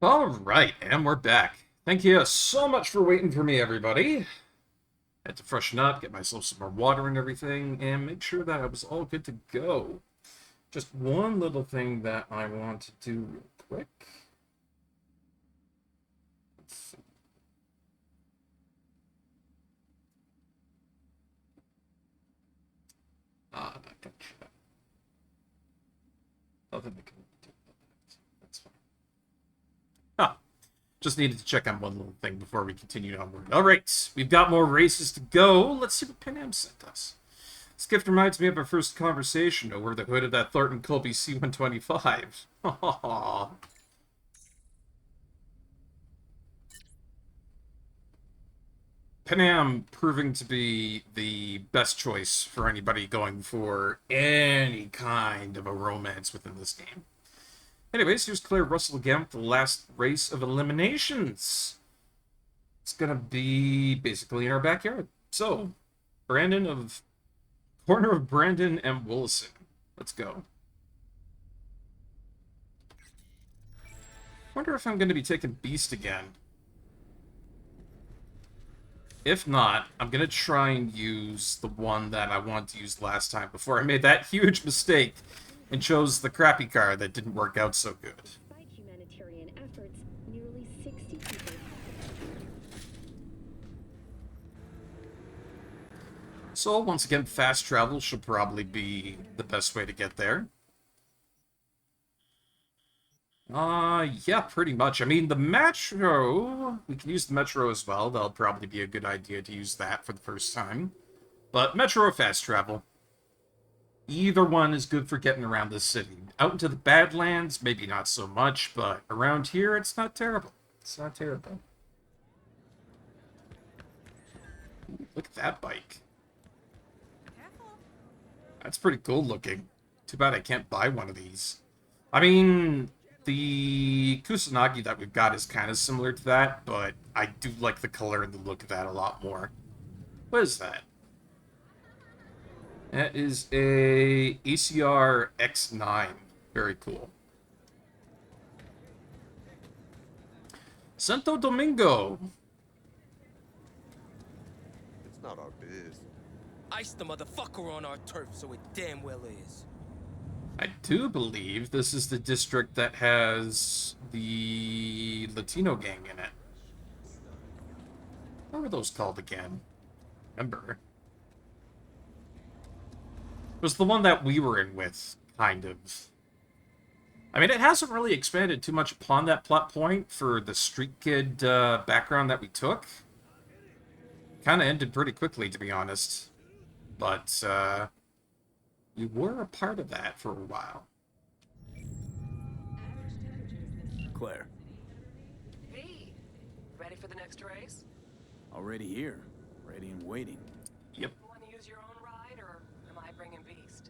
Alright, and we're back. Thank you so much for waiting for me, everybody. Had to freshen up, get myself some more water and everything, and make sure that I was all good to go. Just one little thing that I want to do real quick. Let's see. Not gonna try. Nothing I can do about that. That's fine. Ah, just needed to check on one little thing before we continue onward. Alright, we've got more races to go. Let's see what Panam sent us. This gift reminds me of our first conversation over the hood of that Thornton Colby C-125. Aww. Panam proving to be the best choice for anybody going for any kind of a romance within this game. Anyways, here's Claire Russell again with the last race of eliminations. It's gonna be basically in our backyard. So, corner of Brandon and Willison. Let's go. Wonder if I'm gonna be taking Beast again. If not, I'm going to try and use the one that I wanted to use last time before I made that huge mistake and chose the crappy car that didn't work out so good. Despite humanitarian efforts, nearly 60 people. So, once again, fast travel should probably be the best way to get there. Yeah, pretty much. I mean, the Metro, we can use the Metro as well. That'll probably be a good idea to use that for the first time. But Metro or fast travel, either one is good for getting around this city. Out into the Badlands, maybe not so much, but around here, it's not terrible. It's not terrible. Ooh, look at that bike. That's pretty cool looking. Too bad I can't buy one of these. I mean, the Kusanagi that we've got is kind of similar to that, but I do like the color and the look of that a lot more. What is that? That is a ACR X9. Very cool. Santo Domingo. It's not our biz. Ice the motherfucker on our turf, so it damn well is. I do believe this is the district that has the Latino gang in it. What were those called again? Remember? It was the one that we were in with, kind of. I mean, it hasn't really expanded too much upon that plot point for the Street Kid background that we took. Kind of ended pretty quickly, to be honest. But, you were a part of that for a while. Claire. Hey, ready for the next race? Already here. Ready and waiting. Yep. You want to use your own ride, or am I bringing Beast?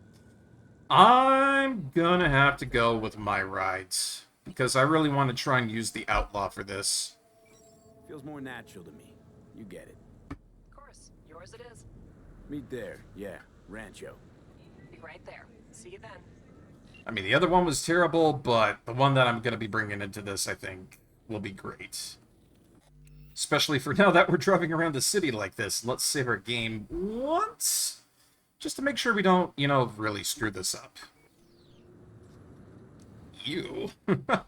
I'm gonna have to go with my rides, because I really want to try and use the Outlaw for this. Feels more natural to me. You get it. Of course, yours it is. Meet there. Yeah, Rancho. Be right there. See you then. I mean, the other one was terrible, but the one that I'm going to be bringing into this, I think, will be great. Especially for now that we're driving around the city like this. Let's save our game once, just to make sure we don't, you know, really screw this up. Ew. Am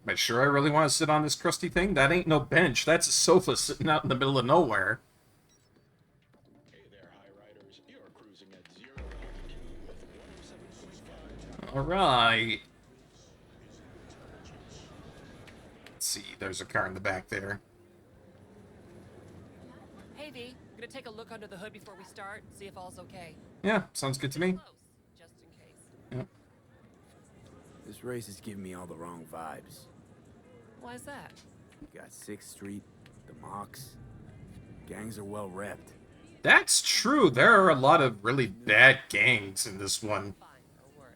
I sure I really want to sit on this crusty thing? That ain't no bench. That's a sofa sitting out in the middle of nowhere. Alright. Let's see, there's a car in the back there. Hey V, gonna take a look under the hood before we start, see if all's okay. Yeah, sounds good to me. Just in case. Yep. This race is giving me all the wrong vibes. Why's that? You got 6th Street, the Mox. Gangs are well repped. That's true. There are a lot of really bad gangs in this one.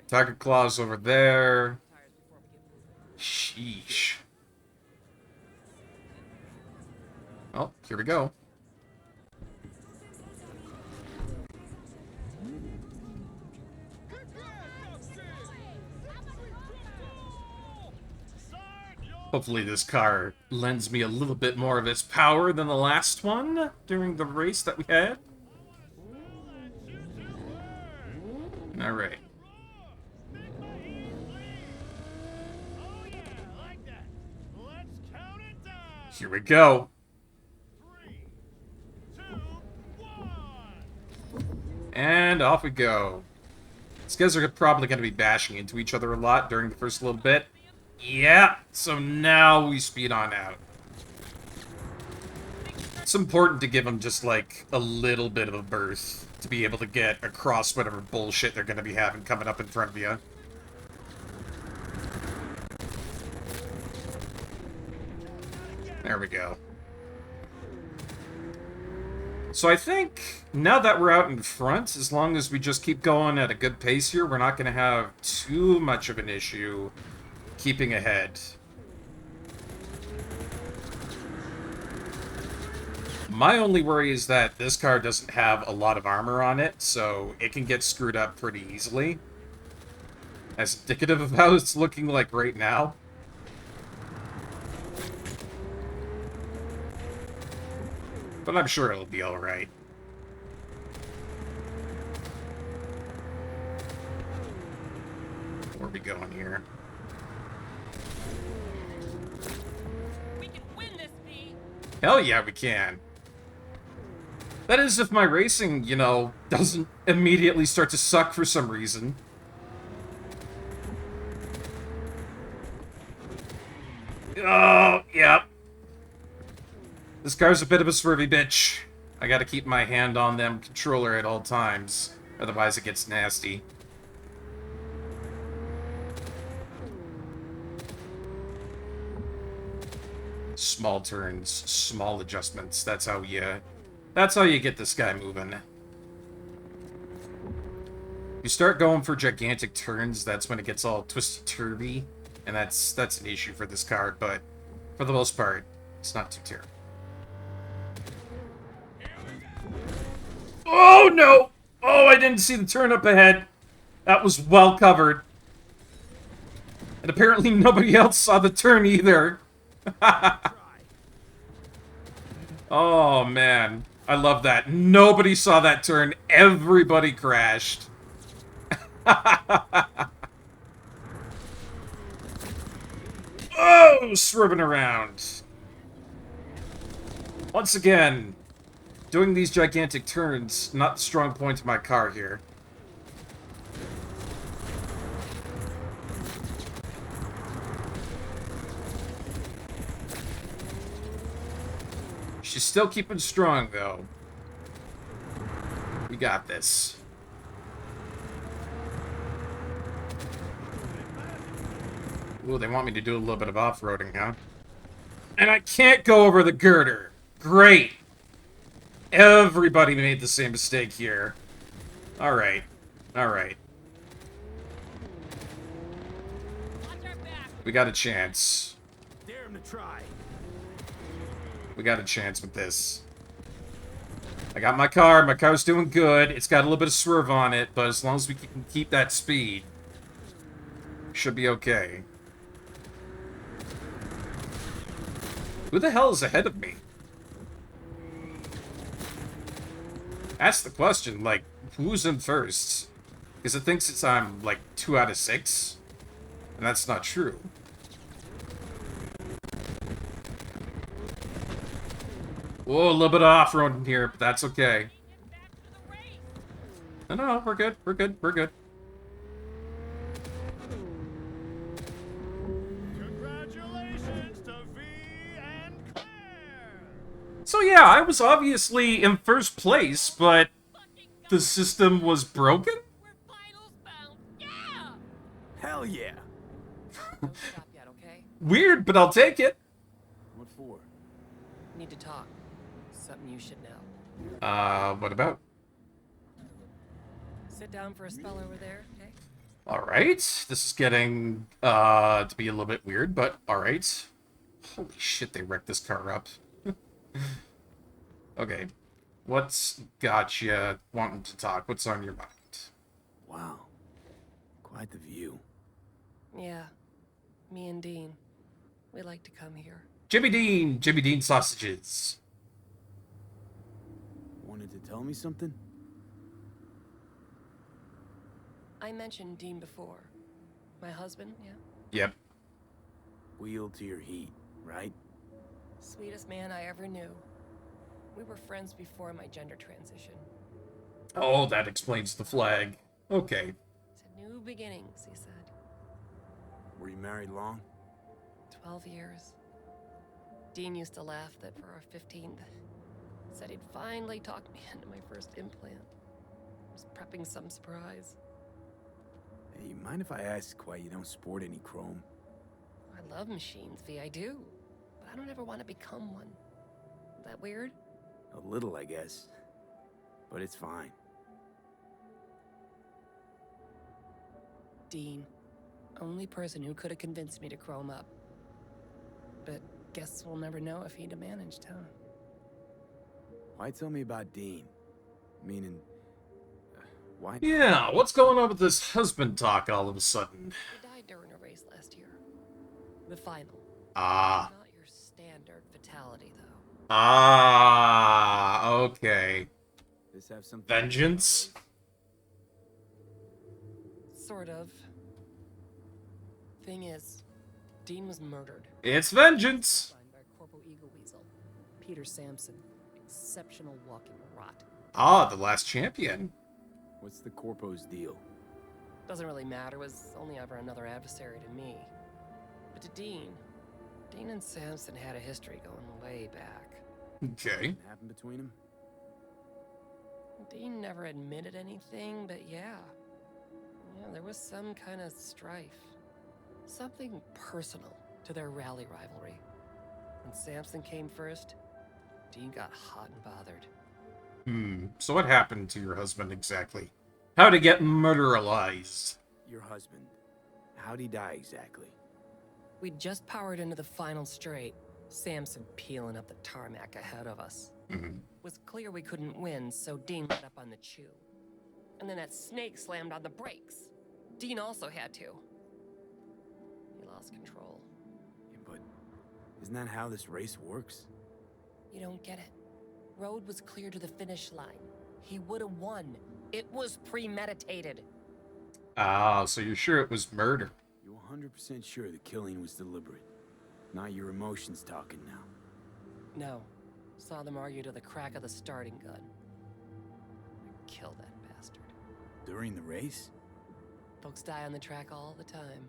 Tiger Claw's over there. Sheesh. Oh, here we go. Start your Hopefully this car lends me a little bit more of its power than the last one during the race that we had. Alright. Here we go. And off we go. These guys are probably going to be bashing into each other a lot during the first little bit. Yeah, so now we speed on out. It's important to give them just, like, a little bit of a berth to be able to get across whatever bullshit they're going to be having coming up in front of you. There we go. So I think, now that we're out in front, as long as we just keep going at a good pace here, we're not going to have too much of an issue keeping ahead. My only worry is that this car doesn't have a lot of armor on it, so it can get screwed up pretty easily. As indicative of how it's looking like right now. But I'm sure it'll be alright. Where are we going here? We can win this, V. Hell yeah, we can. That is if my racing, you know, doesn't immediately start to suck for some reason. Oh, yeah. This car's a bit of a swervy bitch. I gotta keep my hand on them controller at all times, otherwise it gets nasty. Small turns, small adjustments. That's how you get this guy moving. You start going for gigantic turns, that's when it gets all twisty-turvy, and that's an issue for this car, but for the most part, it's not too terrible. Oh, no! Oh, I didn't see the turn up ahead. That was well covered. And apparently nobody else saw the turn either. Oh, man. I love that. Nobody saw that turn. Everybody crashed. Oh, swerving around. Once again, doing these gigantic turns, not the strong point of my car here. She's still keeping strong, though. We got this. Ooh, they want me to do a little bit of off-roading, huh? And I can't go over the girder. Great. Everybody made the same mistake here. Alright. Alright. We got a chance. Dare him to try. We got a chance with this. I got my car. My car's doing good. It's got a little bit of swerve on it, but as long as we can keep that speed, should be okay. Who the hell is ahead of me? Ask the question, like, who's in first? Because it thinks I'm, like, 2 out of 6. And that's not true. Whoa, a little bit of off-roading here, but that's okay. No, we're good, we're good, we're good. Congratulations to V and Claire! So yeah, I was obviously in first place, but the system was broken? Hell yeah! Weird, but I'll take it. What for? Need to talk. Something you should know. What about? Sit down for a spell over there, okay? Alright, this is getting, to be a little bit weird, but alright. Holy shit, they wrecked this car up. Okay, what's got you wanting to talk? What's on your mind? Wow. Quite the view. Yeah. Me and Dean. We like to come here. Jimmy Dean sausages. Wanted to tell me something? I mentioned Dean before. My husband, yeah? Yep. Wheel to your heat, right? Sweetest man I ever knew. We were friends before my gender transition. Oh, that explains the flag. Okay. To new beginnings, he said. Were you married long? 12 years. Dean used to laugh that for our 15th, said he'd finally talked me into my first implant. Was prepping some surprise. Hey, you mind if I ask why you don't sport any chrome? I love machines, V, I do. But I don't ever want to become one. That weird? A little, I guess. But it's fine. Dean. Only person who could have convinced me to chrome up. But guess we'll never know if he'd have managed, huh? Why tell me about Dean? Meaning, why? Yeah, what's going on with this husband talk all of a sudden? He died during a race last year. The final. Ah. Not your standard fatality, though. Ah, okay. This have something Vengeance? Sort of. Thing is, Dean was murdered. It's vengeance! By Corporal Eagle Weasel. Peter Sampson. Exceptional walking rot. Ah, the last champion. What's the Corpo's deal? Doesn't really matter, was only ever another adversary to me. But to Dean and Sampson had a history going way back. Okay. What happened between them? Dean never admitted anything, but yeah. Yeah, there was some kind of strife. Something personal to their rally rivalry. When Sampson came first, Dean got hot and bothered. So what happened to your husband exactly? How'd he get murderalized? Your husband. How'd he die exactly? We'd just powered into the final straight. Sampson peeling up the tarmac ahead of us. Was clear we couldn't win, so Dean let up on the chew. And then that snake slammed on the brakes. Dean also had to. He lost control. Yeah, but isn't that how this race works? You don't get it. Road was clear to the finish line. He would have won. It was premeditated. Ah, so you're sure it was murder? You're 100% sure the killing was deliberate. Not your emotions talking now. No. Saw them argue to the crack of the starting gun. Kill that bastard. During the race? Folks die on the track all the time.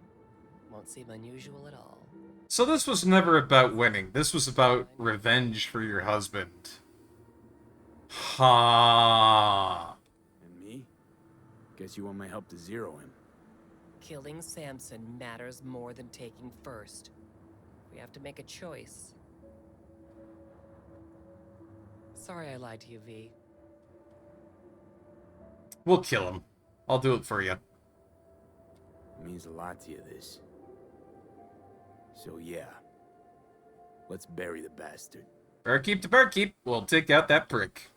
Won't seem unusual at all. So this was never about winning. This was about revenge for your husband. Ha. And me? Guess you want my help to zero him. Killing Sampson matters more than taking first. We have to make a choice. Sorry I lied to you, V. We'll kill him. I'll do it for you. It means a lot to you, this. So yeah. Let's bury the bastard. Barkeep to barkeep. We'll take out that prick.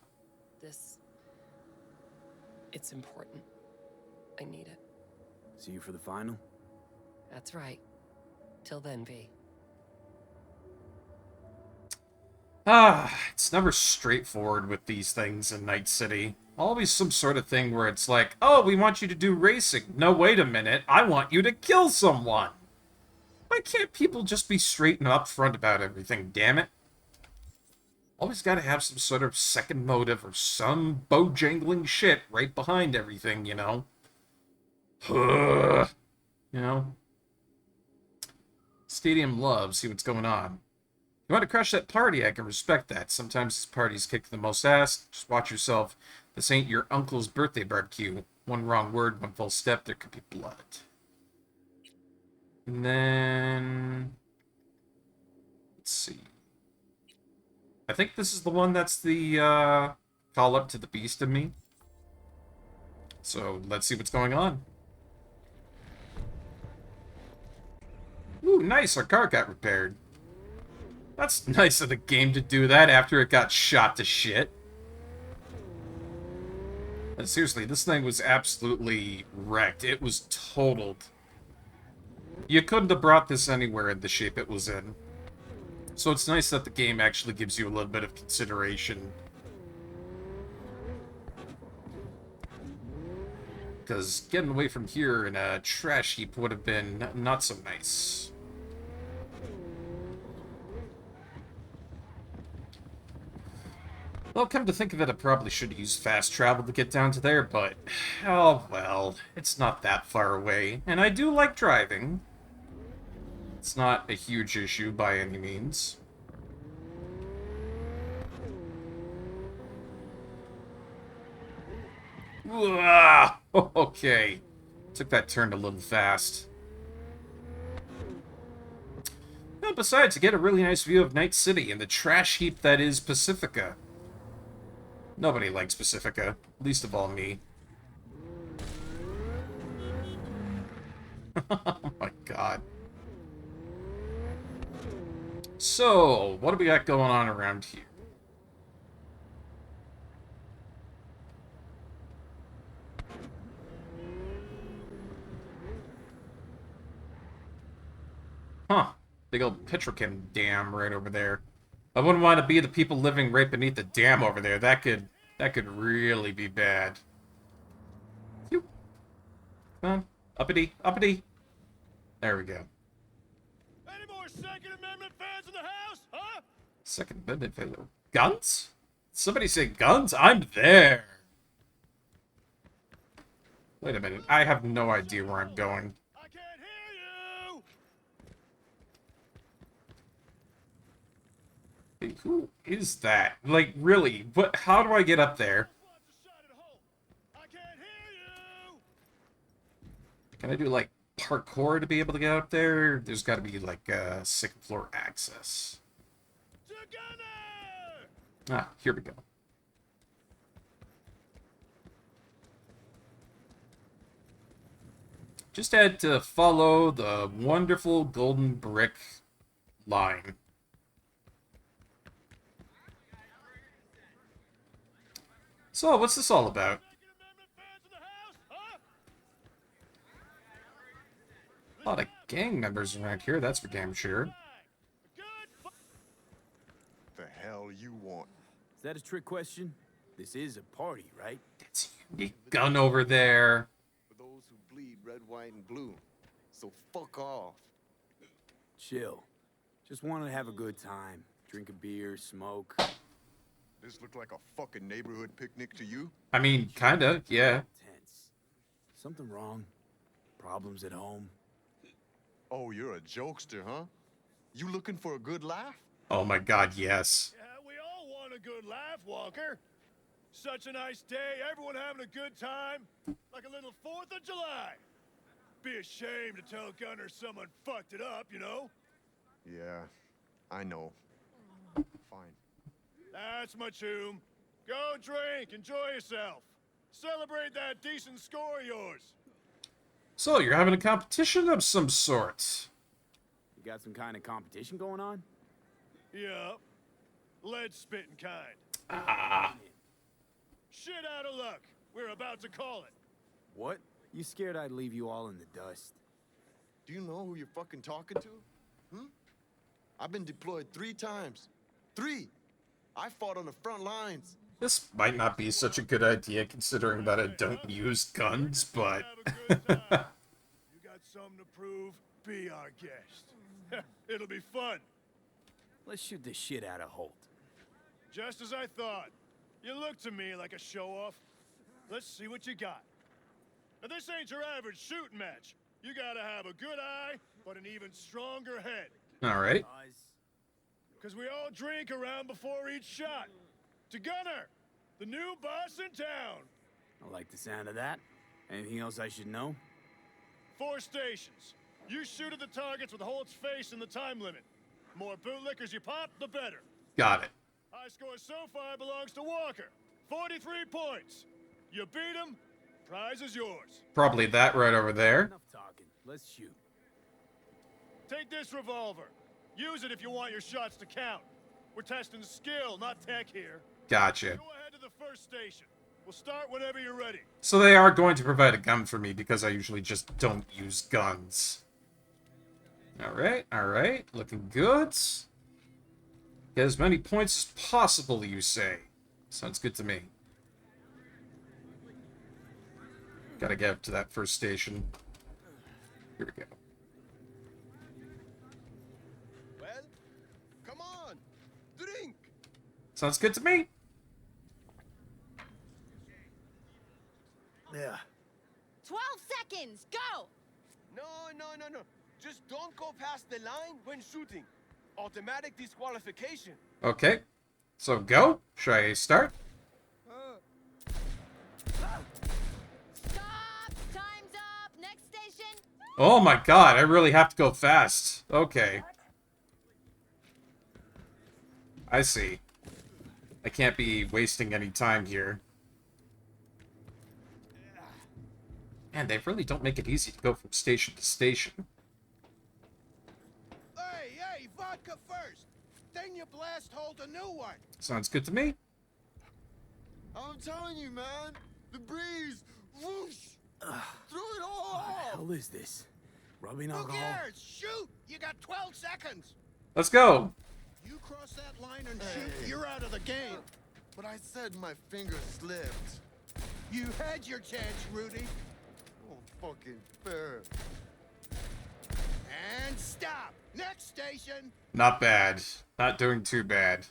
It's important. I need it. See you for the final? That's right. Till then, V. It's never straightforward with these things in Night City. Always some sort of thing where it's like, oh, we want you to do racing. No, wait a minute. I want you to kill someone. Why can't people just be straight and upfront about everything, damn it? Always gotta have some sort of second motive or some bojangling shit right behind everything, you know? You know? Stadium loves, see what's going on. You want to crush that party, I can respect that. Sometimes these parties kick the most ass. Just watch yourself. This ain't your uncle's birthday barbecue. One wrong word, one false step, there could be blood. And then... let's see. I think this is the one that's the call up to the beast in me. So let's see what's going on. Ooh, nice, our car got repaired. That's nice of the game to do that after it got shot to shit. And seriously, this thing was absolutely wrecked. It was totaled. You couldn't have brought this anywhere in the shape it was in. So it's nice that the game actually gives you a little bit of consideration. Because getting away from here in a trash heap would have been not so nice. Well, come to think of it, I probably should use fast travel to get down to there, but... oh, well, it's not that far away. And I do like driving. It's not a huge issue by any means. Ah, okay. Took that turn a little fast. Well, besides, you get a really nice view of Night City and the trash heap that is Pacifica. Nobody likes Pacifica, least of all me. Oh my god. So, what do we got going on around here? Huh. Big old petrochem dam right over there. I wouldn't want to be the people living right beneath the dam over there. That could really be bad. Come on. Uppity, uppity. There we go. Any more Second Amendment fans in the house, huh? Second Amendment fan. Guns? Somebody say guns? I'm there. Wait a minute. I have no idea where I'm going. Hey, who is that? Like, really? What? How do I get up there? Can I do, like, parkour to be able to get up there? There's got to be, like, second floor access. Ah, here we go. Just had to follow the wonderful golden brick line. So, what's this all about? A lot of gang members around here, that's for damn sure. The hell you want? Is that a trick question? This is a party, right? It's a gun over there. For those who bleed red, white, and blue. So fuck off. Chill. Just want to have a good time. Drink a beer, smoke. This look like a fucking neighborhood picnic to you? I mean, kinda, yeah. Tense. Something wrong? Problems at home? Oh, you're a jokester, huh? You looking for a good laugh? Oh my god, yes. Yeah, we all want a good laugh, Walker. Such a nice day, everyone having a good time. Like a little 4th of July. Be ashamed to tell Gunner someone fucked it up, you know? Yeah, I know. Fine. That's my tune. Go drink, enjoy yourself. Celebrate that decent score of yours. So, you're having a competition of some sort. You got some kind of competition going on? Yup. Lead spitting kind. Ah. Shit out of luck. We're about to call it. What? You scared I'd leave you all in the dust? Do you know who you're fucking talking to? I've been deployed 3 times. 3! I fought on the front lines. This might not be such a good idea considering that I don't use guns, but... You got something to prove? Be our guest. It'll be fun. Let's shoot the shit out of Holt. Just as I thought. You look to me like a show-off. Let's see what you got. Now, this ain't your average shooting match. You gotta have a good eye, but an even stronger head. Alright. Because we all drink around before each shot. To Gunner, the new boss in town. I like the sound of that. Anything else I should know? 4 stations. You shoot at the targets with Holt's face in the time limit. More bootlickers you pop, the better. Got it. High score so far belongs to Walker. 43 points. You beat him, prize is yours. Probably that right over there. Enough talking. Let's shoot. Take this revolver. Use it if you want your shots to count. We're testing skill, not tech here. Gotcha. Go ahead to the first station. We'll start whenever you're ready. So they are going to provide a gun for me because I usually just don't use guns. Alright. Looking good. Get as many points as possible, you say. Sounds good to me. Gotta get up to that first station. Here we go. Well, come on, drink. Sounds good to me. Yeah. 12 seconds, go! No. Just don't go past the line when shooting. Automatic disqualification. Okay. So go. Should I start? Stop! Time's up! Next station! Oh my god, I really have to go fast. Okay. I see. I can't be wasting any time here. Man, they really don't make it easy to go from station to station. Hey, vodka first. Then you blast hole the new one. Sounds good to me. I'm telling you, man. The breeze. Whoosh. Threw it all off. What the hell is this? Rubbing Who alcohol? cares? Shoot! You got 12 seconds. Let's go. You cross that line and shoot, you're out of the game. But I said my finger slipped. You had your chance, Rudy. Oh, fucking fair. And stop. Next station. Not bad. Not doing too bad.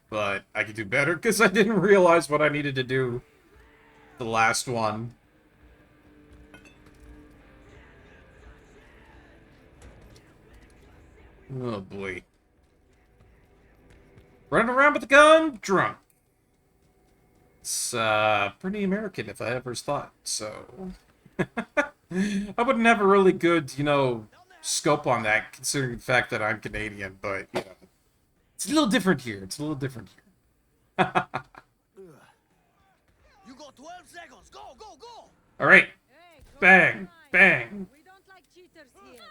But I could do better because I didn't realize what I needed to do the last one. Oh boy. Running around with a gun, drunk. It's pretty American if I ever thought so. I wouldn't have a really good, you know, scope on that considering the fact that I'm Canadian, but you know, it's a little different here. It's a little different here. You got 12 seconds. Go. All right. Bang, bang. We don't like cheaters here.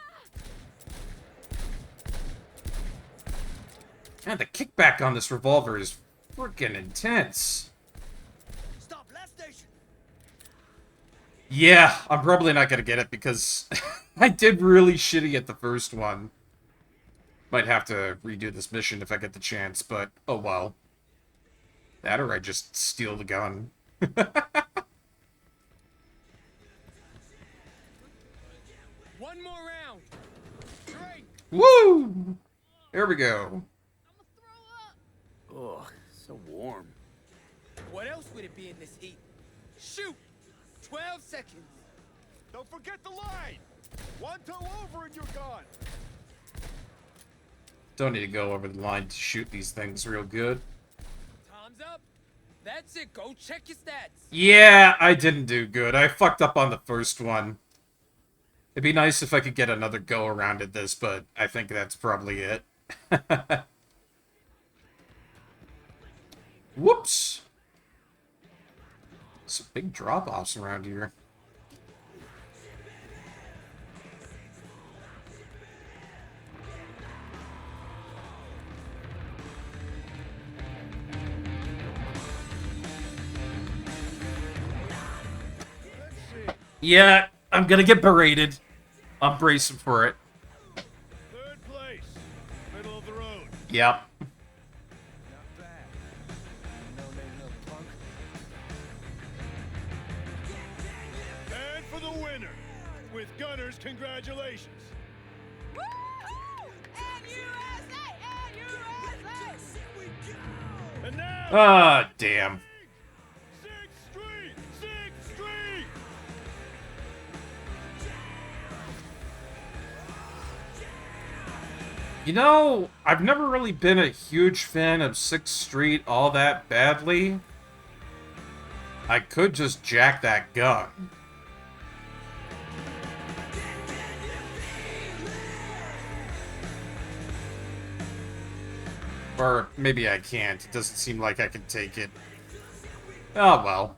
Man, the kickback on this revolver is freaking intense. Stop. Last station. Yeah, I'm probably not gonna get it because I did really shitty at the first one. Might have to redo this mission if I get the chance, but oh well. That or I just steal the gun. One more round. Great. Woo! There we go. Ugh, so warm. What else would it be in this heat? Shoot! 12 seconds. Don't forget the line. One toe over and you're gone. Don't need to go over the line to shoot these things real good. Time's up. That's it. Go check your stats. Yeah, I didn't do good. I fucked up on the first one. It'd be nice if I could get another go around at this, but I think that's probably it. Whoops! Some big drop-offs around here. Yeah, I'm gonna get berated. I'm bracing for it. Third place. Middle of the road. Yep. And for the winner. With Gunners, congratulations. And now, Ah, damn. 6th Street! 6th Street! You know, I've never really been a huge fan of 6th Street all that badly. I could just jack that gun. Or maybe I can't. It doesn't seem like I can take it. Oh, well.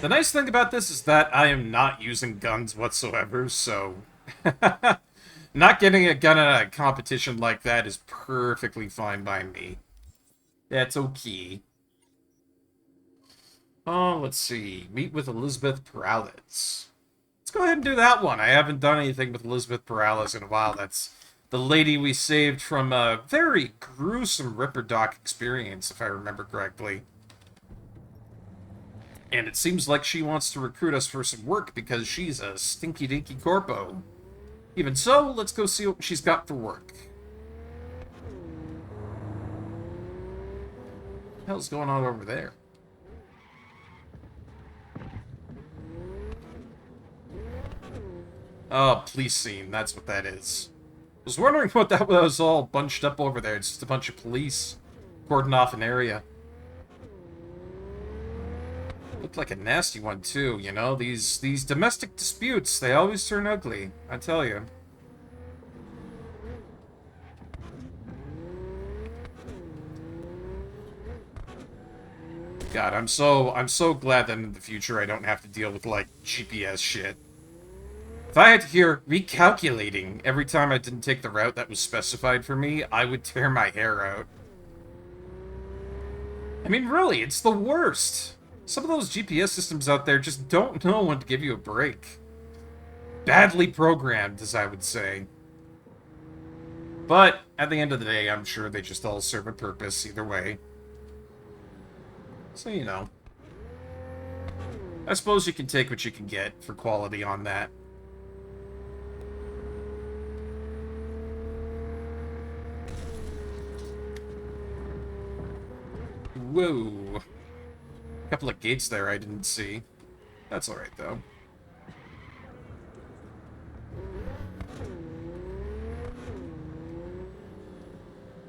The nice thing about this is that I am not using guns whatsoever, so... Not getting a gun at a competition like that is perfectly fine by me. That's okay. Oh, let's see. Meet with Elizabeth Perales. Let's go ahead and do that one. I haven't done anything with Elizabeth Perales in a while. That's the lady we saved from a very gruesome Ripper Doc experience, if I remember correctly. And it seems like she wants to recruit us for some work because she's a stinky-dinky corpo. Even so, let's go see what she's got for work. What the hell's going on over there? Oh, police scene. That's what that is. I was wondering what that was all bunched up over there. It's just a bunch of police cordon off an area. Looked like a nasty one, too, you know? These domestic disputes, they always turn ugly, I tell you. God, I'm so glad that in the future I don't have to deal with, like, GPS shit. If I had to hear recalculating every time I didn't take the route that was specified for me, I would tear my hair out. I mean, really, it's the worst. Some of those GPS systems out there just don't know when to give you a break. Badly programmed, as I would say. But, at the end of the day, I'm sure they just all serve a purpose either way. So, you know. I suppose you can take what you can get for quality on that. Whoa. A couple of gates there I didn't see. That's alright, though.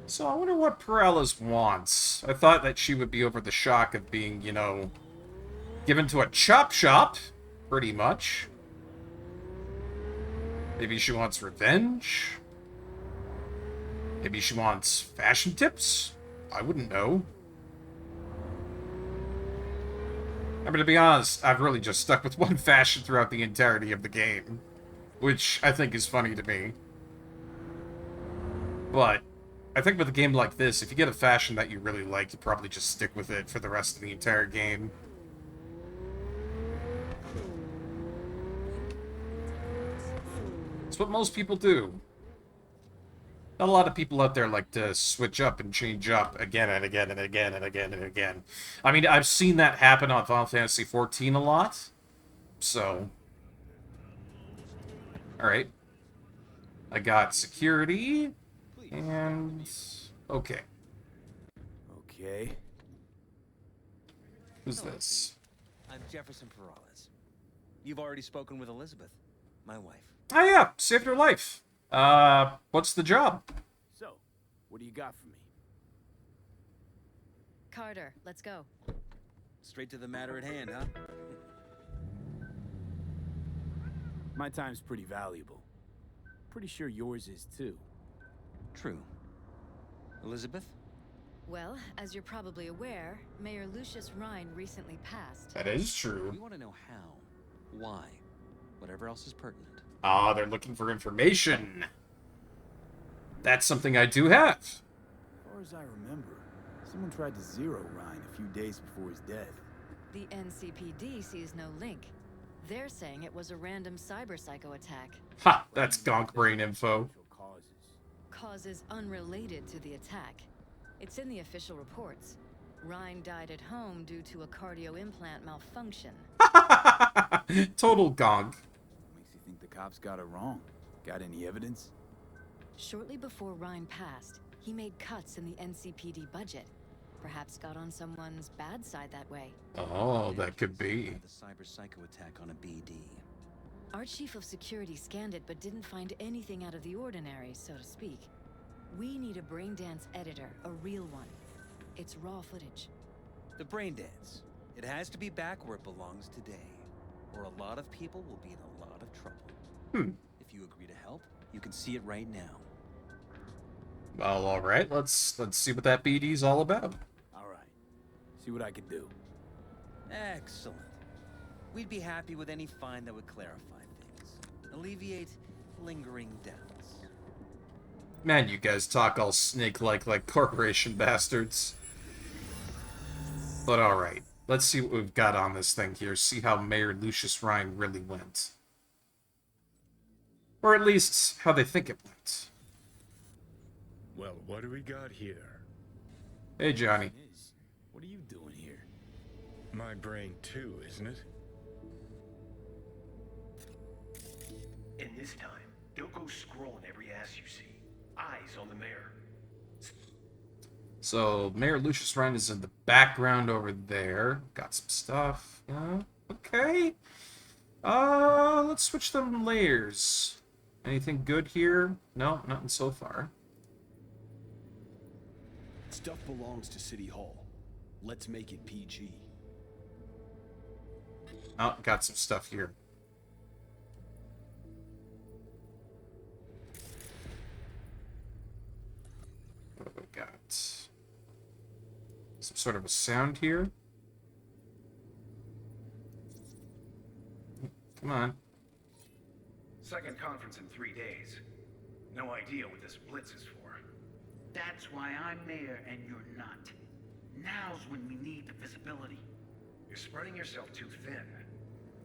So I wonder what Perales wants. I thought that she would be over the shock of being, you know, given to a chop shop, pretty much. Maybe she wants revenge? Maybe she wants fashion tips? I wouldn't know. I mean, to be honest, I've really just stuck with one fashion throughout the entirety of the game. Which I think is funny to me. But I think with a game like this, if you get a fashion that you really like, you probably just stick with it for the rest of the entire game. It's what most people do. Not a lot of people out there like to switch up and change up again and again and again and again and again. I mean, I've seen that happen on Final Fantasy XIV a lot. So. Alright. I got security. And... okay. Okay. Who's this? I'm Jefferson Perales. You've already spoken with Elizabeth, my wife. Oh yeah, saved her life. What's the job? So, what do you got for me? Carter, let's go. Straight to the matter at hand, huh? My time's pretty valuable. Pretty sure yours is too. True. Elizabeth? Well, as you're probably aware, Mayor Lucius Rhine recently passed. That is true. We want to know how, why, whatever else is pertinent. Ah, they're looking for information. That's something I do have. As far as I remember, someone tried to zero Rhine a few days before his death. The NCPD sees no link. They're saying it was a random cyber-psycho attack. Ha! That's gonk brain info. Causes unrelated to the attack. It's in the official reports. Rhine died at home due to a cardio implant malfunction. Total gonk. Makes you think the cops got it wrong. Got any evidence? Shortly before Rhine passed, he made cuts in the NCPD budget. Perhaps got on someone's bad side that way. Oh, that could be. The cyber-psycho attack on a BD. Our chief of security scanned it but didn't find anything out of the ordinary, so to speak. We need a braindance editor, a real one. It's raw footage. The braindance. It has to be back where it belongs today, or a lot of people will be in a lot of trouble. If you agree to help, you can see it right now. Well, all right. Let's see what that BD's all about. All right. See what I can do. Excellent. We'd be happy with any find that would clarify things, alleviate lingering doubts. Man, you guys talk all snake-like like corporation bastards. But all right. let's see what we've got on this thing here. See how Mayor Lucius Ryan really went. Or at least, how they think it went. Well, what do we got here? Hey, Johnny. What are you doing here? My brain too, isn't it? And this time, don't go scrolling every ass you see. Eyes on the mayor. So, Mayor Lucius Ryan is in the background over there. Got some stuff. Okay. Let's switch them layers. Anything good here? No, nothing so far. Stuff belongs to City Hall. Let's make it PG. Oh, got some stuff here. What have we got? Some sort of a sound here. Come on. Second conference in 3 days. No idea what this blitz is for. That's why I'm mayor and you're not. Now's when we need the visibility. You're spreading yourself too thin.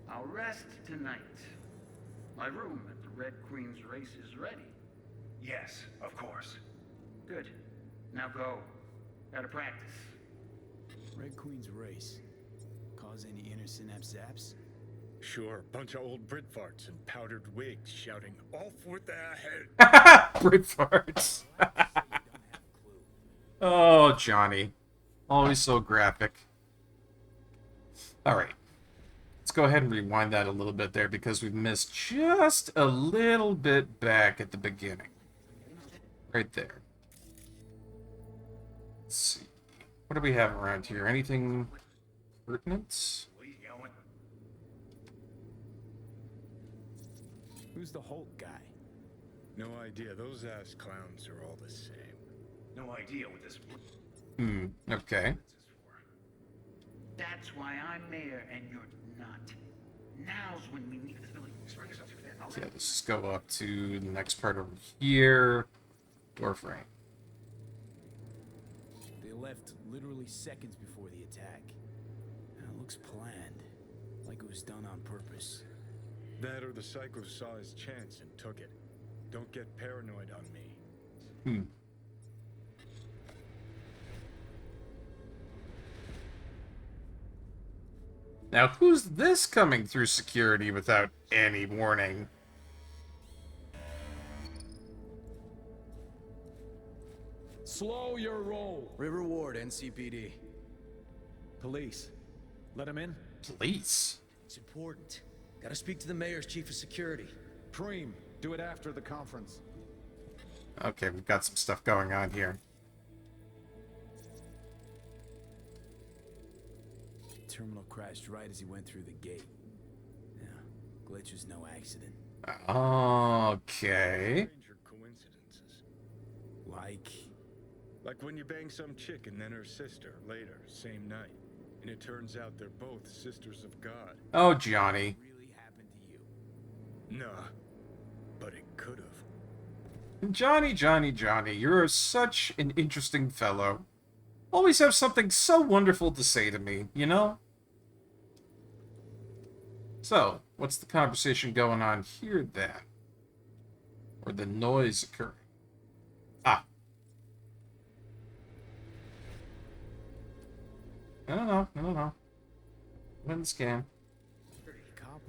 I'll rest tonight. My room at the Red Queen's race is ready. Yes, of course. Good. Now go. Gotta practice. Red Queen's race. Cause any inner synapse zaps? Sure, bunch of old Brit farts in powdered wigs shouting, "Off with their head!" Brit farts. Oh, Johnny. Always so graphic. Alright. Let's go ahead and rewind that a little bit there because we've missed just a little bit back at the beginning. Right there. Let's see. What do we have around here? Anything pertinent? Who's the Hulk guy? No idea. Those ass clowns are all the same. No idea what this... Okay. That's why I'm mayor and you're not. Now's when we need the visibility. Yeah, let's just go up to the next part over here. Door frame. They left literally seconds before the attack. It looks planned. Like it was done on purpose. That or the Psycho saw his chance and took it. Don't get paranoid on me. Now, who's this coming through security without any warning? Slow your roll. River Ward, NCPD. Police. Let him in? Police? It's important. Gotta speak to the mayor's chief of security. Preem, do it after the conference. Okay, we've got some stuff going on here. Terminal crashed right as he went through the gate. Yeah, glitch was no accident. Okay. Stranger coincidences. Like when you bang some chick and then her sister later, same night. And it turns out they're both sisters of God. Oh, Johnny. Really happened to you? Nah, but it could have. Johnny, you're such an interesting fellow. Always have something so wonderful to say to me, you know? So, what's the conversation going on here, then? Or the noise occurring? Ah. I don't know. Win the scan.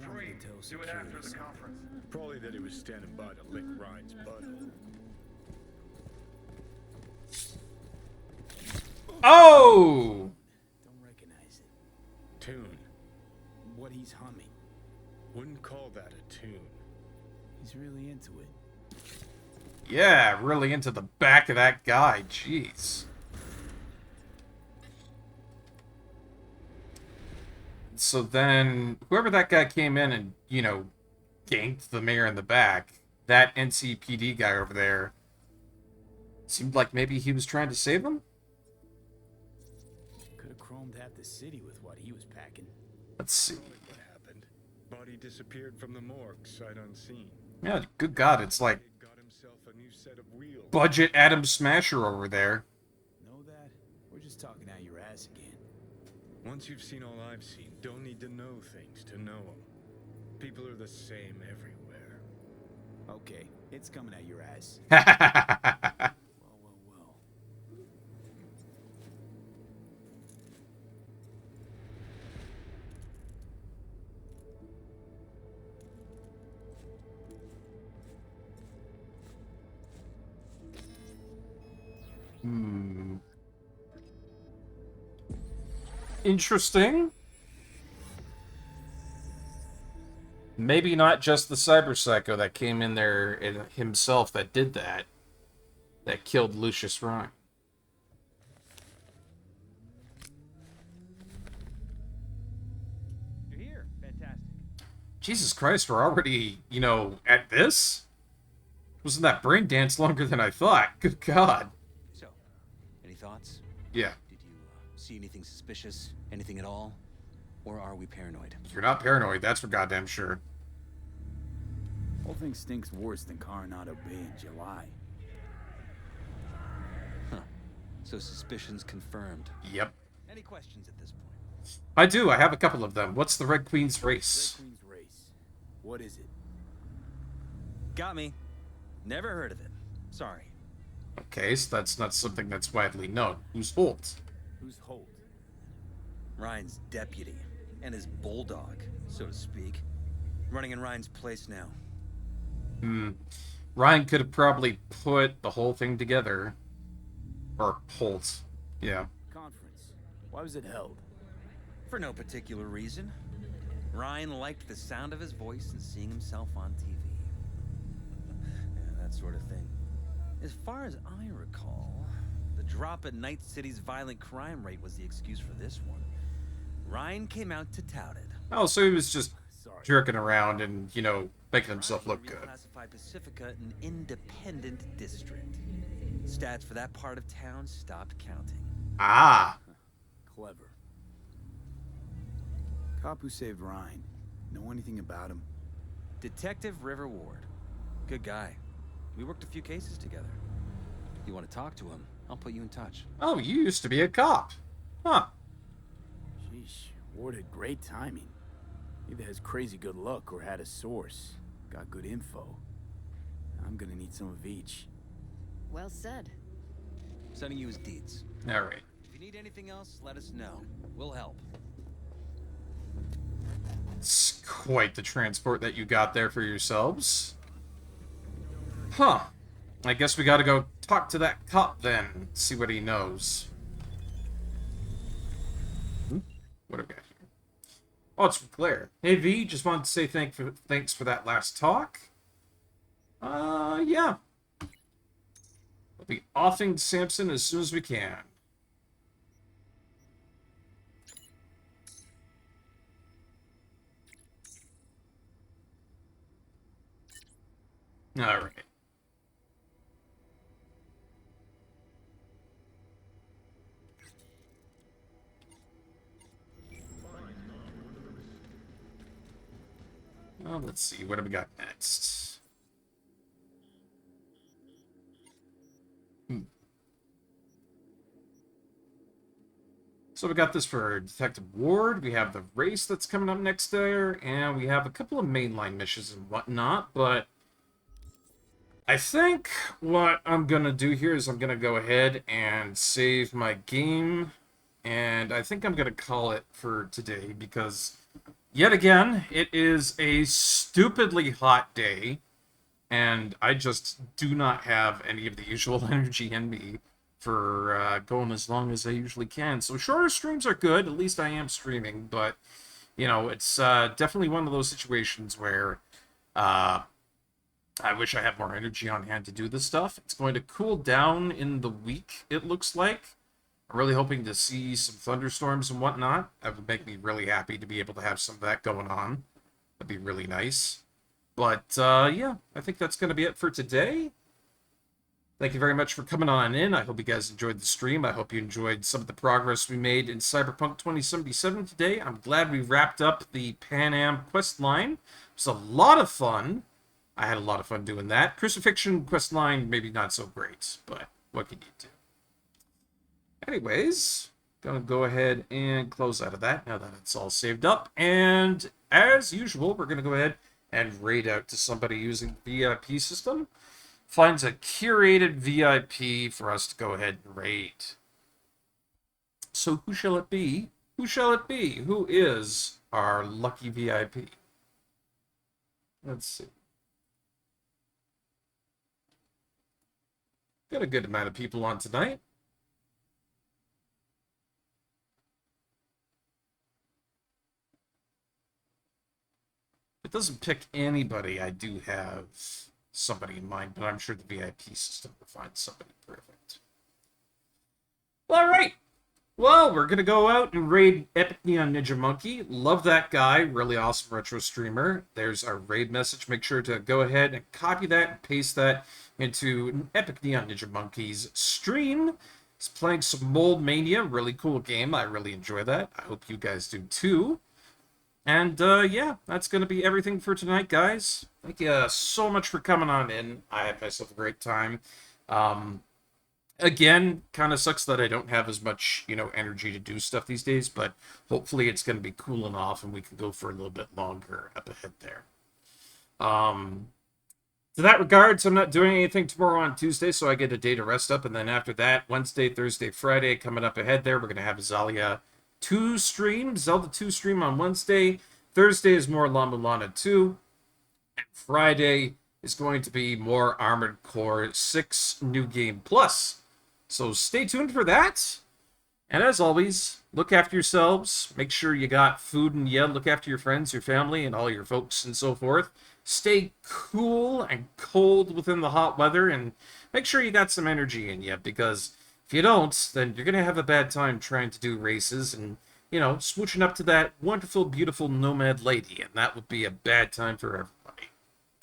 Preem, do it after the conference. Probably that he was standing by to lick Ryan's butthole. Oh! Don't recognize it. Tune. What he's humming. Wouldn't call that a tune. He's really into it. Yeah, really into the back of that guy. Jeez. So then, whoever that guy came in and, you know, ganked the mayor in the back, that NCPD guy over there, seemed like maybe he was trying to save him? Could have chromed half the city with what he was packing. Let's see. What happened? Body disappeared from the morgue, sight unseen. Yeah, good God, it's like Got himself a new set of wheels. budget Adam Smasher over there. Know that? We're just talking out your ass again. Once you've seen all I've seen, don't need to know things to know them. People are the same everywhere. Okay, it's coming at your ass. Interesting. Maybe not just the cyber psycho that came in there himself that did that. That killed Lucius Ryan. You're here. Fantastic. Jesus Christ, we're already, at this? Wasn't that brain dance longer than I thought? Good God. So, any thoughts? Yeah. Did you see anything suspicious? Anything at all? Or are we paranoid? You're not paranoid, that's for goddamn sure. Whole thing stinks worse than Coronado Bay in July. Huh. So suspicions confirmed. Yep. Any questions at this point? I do, I have a couple of them. What's the Red Queen's race? Red Queen's race. What is it? Got me. Never heard of it. Sorry. Okay, so that's not something that's widely known. Who's Holt? Who's Holt? Ryan's deputy. And his bulldog, so to speak. Running in Ryan's place now. Ryan could have probably put the whole thing together. Or Holt. Yeah. Conference. Why was it held? For no particular reason. Ryan liked the sound of his voice and seeing himself on TV. Yeah, that sort of thing. As far as I recall, the drop at Night City's violent crime rate was the excuse for this one. Ryan came out to tout it. Oh, so he was just jerking around and, making himself look good. Reclassified Pacifica an independent district. Stats for that part of town stopped counting. Ah. Clever. Cop who saved Ryan. Know anything about him? Detective River Ward. Good guy. We worked a few cases together. If you want to talk to him, I'll put you in touch. Oh, you used to be a cop. Huh. Sheesh, Ward had great timing. Either has crazy good luck or had a source. Got good info. I'm gonna need some of each. Well said. Sending you his deeds. All right. If you need anything else, let us know. We'll help. It's quite the transport that you got there for yourselves. Huh. I guess we gotta go talk to that cop then, see what he knows. What have we got here? Oh, it's from Claire. Hey V, just wanted to say thanks for that last talk. Yeah. We'll be offing Samson as soon as we can. All right. Well, let's see. What do we got next? So we got this for Detective Ward. We have the race that's coming up next there, and we have a couple of mainline missions and whatnot, but I think what I'm going to do here is I'm going to go ahead and save my game, and I think I'm going to call it for today because, yet again, it is a stupidly hot day, and I just do not have any of the usual energy in me for going as long as I usually can. So shorter streams are good, at least I am streaming, but, it's definitely one of those situations where I wish I had more energy on hand to do this stuff. It's going to cool down in the week, it looks like. I'm really hoping to see some thunderstorms and whatnot. That would make me really happy to be able to have some of that going on. That'd be really nice. But, yeah, I think that's going to be it for today. Thank you very much for coming on in. I hope you guys enjoyed the stream. I hope you enjoyed some of the progress we made in Cyberpunk 2077 today. I'm glad we wrapped up the Panam quest line. It was a lot of fun. I had a lot of fun doing that. Crucifixion quest line, maybe not so great, but what can you do? Anyways, Gonna go ahead and close out of that now that it's all saved up. And as usual, we're gonna go ahead and raid out to somebody using the VIP system. Finds a curated VIP for us to go ahead and raid. So who shall it be? Who shall it be? Who is our lucky VIP? Let's see. Got a good amount of people on tonight. It doesn't pick anybody. I do have somebody in mind, but I'm sure the VIP system will find somebody perfect. All right. Well, we're going to go out and raid Epic Neon Ninja Monkey. Love that guy. Really awesome retro streamer. There's our raid message. Make sure to go ahead and copy that and paste that into Epic Neon Ninja Monkey's stream. He's playing some Mold Mania. Really cool game. I really enjoy that. I hope you guys do too. And, yeah, that's going to be everything for tonight, guys. Thank you so much for coming on in. I had myself a great time. Again, kind of sucks that I don't have as much, energy to do stuff these days, but hopefully it's going to be cooling off and we can go for a little bit longer up ahead there. To that regards, I'm not doing anything tomorrow on Tuesday, so I get a day to rest up, and then after that, Wednesday, Thursday, Friday, coming up ahead there, we're going to have Zelda 2 stream on Wednesday. Thursday is more La Mulana 2. And Friday is going to be more Armored Core 6 New Game Plus. So stay tuned for that. And as always, look after yourselves. Make sure you got food and look after your friends, your family, and all your folks and so forth. Stay cool and cold within the hot weather, and make sure you got some energy in you, because if you don't, then you're going to have a bad time trying to do races and, swooching up to that wonderful, beautiful nomad lady, and that would be a bad time for everybody.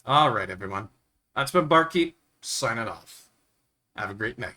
All right, everyone. That's been Barkeep, signing off. Have a great night.